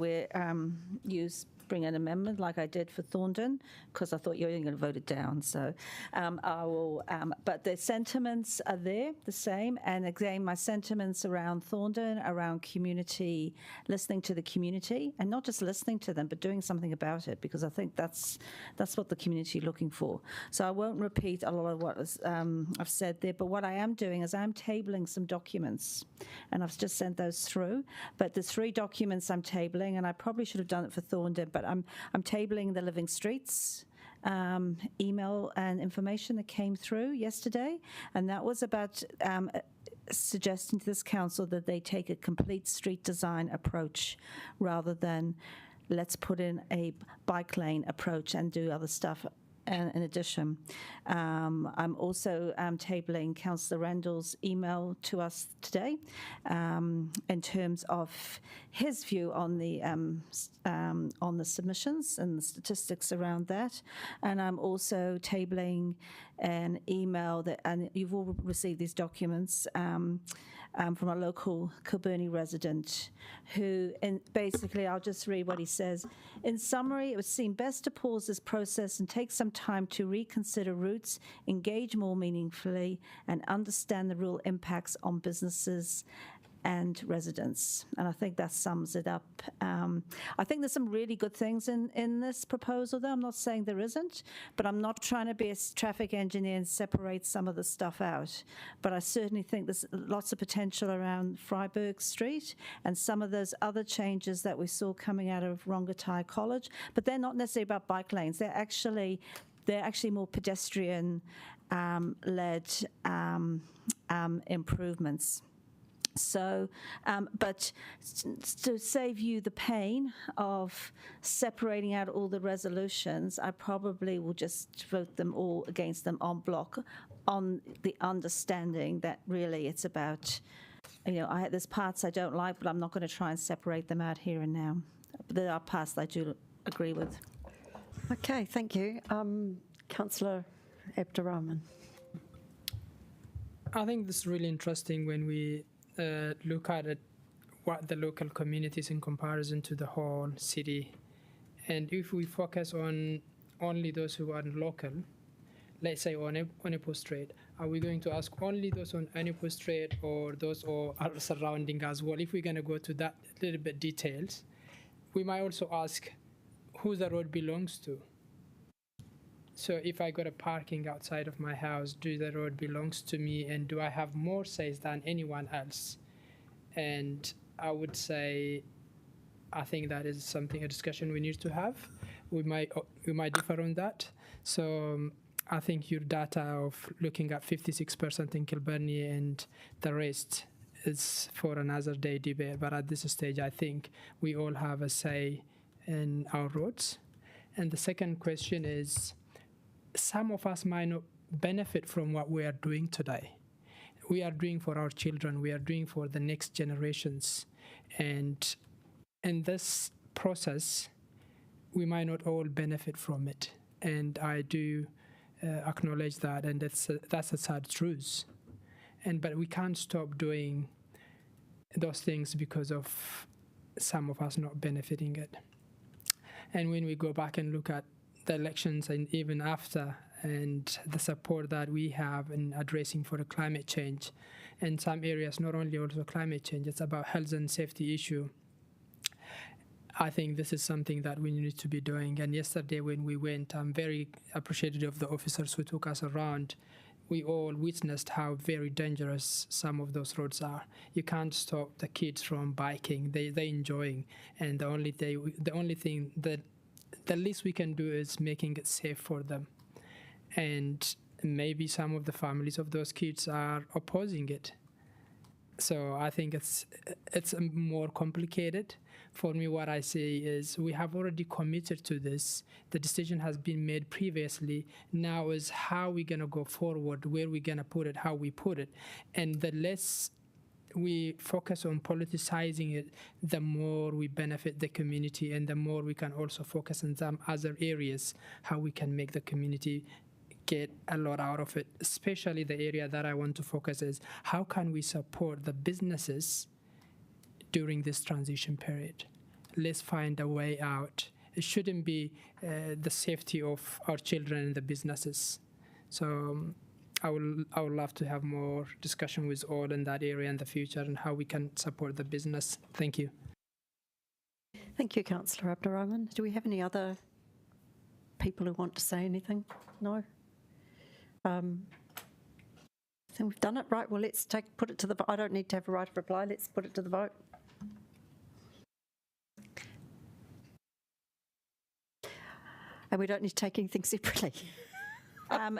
bring an amendment like I did for Thorndon, because I thought you were going to vote it down. So I will, but the sentiments are there, the same. And again, my sentiments around Thorndon, around community, listening to the community, and not just listening to them, but doing something about it, because I think that's what the community are looking for. So I won't repeat a lot of what I've said there, but what I am doing is I'm tabling some documents, and I've just sent those through. But the 3 documents I'm tabling, and I probably should have done it for Thorndon, but I'm tabling the Living Streets email and information that came through yesterday, and that was about suggesting to this council that they take a complete street design approach rather than let's put in a bike lane approach and do other stuff. And in addition, I'm also tabling Councillor Randall's email to us today in terms of his view on the submissions and the statistics around that. And I'm also tabling an email and you've all received these documents from a local Kilburnie resident who, basically, I'll just read what he says. In summary, it would seem best to pause this process and take some time to reconsider routes, engage more meaningfully, and understand the real impacts on businesses and residents. And I think that sums it up. I think there's some really good things in this proposal, though. I'm not saying there isn't, but I'm not trying to be a traffic engineer and separate some of the stuff out. But I certainly think there's lots of potential around Freiburg Street and some of those other changes that we saw coming out of Rongotai College. But they're not necessarily about bike lanes. They're actually more pedestrian led improvements. So, but to save you the pain of separating out all the resolutions, I probably will just vote them all against them en bloc, on the understanding that really it's about, there's parts I don't like, but I'm not going to try and separate them out here and now. But there are parts I do agree with. Okay, thank you. Councillor Abdurrahman. I think this is really interesting when we look at it, what the local communities in comparison to the whole city. And if we focus on only those who are local, let's say on Hātepe Street, are we going to ask only those on Hātepe Street or those or are surrounding as well? If we're going to go to that little bit details, we might also ask who the road belongs to. So if I got a parking outside of my house, do the road belongs to me, and do I have more says than anyone else? And I would say, I think that is a discussion we need to have. We might differ on that. So I think your data of looking at 56% in Kilbirnie and the rest is for another day debate. But at this stage, I think we all have a say in our roads. And the second question is, some of us might not benefit from what we are doing today. We are doing for our children, we are doing for the next generations. And in this process, we might not all benefit from it. And I do acknowledge that, and that's a sad truth. But we can't stop doing those things because of some of us not benefiting it. And when we go back and look at the elections and even after, and the support that we have in addressing for the climate change, in some areas, not only also climate change, it's about health and safety issue. I think this is something that we need to be doing. And yesterday when we went, I'm very appreciative of the officers who took us around. We all witnessed how very dangerous some of those roads are. You can't stop the kids from biking. They're enjoying, and the only thing that the least we can do is making it safe for them. And maybe some of the families of those kids are opposing it. So I think it's more complicated. For me, what I say is we have already committed to this. The decision has been made previously. Now is how we're going to go forward, where we're going to put it, how we put it. And the less we focus on politicizing it, the more we benefit the community, and the more we can also focus on some other areas, how we can make the community get a lot out of it. Especially the area that I want to focus is how can we support the businesses during this transition period. Let's find a way out. It shouldn't be the safety of our children and the businesses. So I would love to have more discussion with all in that area in the future and how we can support the business. Thank you. Thank you, Councillor Abdurrahman. Do we have any other people who want to say anything? No? I think we've done it. Right, well, let's put it to the vote. I don't need to have a right of reply. Let's put it to the vote. And we don't need to take anything separately.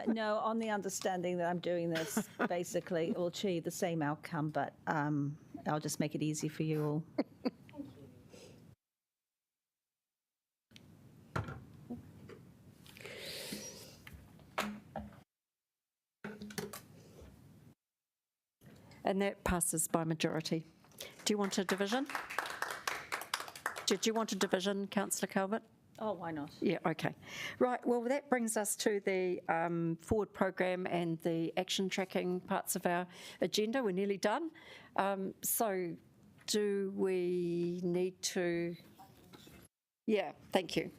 No, on the understanding that I'm doing this, basically, will achieve the same outcome, but I'll just make it easy for you all. And that passes by majority. Do you want a division? Did you want a division, Councillor Calvert? Oh, why not? Yeah, okay. Right, well, that brings us to the forward program and the action tracking parts of our agenda. We're nearly done. So do we need to... Yeah, thank you.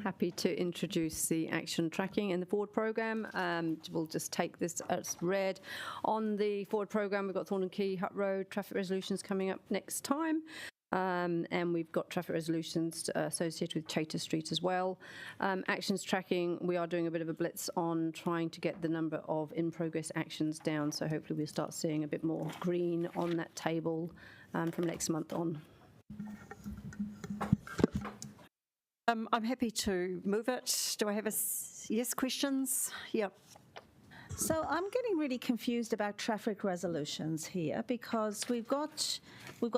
Happy to introduce the action tracking and the forward programme. We'll just take this as read. On the forward programme, we've got Thornton Quay, Hutt Road, traffic resolutions coming up next time. And we've got traffic resolutions associated with Chater Street as well. Actions tracking, we are doing a bit of a blitz on trying to get the number of in-progress actions down, so hopefully we'll start seeing a bit more green on that table from next month on. I'm happy to move it. Do I have yes questions? Yep. So I'm getting really confused about traffic resolutions here because we've got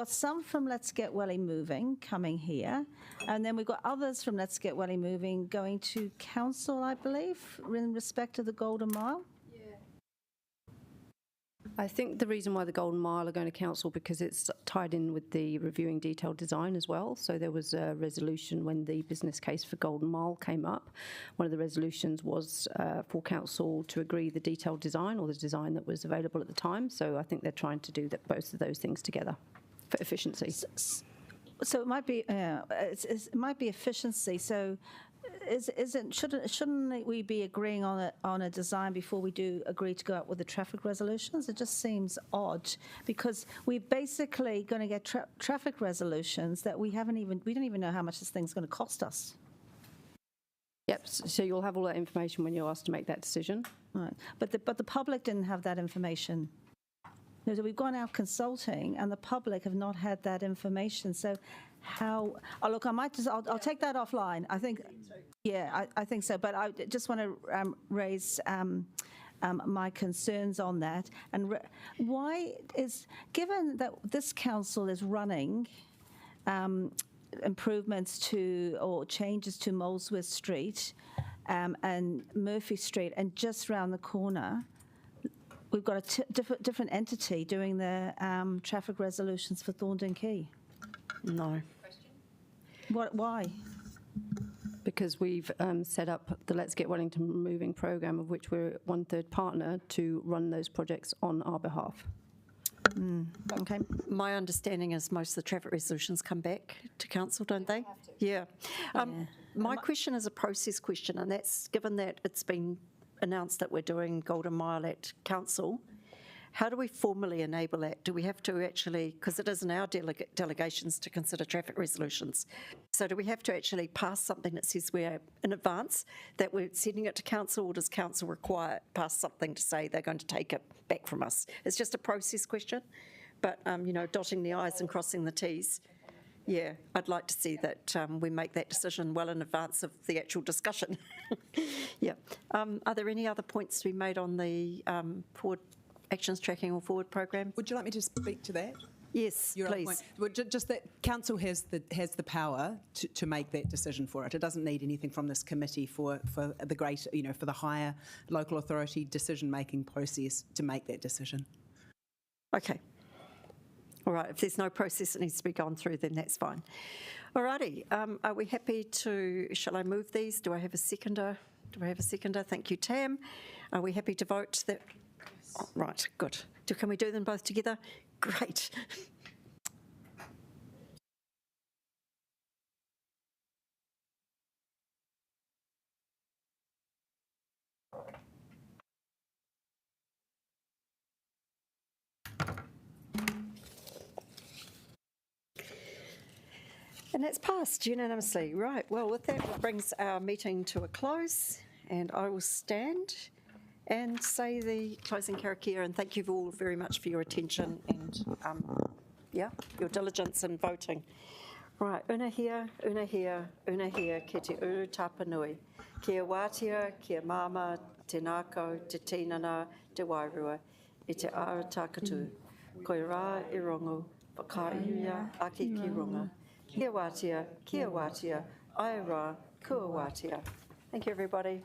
some from Let's Get Welly Moving coming here, and then we've got others from Let's Get Welly Moving going to council, I believe, in respect of the Golden Mile. I think the reason why the Golden Mile are going to council because it's tied in with the reviewing detailed design as well. So there was a resolution when the business case for Golden Mile came up. One of the resolutions was for council to agree the detailed design or the design that was available at the time. So I think they're trying to do both of those things together for efficiency. So it might be efficiency. So shouldn't we be agreeing on a design before we do agree to go out with the traffic resolutions? It just seems odd because we're basically going to get traffic resolutions that we don't even know how much this thing's going to cost us. Yep, so you'll have all that information when you're asked to make that decision. Right. But the public didn't have that information. No, so we've gone out consulting and the public have not had that information. So how, oh look, I might just, I'll take that offline. I think, yeah, I think so. But I just want to raise my concerns on that. And why is, given that this council is running improvements to or changes to Molesworth Street and Murphy Street and just round the corner, we've got a different entity doing the traffic resolutions for Thorndon Quay. No. Why? Because we've set up the Let's Get Wellington Moving programme, of which we're 1/3 partner, to run those projects on our behalf. Okay. My understanding is most of the traffic resolutions come back to council, don't they? Yeah. My question is a process question, and that's given that it's been announced that we're doing Golden Mile at council, how do we formally enable that? Do we have to actually, because it is in our delegations to consider traffic resolutions, so do we have to actually pass something that says we're in advance, that we're sending it to council, or does council require pass something to say they're going to take it back from us? It's just a process question, but, dotting the I's and crossing the T's. Yeah, I'd like to see that we make that decision well in advance of the actual discussion. Yeah. Are there any other points to be made on the forward actions tracking or forward program? Would you like me to speak to that? Yes, please. Well, just that council has the power to make that decision for it. It doesn't need anything from this committee for the great, for the higher local authority decision-making process to make that decision. Okay. All right, if there's no process that needs to be gone through, then that's fine. All righty, are we happy to, shall I move these? Do I have a seconder? Thank you, Tam. Are we happy to vote that? Oh, right, good. Can we do them both together? Great. And that's passed unanimously. Right, well, with that brings our meeting to a close, and I will stand and say the closing karakia, and thank you all very much for your attention and, your diligence in voting. Right, unahia, ki te uru tapanui. Kia wātia, kia mama, te nākau, te tinana, te wairua, i te ara tākatu. Koe rā I rongo, whakairia aki ki runga. Kia wātia, ai rā, kua wātia. Thank you, everybody.